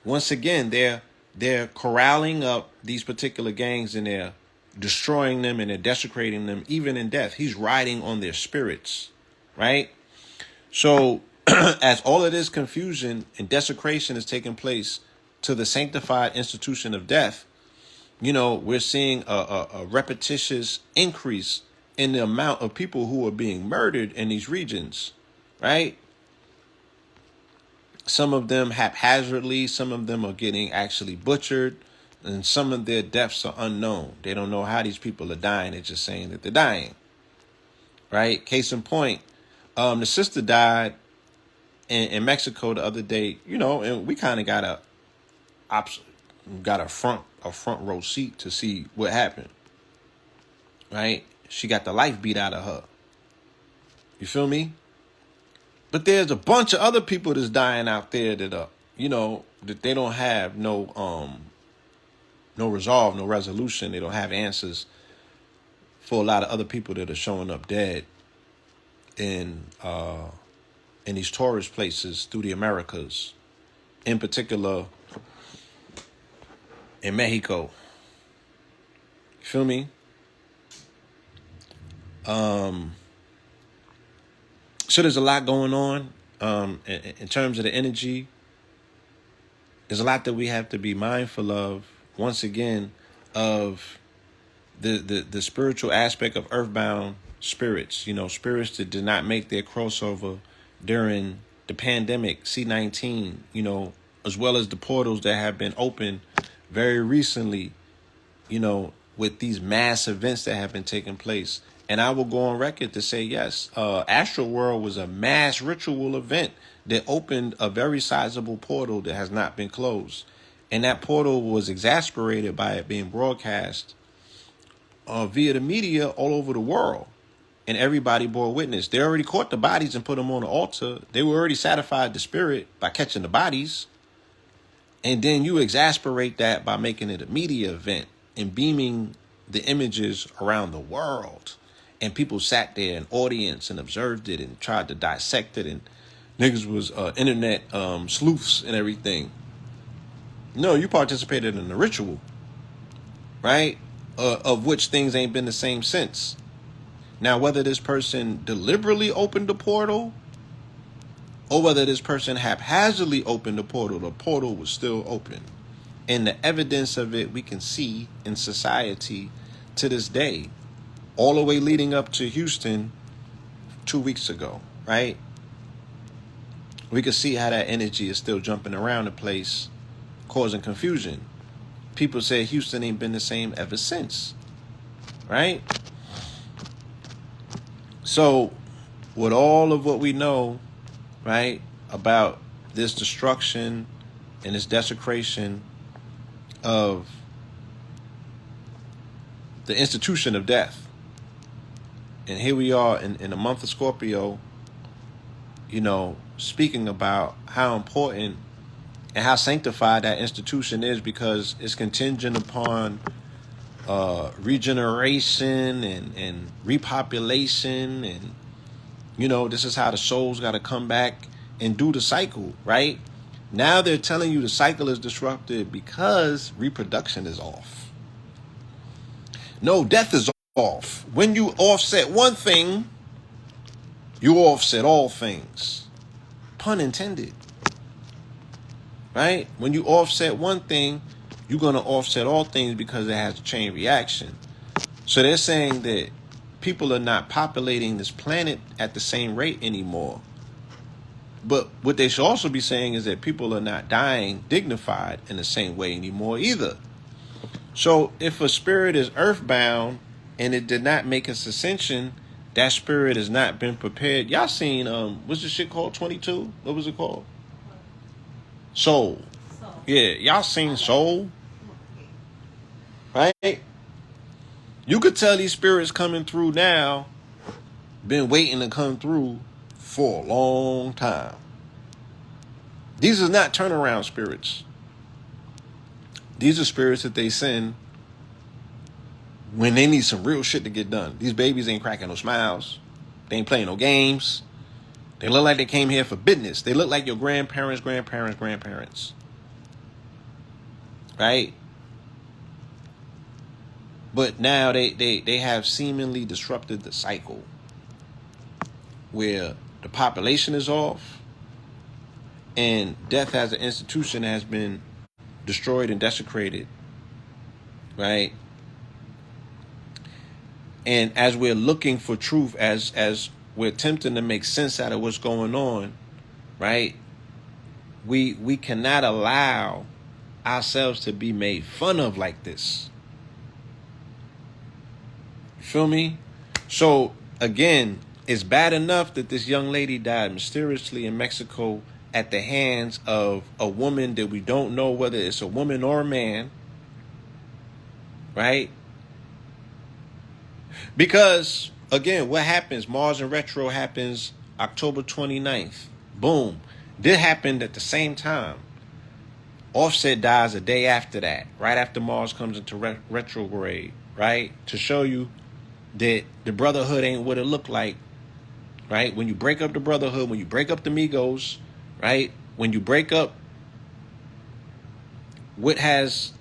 once again, they're corralling up these particular gangs, and they're destroying them, and they're desecrating them even in death. He's riding on their spirits, right? So as all of this confusion and desecration is taking place to the sanctified institution of death, you know, we're seeing a repetitious increase in the amount of people who are being murdered in these regions, right? Some of them haphazardly, some of them are getting actually butchered, and some of their deaths are unknown. They don't know how these people are dying. They're just saying that they're dying, right? Case in point, the sister died in Mexico the other day, you know, and we kind of got a front row seat to see what happened, right? She got the life beat out of her. You feel me? But there's a bunch of other people that's dying out there that are, you know, that they don't have no resolve, no resolution. They don't have answers for a lot of other people that are showing up dead in these tourist places through the Americas, in particular in Mexico. You feel me? So there's a lot going on in terms of the energy. There's a lot that we have to be mindful of, once again, of the spiritual aspect of earthbound spirits, you know, spirits that did not make their crossover during the pandemic, C-19, you know, as well as the portals that have been opened very recently, you know, with these mass events that have been taking place And I will go on record to say, yes, Astral World was a mass ritual event that opened a very sizable portal that has not been closed. And that portal was exasperated by it being broadcast via the media all over the world. And everybody bore witness. They already caught the bodies and put them on the altar. They were already satisfied the spirit by catching the bodies. And then you exasperate that by making it a media event and beaming the images around the world. And people sat there in audience and observed it and tried to dissect it. And niggas was internet sleuths and everything. No, you participated in the ritual, right? Of which things ain't been the same since. Now, whether this person deliberately opened the portal or whether this person haphazardly opened the portal was still open. And the evidence of it we can see in society to this day, all the way leading up to Houston 2 weeks ago, right? We can see how that energy is still jumping around the place, causing confusion. People say Houston ain't been the same ever since, right? So, with all of what we know, right, about this destruction and this desecration of the institution of death, and here we are in the month of Scorpio, you know, speaking about how important and how sanctified that institution is, because it's contingent upon regeneration and repopulation. And, you know, this is how the souls got to come back and do the cycle, right? Now they're telling you the cycle is disrupted because reproduction is off. No, death is off. When you offset one thing, you offset all things. Pun intended. Right? When you offset one thing, you're going to offset all things because it has a chain reaction. So they're saying that people are not populating this planet at the same rate anymore. But what they should also be saying is that people are not dying dignified in the same way anymore either. So if a spirit is earthbound and it did not make its ascension, that spirit has not been prepared. Y'all seen, what's the shit called? 22? What was it called? Soul. Yeah, y'all seen Soul? Right? You could tell these spirits coming through now, been waiting to come through for a long time. These are not turnaround spirits. These are spirits that they send when they need some real shit to get done. These babies ain't cracking no smiles. They ain't playing no games. They look like they came here for business. They look like your grandparents. Right? But now they have seemingly disrupted the cycle where the population is off and death as an institution has been destroyed and desecrated. Right? And as we're looking for truth, as we're attempting to make sense out of what's going on, right? We cannot allow ourselves to be made fun of like this. You feel me? So again, it's bad enough that this young lady died mysteriously in Mexico at the hands of a woman that we don't know whether it's a woman or a man, right? Because, again, what happens? Mars in retro happens October 29th. Boom. This happened at the same time. Offset dies a day after that, right after Mars comes into retrograde, right? To show you that the brotherhood ain't what it looked like, right? When you break up the brotherhood, when you break up the Migos, right? When you break up what has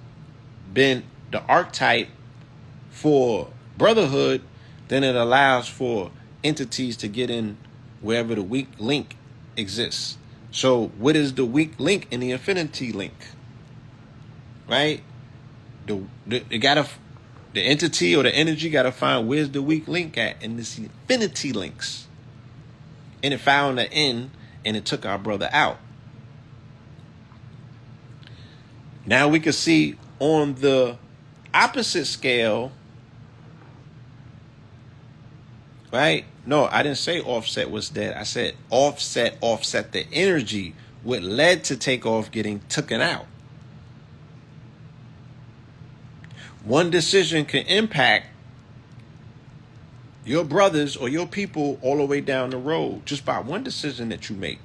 been the archetype for brotherhood, then it allows for entities to get in wherever the weak link exists. So what is the weak link in the infinity link? Right? The entity or the energy got to find where's the weak link at in this infinity links. And it found the end and it took our brother out. Now we can see on the opposite scale right? No, I didn't say Offset was dead. I said offset the energy, what led to Takeoff getting taken out. One decision can impact your brothers or your people all the way down the road just by one decision that you make.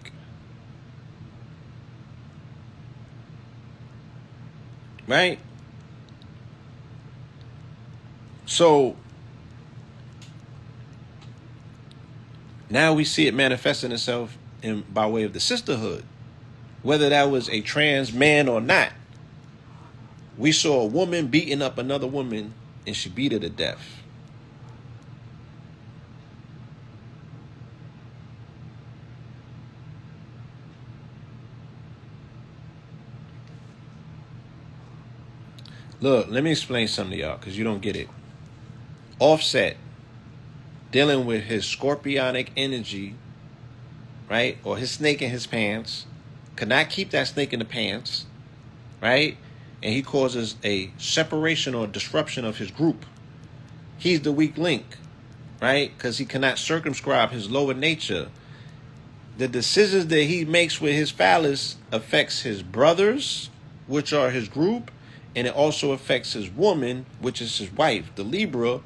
Right? So now we see it manifesting itself by way of the sisterhood. Whether that was a trans man or not, we saw a woman beating up another woman and she beat her to death. Look, let me explain something to y'all because you don't get it. Offset, dealing with his scorpionic energy, right? Or his snake in his pants, could not keep that snake in the pants, right? And he causes a separation or disruption of his group. He's the weak link, right? Because he cannot circumscribe his lower nature. The decisions that he makes with his phallus affects his brothers, which are his group, and it also affects his woman, which is his wife, the Libra,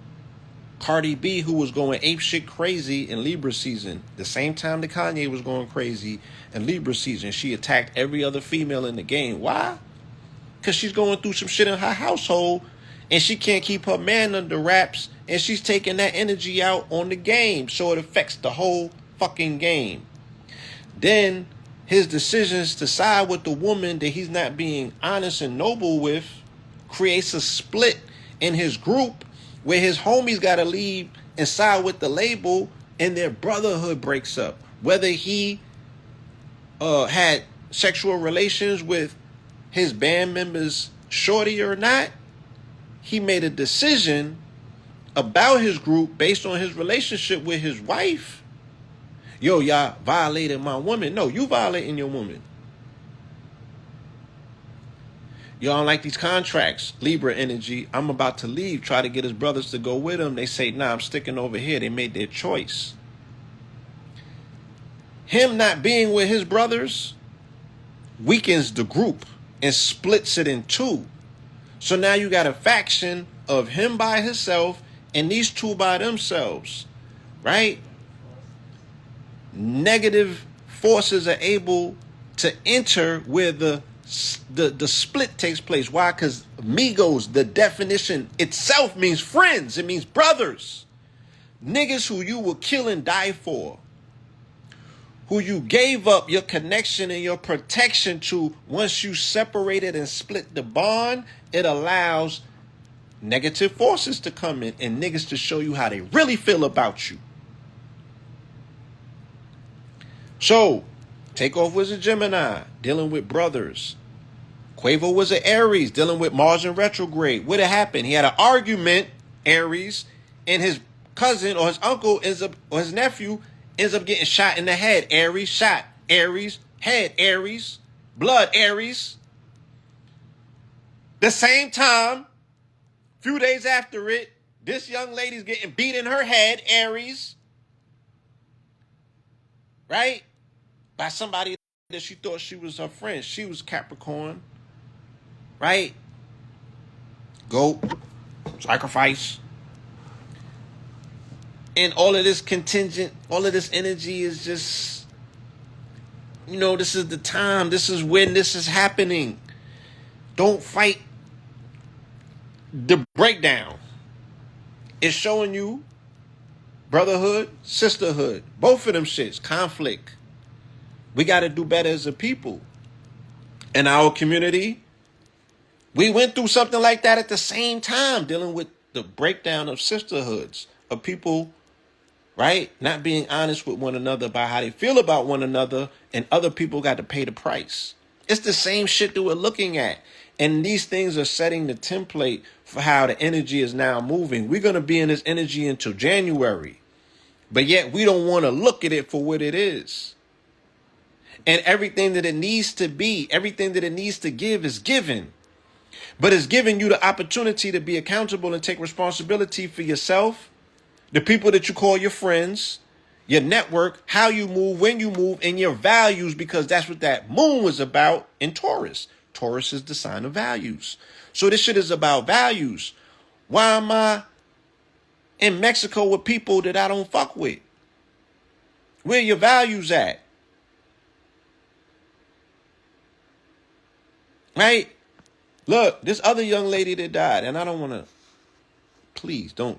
Cardi B, who was going apeshit crazy in Libra season. The same time that Kanye was going crazy in Libra season, she attacked every other female in the game. Why? Because she's going through some shit in her household, and she can't keep her man under wraps, and she's taking that energy out on the game, so it affects the whole fucking game. Then his decisions to side with the woman that he's not being honest and noble with creates a split in his group where his homies got to leave and side with the label, and their brotherhood breaks up. Whether he had sexual relations with his band members shorty or not, he made a decision about his group based on his relationship with his wife. Yo, y'all violated my woman. No, you violating your woman. Y'all don't like these contracts. Libra energy. I'm about to leave. Try to get his brothers to go with him. They say, nah, I'm sticking over here. They made their choice. Him not being with his brothers weakens the group and splits it in two. So now you got a faction of him by himself and these two by themselves, right? Negative forces are able to enter where the split takes place. Why? Because amigos, the definition itself means friends. It means brothers. Niggas who you will kill and die for. Who you gave up your connection and your protection to. Once you separated and split the bond, it allows negative forces to come in and niggas to show you how they really feel about you. So, Takeoff was a Gemini, dealing with brothers. Quavo was an Aries, dealing with Mars in retrograde. What had happened? He had an argument, Aries, and his cousin or his uncle or his nephew ends up getting shot in the head. Aries, shot. Aries, head. Aries, blood. Aries. The same time, few days after it, this young lady's getting beat in her head. Aries. Right? By somebody that she thought she was her friend. She was Capricorn. Right? Goat. Sacrifice. And all of this contingent, all of this energy is just, this is the time. This is when this is happening. Don't fight the breakdown. It's showing you brotherhood, sisterhood. Both of them shits. Conflict. We got to do better as a people. In our community, we went through something like that at the same time, dealing with the breakdown of sisterhoods, of people, right, not being honest with one another about how they feel about one another, and other people got to pay the price. It's the same shit that we're looking at. And these things are setting the template for how the energy is now moving. We're going to be in this energy until January. But yet we don't want to look at it for what it is. And everything that it needs to be, everything that it needs to give is given. But it's giving you the opportunity to be accountable and take responsibility for yourself, the people that you call your friends, your network, how you move, when you move, and your values, because that's what that moon was about in Taurus. Taurus is the sign of values. So this shit is about values. Why am I in Mexico with people that I don't fuck with? Where your values at? Right? Look, this other young lady that died, and I don't want to, please don't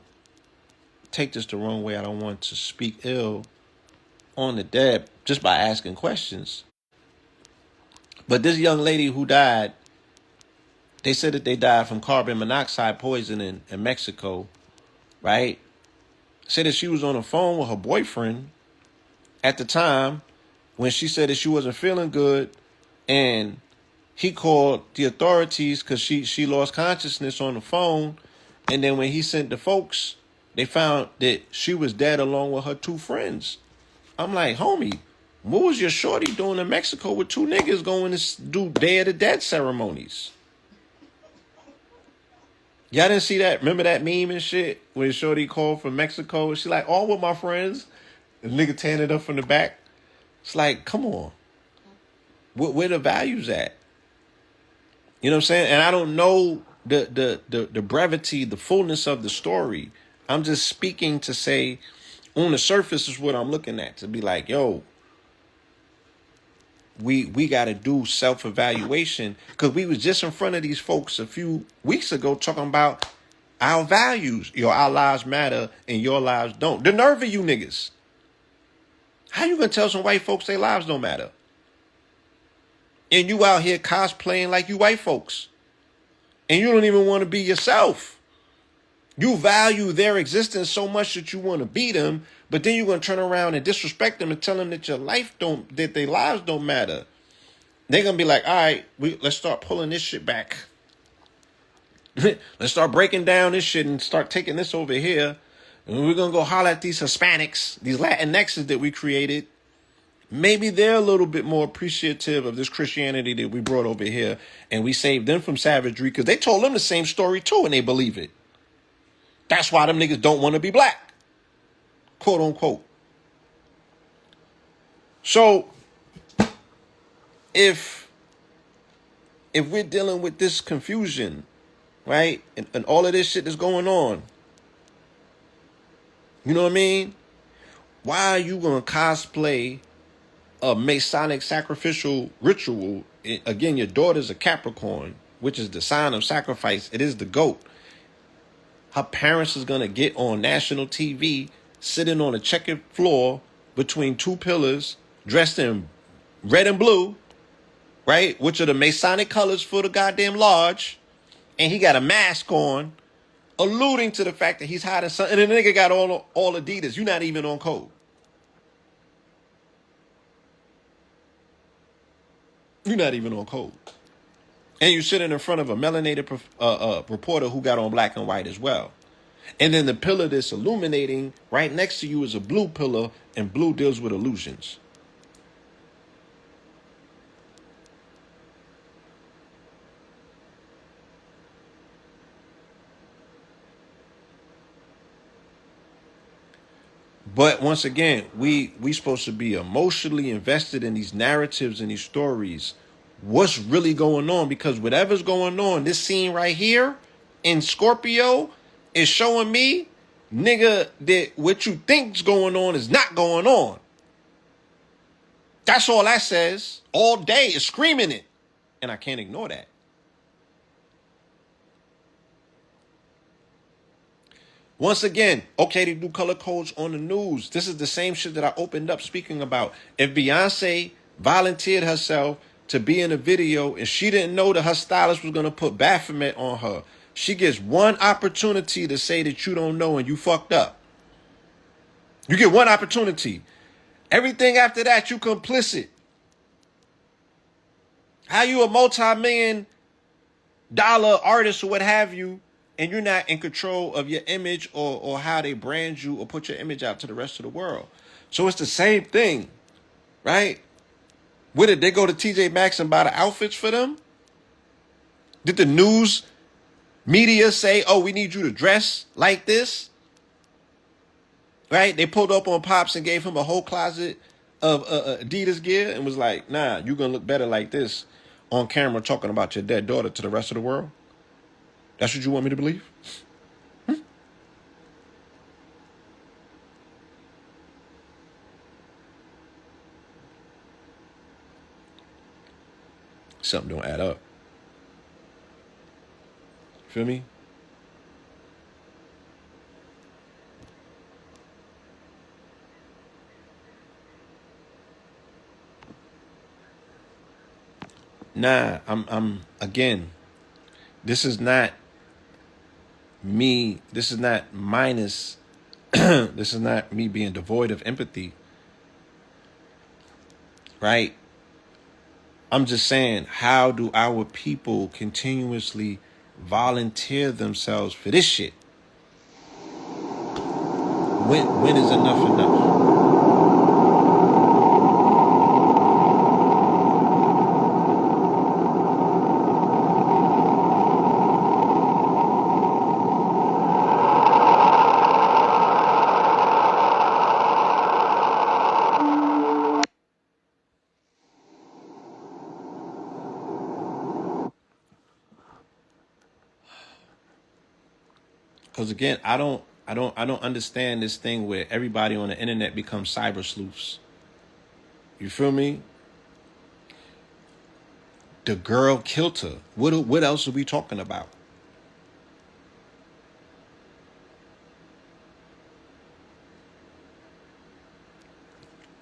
take this the wrong way. I don't want to speak ill on the dead just by asking questions. But this young lady who died, they said that they died from carbon monoxide poisoning in Mexico, right? Said that she was on the phone with her boyfriend at the time when she said that she wasn't feeling good, and he called the authorities because she lost consciousness on the phone. And then when he sent the folks, they found that she was dead along with her two friends. I'm like, homie, what was your shorty doing in Mexico with two niggas going to do Day of the Dead ceremonies? Y'all didn't see that? Remember that meme and shit when shorty called from Mexico? She like, all with my friends. The nigga tearing it up from the back. It's like, come on. Where the values at? You know what I'm saying? And I don't know the brevity, the fullness of the story. I'm just speaking to say, on the surface is what I'm looking at. To be like, yo, we got to do self-evaluation. Because we was just in front of these folks a few weeks ago talking about our values. Our lives matter and your lives don't. The nerve of you niggas. How you gonna tell some white folks their lives don't matter? And you out here cosplaying like you white folks. And you don't even want to be yourself. You value their existence so much that you want to be them, but then you're going to turn around and disrespect them and tell them that that their lives don't matter. They're going to be like, all right, let's start pulling this shit back. Let's start breaking down this shit and start taking this over here. And we're going to go holler at these Hispanics, these Latinxes that we created. Maybe they're a little bit more appreciative of this Christianity that we brought over here, and we saved them from savagery because they told them the same story too, and they believe it. That's why them niggas don't want to be black, quote unquote. So if we're dealing with this confusion, right, and all of this shit that's going on, you know what I mean? Why are you gonna cosplay a Masonic sacrificial ritual? Again, your daughter's a Capricorn, which is the sign of sacrifice. It is the goat. Her parents is going to get on national TV, sitting on a checkered floor between two pillars, dressed in red and blue, right? Which are the Masonic colors for the goddamn lodge. And he got a mask on, alluding to the fact that he's hiding something. And the nigga got all Adidas. You're not even on code. You're not even on code. And you're sitting in front of a melanated reporter who got on black and white as well. And then the pillar that's illuminating right next to you is a blue pillar, and blue deals with illusions. But once again, we supposed to be emotionally invested in these narratives and these stories. What's really going on? Because whatever's going on, this scene right here in Scorpio is showing me, nigga, that what you think's going on is not going on. That's all that says. All day is screaming it. And I can't ignore that. Once again, okay, they do color codes on the news. This is the same shit that I opened up speaking about. If Beyonce volunteered herself to be in a video and she didn't know that her stylist was going to put Baphomet on her, she gets one opportunity to say that you don't know and you fucked up. You get one opportunity. Everything after that, you complicit. How you a multi-million-dollar artist or what have you, and you're not in control of your image or how they brand you or put your image out to the rest of the world? So it's the same thing, right? Where did they go to TJ Maxx and buy the outfits for them? Did the news media say, oh, we need you to dress like this? Right? They pulled up on Pops and gave him a whole closet of Adidas gear and was like, nah, you're going to look better like this on camera talking about your dead daughter to the rest of the world. That's what you want me to believe? Something don't add up. Feel me? Nah, I'm again, this is not me, this is not minus this is not me being devoid of empathy. Right? I'm just saying, how do our people continuously volunteer themselves for this shit? When is enough enough? Because again, I don't understand this thing where everybody on the internet becomes cyber sleuths. You feel me? The girl killed her. What else are we talking about?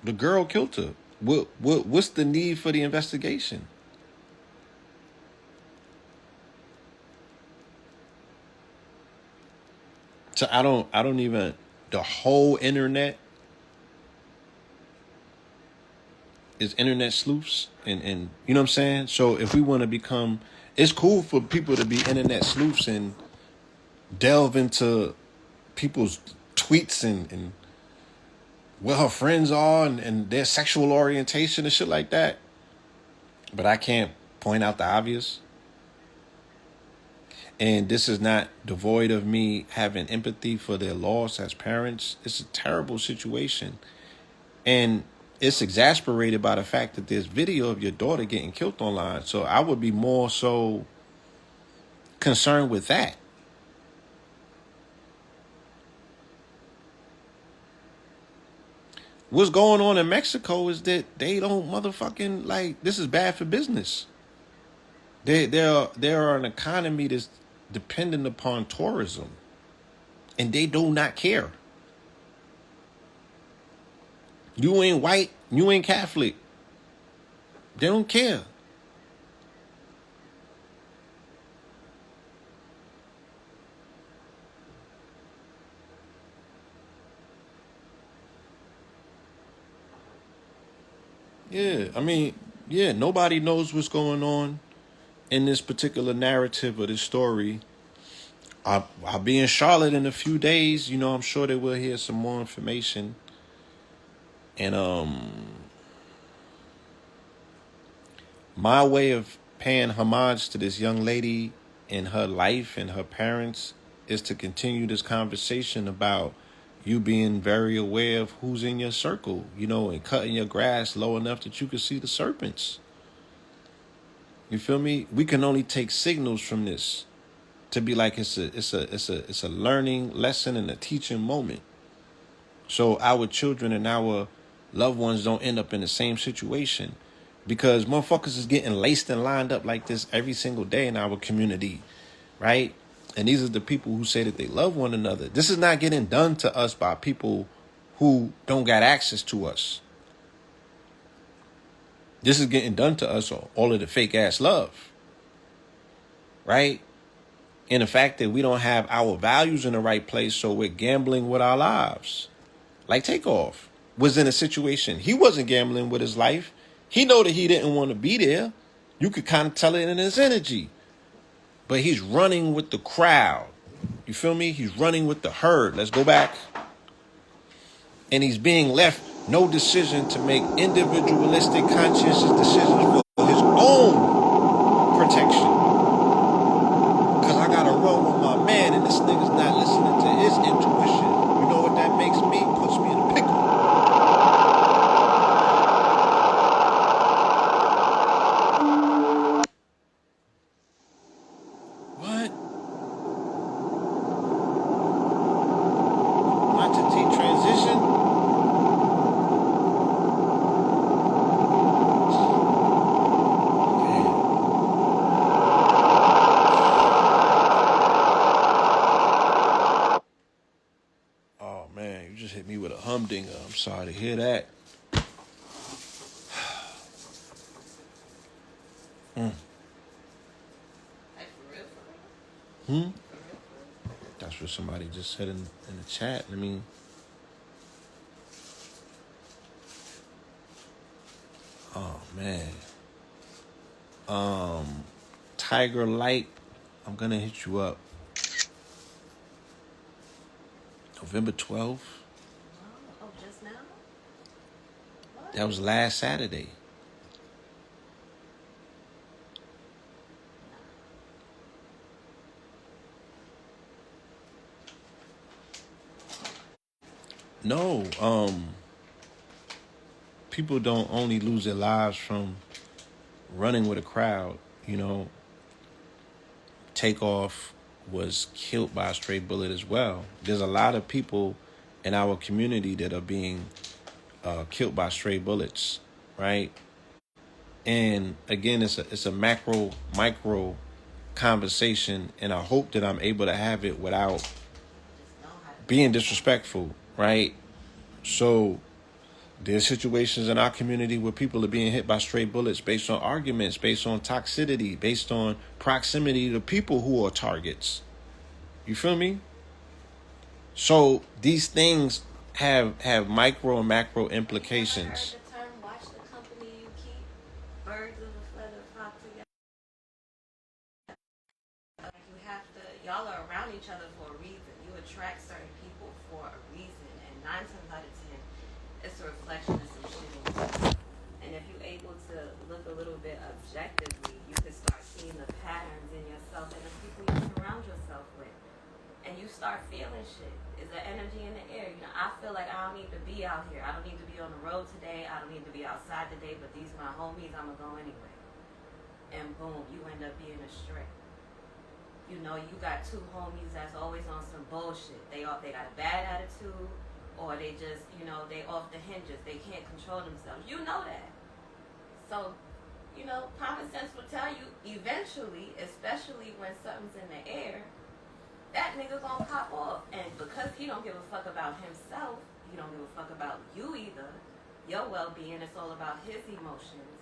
The girl killed her. What's the need for the investigation? So I don't even, the whole internet is internet sleuths and you know what I'm saying? So if we want to become, it's cool for people to be internet sleuths and delve into people's tweets and where her friends are and their sexual orientation and shit like that. But I can't point out the obvious. And this is not devoid of me having empathy for their loss as parents. It's a terrible situation. And it's exasperated by the fact that there's video of your daughter getting killed online. So I would be more so concerned with that. What's going on in Mexico is that they don't motherfucking, like, this is bad for business. There are an economy that's dependent upon tourism, and they do not care. You ain't white, you ain't Catholic. They don't care. Yeah, I mean, yeah, nobody knows what's going on in this particular narrative of this story. I'll be in Charlotte in a few days. You know, I'm sure they will hear some more information. And my way of paying homage to this young lady and her life and her parents is to continue this conversation about you being very aware of who's in your circle, you know, and cutting your grass low enough that you can see the serpents. You feel me? We can only take signals from this to be like it's a learning lesson and a teaching moment. So our children and our loved ones don't end up in the same situation, because motherfuckers is getting laced and lined up like this every single day in our community, right? And these are the people who say that they love one another. This is not getting done to us by people who don't got access to us. This is getting done to us on all of the fake ass love, right? And the fact that we don't have our values in the right place, so we're gambling with our lives. Like Takeoff was in a situation. He wasn't gambling with his life. He know that he didn't want to be there. You could kind of tell it in his energy. But he's running with the crowd. You feel me? He's running with the herd. Let's go back. And he's being left no decision to make individualistic, conscientious decisions for his own protection. Because I got to roll with my man, and this nigga's not listening to his intuition. You know what that makes me? humdinger. I'm sorry to hear that. Like for real, for real? Hmm? For real, for real? That's what somebody just said in the chat. I mean, oh man. Tiger Light, I'm gonna hit you up. November 12th. Oh, just now? What? That was last Saturday. No, people don't only lose their lives from running with a crowd. You know, Takeoff was killed by a stray bullet as well. There's a lot of people in our community that are being killed by stray bullets, right? And again, it's a macro, micro conversation, and I hope that I'm able to have it without Just know how to being disrespectful, right? So there's situations in our community where people are being hit by stray bullets based on arguments, based on toxicity, based on proximity to people who are targets. You feel me? So these things have micro and macro implications. Have you ever heard the term, watch the company you keep? Birds of a feather flock together. You have to, y'all are around each other for a reason. You attract certain people for a reason. And 9 times out of 10, it's a reflection of some shit in you. And if you're able to look a little bit objectively, you can start seeing the patterns in yourself and the people you surround yourself with. And you start feeling shit. Is the energy in the air? You know, I feel like I don't need to be out here. I don't need to be on the road today. I don't need to be outside today. But these my homies. I'ma go anyway. And boom, you end up being a stray. You know, you got 2 homies that's always on some bullshit. They got a bad attitude, or they just, you know, they off the hinges. They can't control themselves. You know that. So, you know, common sense will tell you eventually, especially when something's in the air, that nigga gonna pop off. And because he don't give a fuck about himself, he don't give a fuck about you either, your well-being, it's all about his emotions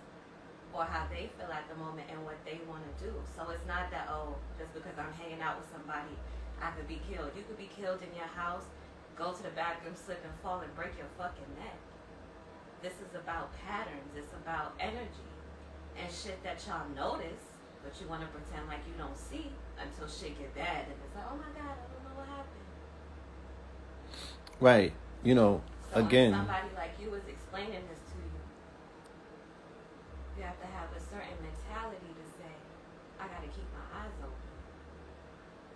or how they feel at the moment and what they want to do. So it's not that, oh, just because I'm hanging out with somebody, I could be killed. You could be killed in your house, go to the bathroom, slip and fall and break your fucking neck. This is about patterns. It's about energy and shit that y'all notice, but you want to pretend like you don't see until shit get bad. And it's like, oh my God, I don't know what happened. Right. You know, So again. when somebody like you is explaining this to you, you have to have a certain mentality to say, I got to keep my eyes open.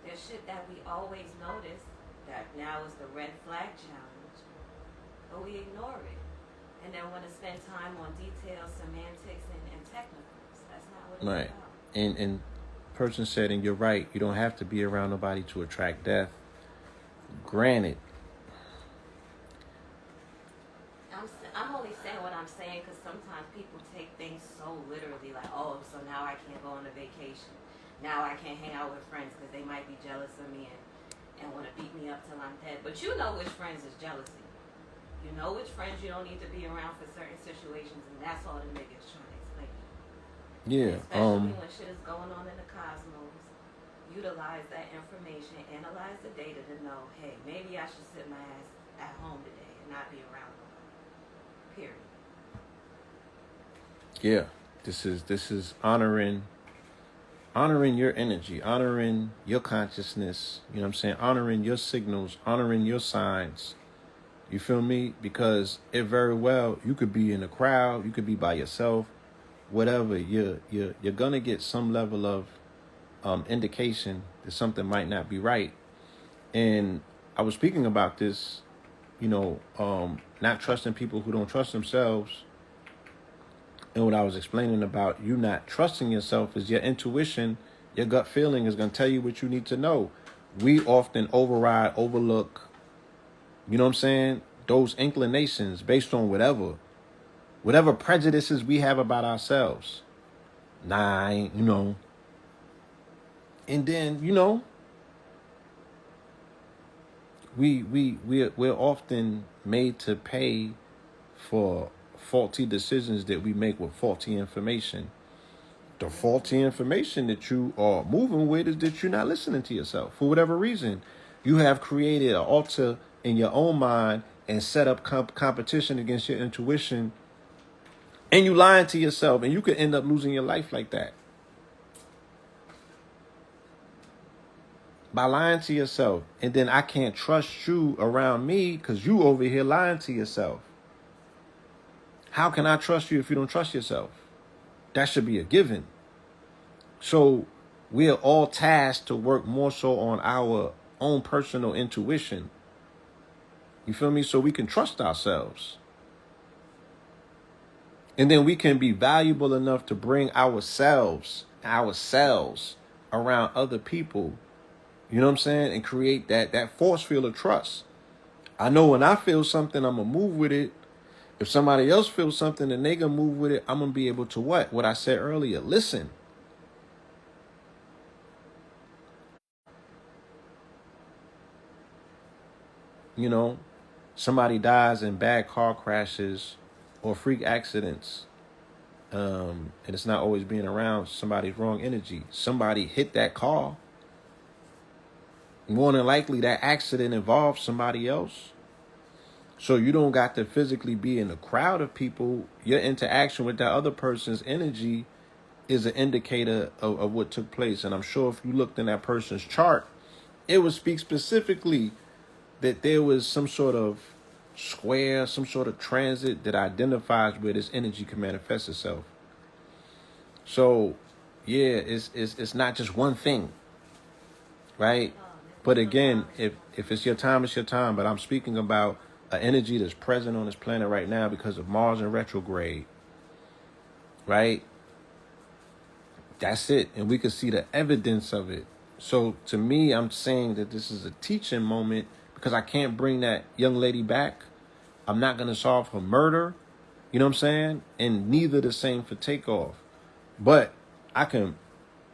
There's shit that we always notice that now is the red flag challenge, but we ignore it. And then want to spend time on details, semantics, and technicals. That's not what it's Right. about. And person said, and you're right, you don't have to be around nobody to attract death. Granted. I'm only saying what I'm saying because sometimes people take things so literally, like, oh, so now I can't go on a vacation. Now I can't hang out with friends because they might be jealous of me and want to beat me up till I'm dead. But you know which friends is jealousy. You know which friends you don't need to be around for certain situations, and that's all the niggas trying to explain. Yeah. Especially when shit is going on in the cosmos. Utilize that information, analyze the data to know, hey, maybe I should sit my ass at home today and not be around nobody. Period. Yeah. This is honoring your energy, honoring your consciousness, you know what I'm saying? Honoring your signals, honoring your signs. You feel me? Because it very well, you could be in a crowd, you could be by yourself, whatever. You're gonna get some level of indication that something might not be right. And I was speaking about this, you know, not trusting people who don't trust themselves. And what I was explaining about you not trusting yourself is your intuition, your gut feeling is going to tell you what you need to know. We often overlook, you know what I'm saying, those inclinations based on whatever prejudices we have about ourselves. Nah, you know. And then, you know, we're often made to pay for faulty decisions that we make with faulty information. The faulty information that you are moving with is that you're not listening to yourself. For whatever reason, you have created an altar in your own mind and set up competition against your intuition, and you lying to yourself, and you could end up losing your life like that. By lying to yourself, and then I can't trust you around me because you over here lying to yourself. How can I trust you if you don't trust yourself? That should be a given. So we are all tasked to work more so on our own personal intuition. You feel me? So we can trust ourselves. And then we can be valuable enough to bring ourselves around other people. You know what I'm saying? And create that force field of trust. I know when I feel something, I'm going to move with it. If somebody else feels something and they going to move with it, I'm going to be able to what? What I said earlier, listen. You know, somebody dies in bad car crashes or freak accidents. And it's not always being around somebody's wrong energy. Somebody hit that car. More than likely, that accident involves somebody else. So you don't got to physically be in a crowd of people. Your interaction with that other person's energy is an indicator of what took place. And I'm sure if you looked in that person's chart, it would speak specifically that there was some sort of square, some sort of transit that identifies where this energy can manifest itself. So, yeah, it's not just one thing, right? But again, if it's your time, it's your time. But I'm speaking about an energy that's present on this planet right now because of Mars in retrograde, right? That's it. And we can see the evidence of it. So to me, I'm saying that this is a teaching moment because I can't bring that young lady back. I'm not going to solve her murder. You know what I'm saying? And neither the same for Takeoff. But I can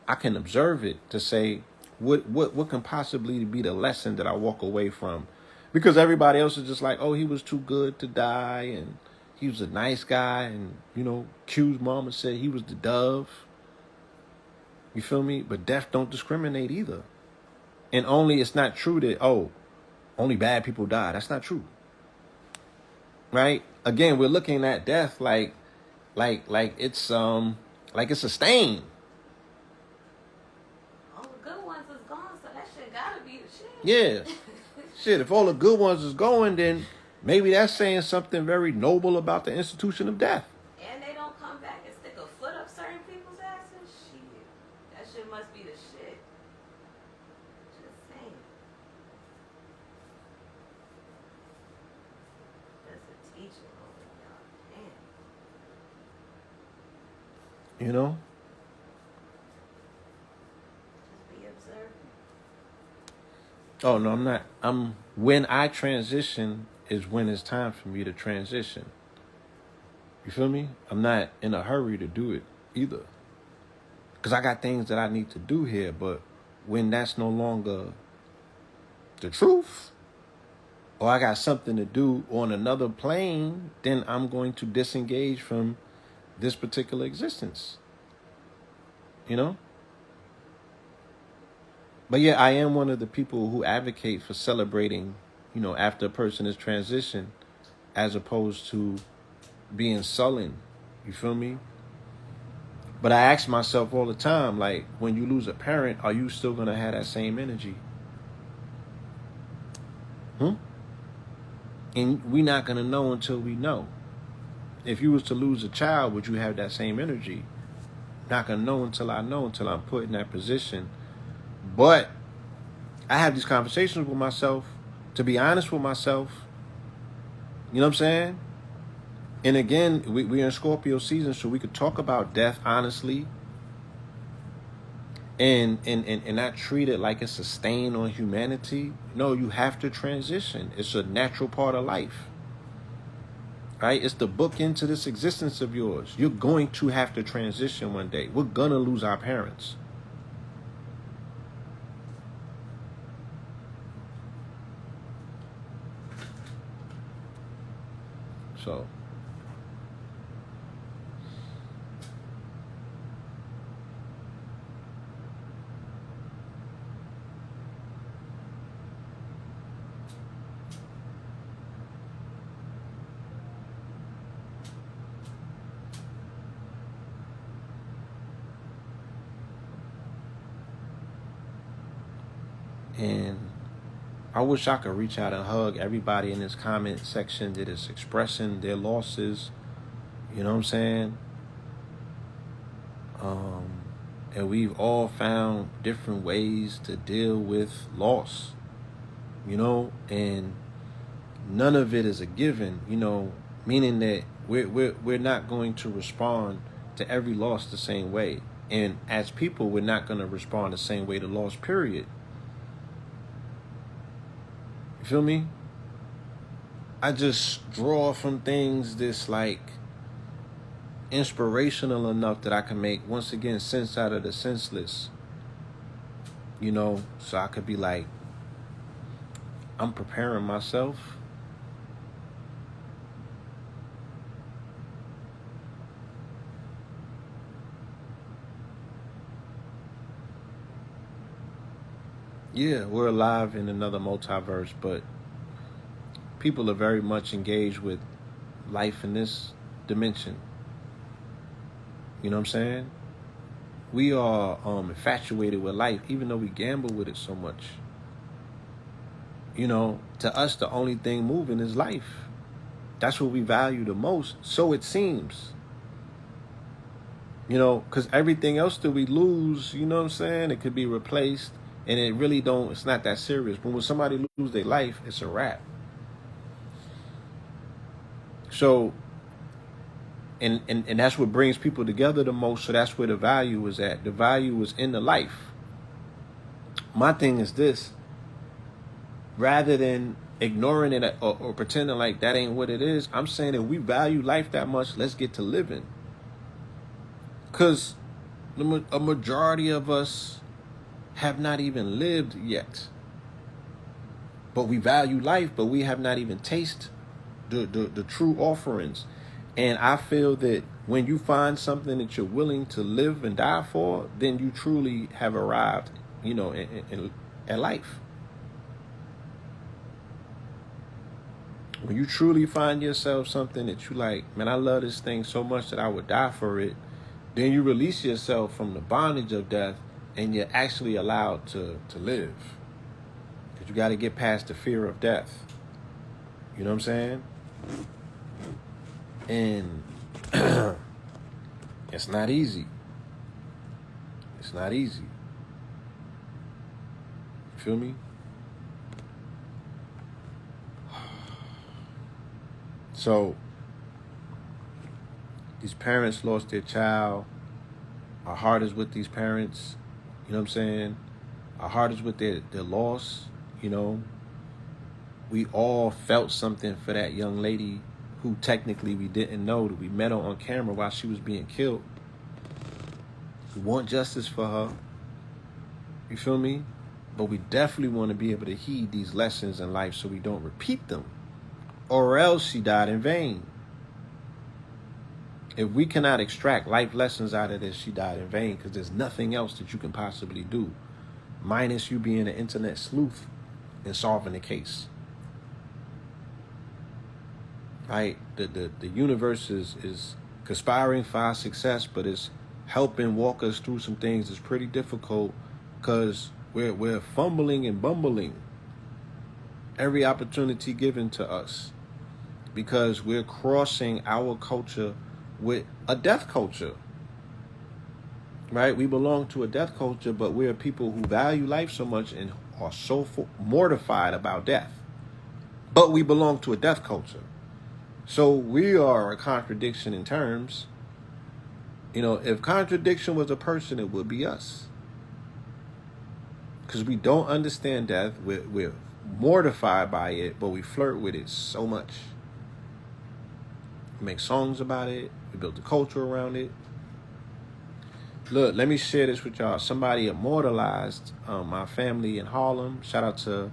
observe it to say what can possibly be the lesson that I walk away from. Because everybody else is just like, oh, he was too good to die, and he was a nice guy, and, you know, Q's mama said he was the dove. You feel me? But death don't discriminate either. And it's not true that, oh, only bad people die. That's not true. Right? Again, we're looking at death like it's a stain. All the good ones is gone, so that shit gotta be the shit. Yeah. Shit, if all the good ones is going, then maybe that's saying something very noble about the institution of death. And they don't come back and stick a foot up certain people's asses? Shit. That shit must be the shit. Just saying. That's a teaching over y'all. Damn. You know? Just be observant. Oh, no, I'm not. When I transition is when it's time for me to transition. You feel me? I'm not in a hurry to do it either. Because I got things that I need to do here. But when that's no longer the truth, or I got something to do on another plane, then I'm going to disengage from this particular existence. You know? But yeah, I am one of the people who advocate for celebrating, you know, after a person is transitioned, as opposed to being sullen. You feel me? But I ask myself all the time, like, when you lose a parent, are you still going to have that same energy? And we're not going to know until we know. If you was to lose a child, would you have that same energy? Not going to know until I know, until I'm put in that position. But I have these conversations with myself, to be honest with myself. You know what I'm saying? And again, we're in Scorpio season, so we could talk about death honestly. And not treat it like it's a stain on humanity. No, you have to transition. It's a natural part of life. Right? It's the book into this existence of yours. You're going to have to transition one day. We're going to lose our parents. So and I wish I could reach out and hug everybody in this comment section that is expressing their losses. You know what I'm saying? And we've all found different ways to deal with loss, you know, and none of it is a given, you know, meaning that we're not going to respond to every loss the same way. And as people, we're not going to respond the same way to loss, period. You feel me? I just draw from things that's like inspirational enough that I can make, once again, sense out of the senseless. You know, so I could be like, I'm preparing myself. Yeah, we're alive in another multiverse, but people are very much engaged with life in this dimension. You know what I'm saying? We are infatuated with life, even though we gamble with it so much. You know, to us, the only thing moving is life. That's what we value the most, so it seems. You know, because everything else that we lose, you know what I'm saying, it could be replaced, and it really don't, it's not that serious. But when somebody loses their life, it's a wrap. So, and that's what brings people together the most, so that's where the value is at. The value is in the life. My thing is this: rather than ignoring it or pretending like that ain't what it is, I'm saying if we value life that much, let's get to living. Because a majority of us have not even lived yet. But we value life, but we have not even tasted the true offerings. And I feel that when you find something that you're willing to live and die for, then you truly have arrived, you know, at life. When you truly find yourself something that you like, man, I love this thing so much that I would die for it, then you release yourself from the bondage of death and you're actually allowed to live. Because you got to get past the fear of death. You know what I'm saying? And it's not easy. It's not easy. You feel me? So, these parents lost their child. Our heart is with these parents. You know what I'm saying? Our heart is with their loss. You know, we all felt something for that young lady who technically we didn't know, that we met her on camera while she was being killed. We want justice for her. You feel me? But we definitely want to be able to heed these lessons in life so we don't repeat them. Or else she died in vain. If we cannot extract life lessons out of this, she died in vain, because there's nothing else that you can possibly do, minus you being an internet sleuth and solving the case. Right? The universe is conspiring for our success, but it's helping walk us through some things that's pretty difficult, because we're fumbling and bumbling every opportunity given to us, because we're crossing our culture with a death culture. Right? We belong to a death culture, but we're people who value life so much and are so mortified about death. But we belong to a death culture. So we are a contradiction in terms. You know, if contradiction was a person, it would be us. Because we don't understand death. We're mortified by it, but we flirt with it so much. We make songs about it. We build a culture around it. Look, let me share this with y'all. Somebody immortalized my family in Harlem. Shout out to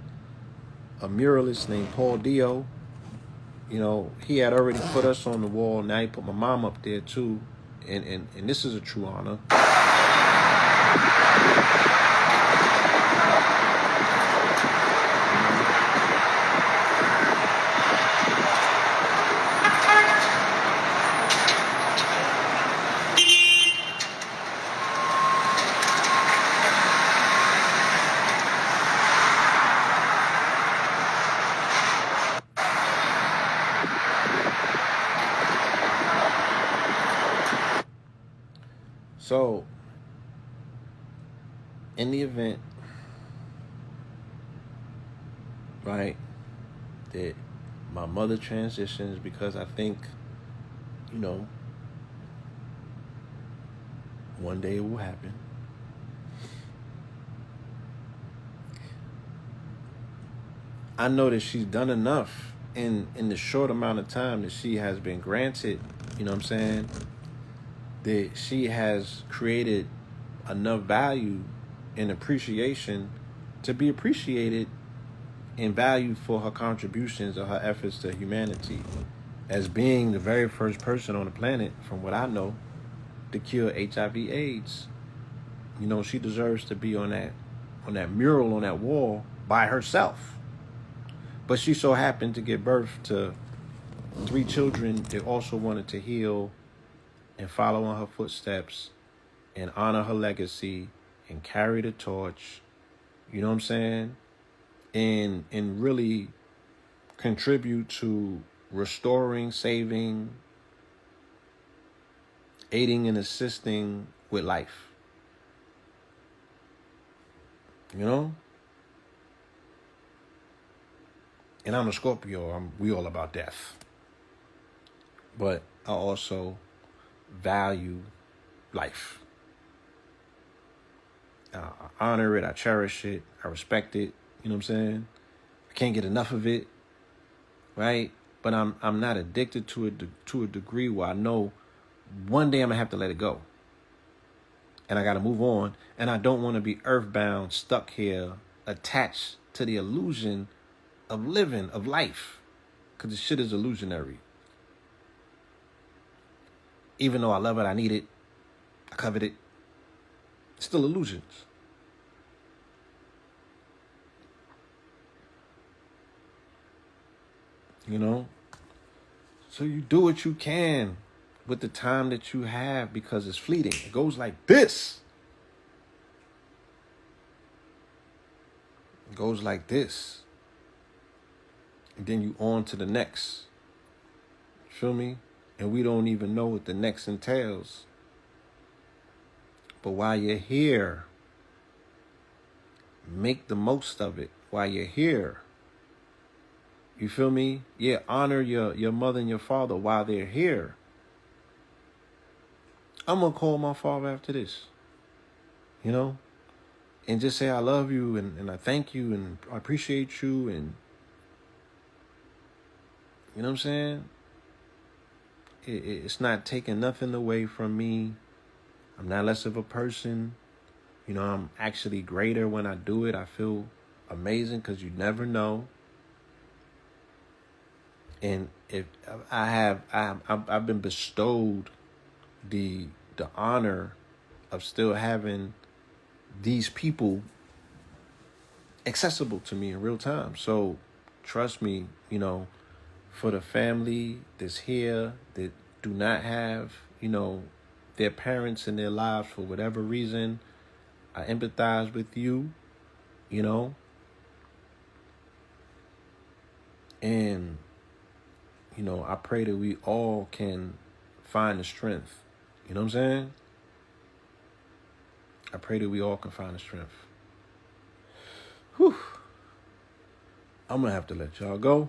a muralist named Paul Dio. he had already put us on the wall. Now he put my mom up there too. And this is a true honor. So, in the event, right, that my mother transitions, because I think, one day it will happen. I know that she's done enough in the short amount of time that she has been granted, you know what I'm saying? That she has created enough value and appreciation to be appreciated and valued for her contributions or her efforts to humanity, as being the very first person on the planet, from what I know, to cure HIV/AIDS. She deserves to be on that mural on that wall by herself. But she so happened to give birth to 3 children that also wanted to heal and follow in her footsteps and honor her legacy and carry the torch, you know what I'm saying? And really contribute to restoring, saving, aiding and assisting with life. And I'm a Scorpio. We all about death. But I also value life. I honor it. I cherish it. I respect it. You know what I'm saying? I can't get enough of it, right? But I'm not addicted to it to a degree where I know one day I'm gonna have to let it go, and I gotta move on. And I don't want to be earthbound, stuck here, attached to the illusion of living, of life, because the shit is illusionary. Even though I love it, I need it, I covet it, it's still illusions. So you do what you can with the time that you have, because it's fleeting. It goes like this. It goes like this. And then you on to the next. Feel me? And we don't even know what the next entails. But while you're here, make the most of it while you're here. You feel me? Yeah, honor your mother and your father while they're here. I'm going to call my father after this, and just say I love you and I thank you and I appreciate you, and you know what I'm saying? It's not taking nothing away from me. I'm not less of a person. I'm actually greater when I do it. I feel amazing because you never know. And if I've been bestowed the honor of still having these people accessible to me in real time. So trust me, for the family that's here that do not have, their parents in their lives for whatever reason, I empathize with you, and I pray that we all can find the strength. You know what I'm saying? I pray that we all can find the strength. Whew. I'm going to have to let y'all go.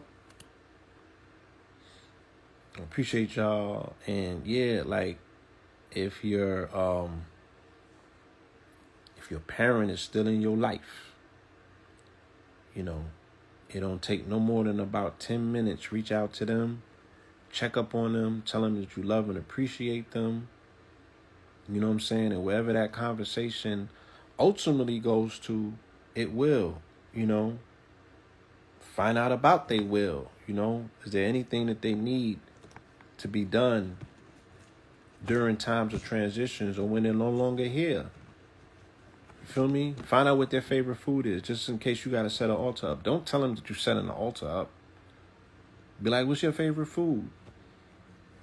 I appreciate y'all. And yeah, like if your parent is still in your life, it don't take no more than about 10 minutes. Reach out to them, check up on them, tell them that you love and appreciate them. You know what I'm saying? And wherever that conversation ultimately goes to, it will, find out about they will. You know, is there anything that they need to be done during times of transitions or when they're no longer here? You feel me? Find out what their favorite food is, just in case you got to set an altar up. Don't tell them that you're setting the altar up. Be like, what's your favorite food?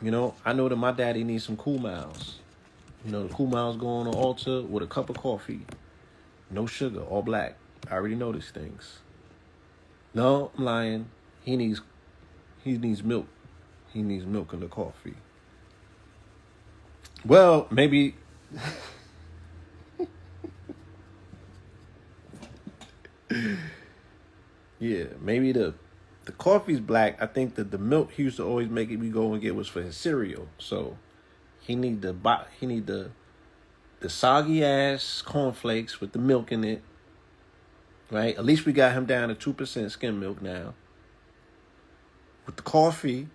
You know, I know that my daddy needs some cool miles. You know, the cool miles go on the altar with a cup of coffee. No sugar, all black. I already know these things. No, I'm lying. He needs milk. He needs milk in the coffee. Well, maybe yeah, maybe the coffee's black. I think that the milk he used to always make me go and get was for his cereal. So he need the soggy ass cornflakes with the milk in it. Right? At least we got him down to 2% skim milk now. With the coffee,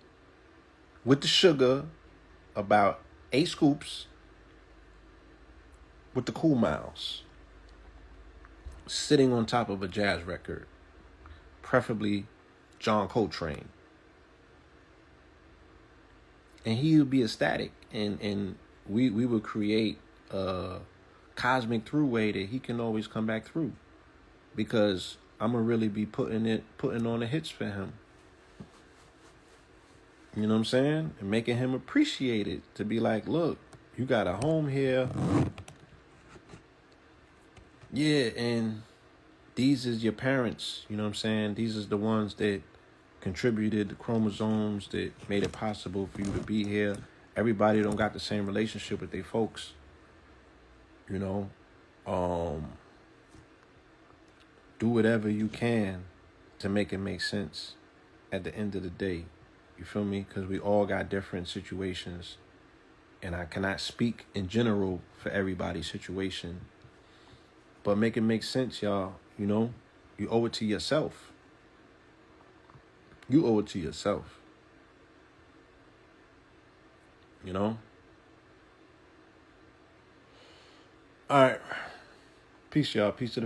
with the sugar, about 8 scoops, with the cool miles. Sitting on top of a jazz record, preferably John Coltrane. And he would be ecstatic, and we would create a cosmic throughway that he can always come back through, because I'm gonna really be putting on the hits for him. You know what I'm saying? And making him appreciate it, to be like, look, you got a home here. Yeah, and these is your parents, you know what I'm saying? These is the ones that contributed the chromosomes that made it possible for you to be here. Everybody don't got the same relationship with their folks. You know? Do whatever you can to make it make sense at the end of the day. You feel me? Because we all got different situations. And I cannot speak in general for everybody's situation. But make it make sense, y'all. You know, you owe it to yourself. You owe it to yourself. You know? All right. Peace, y'all. Peace to the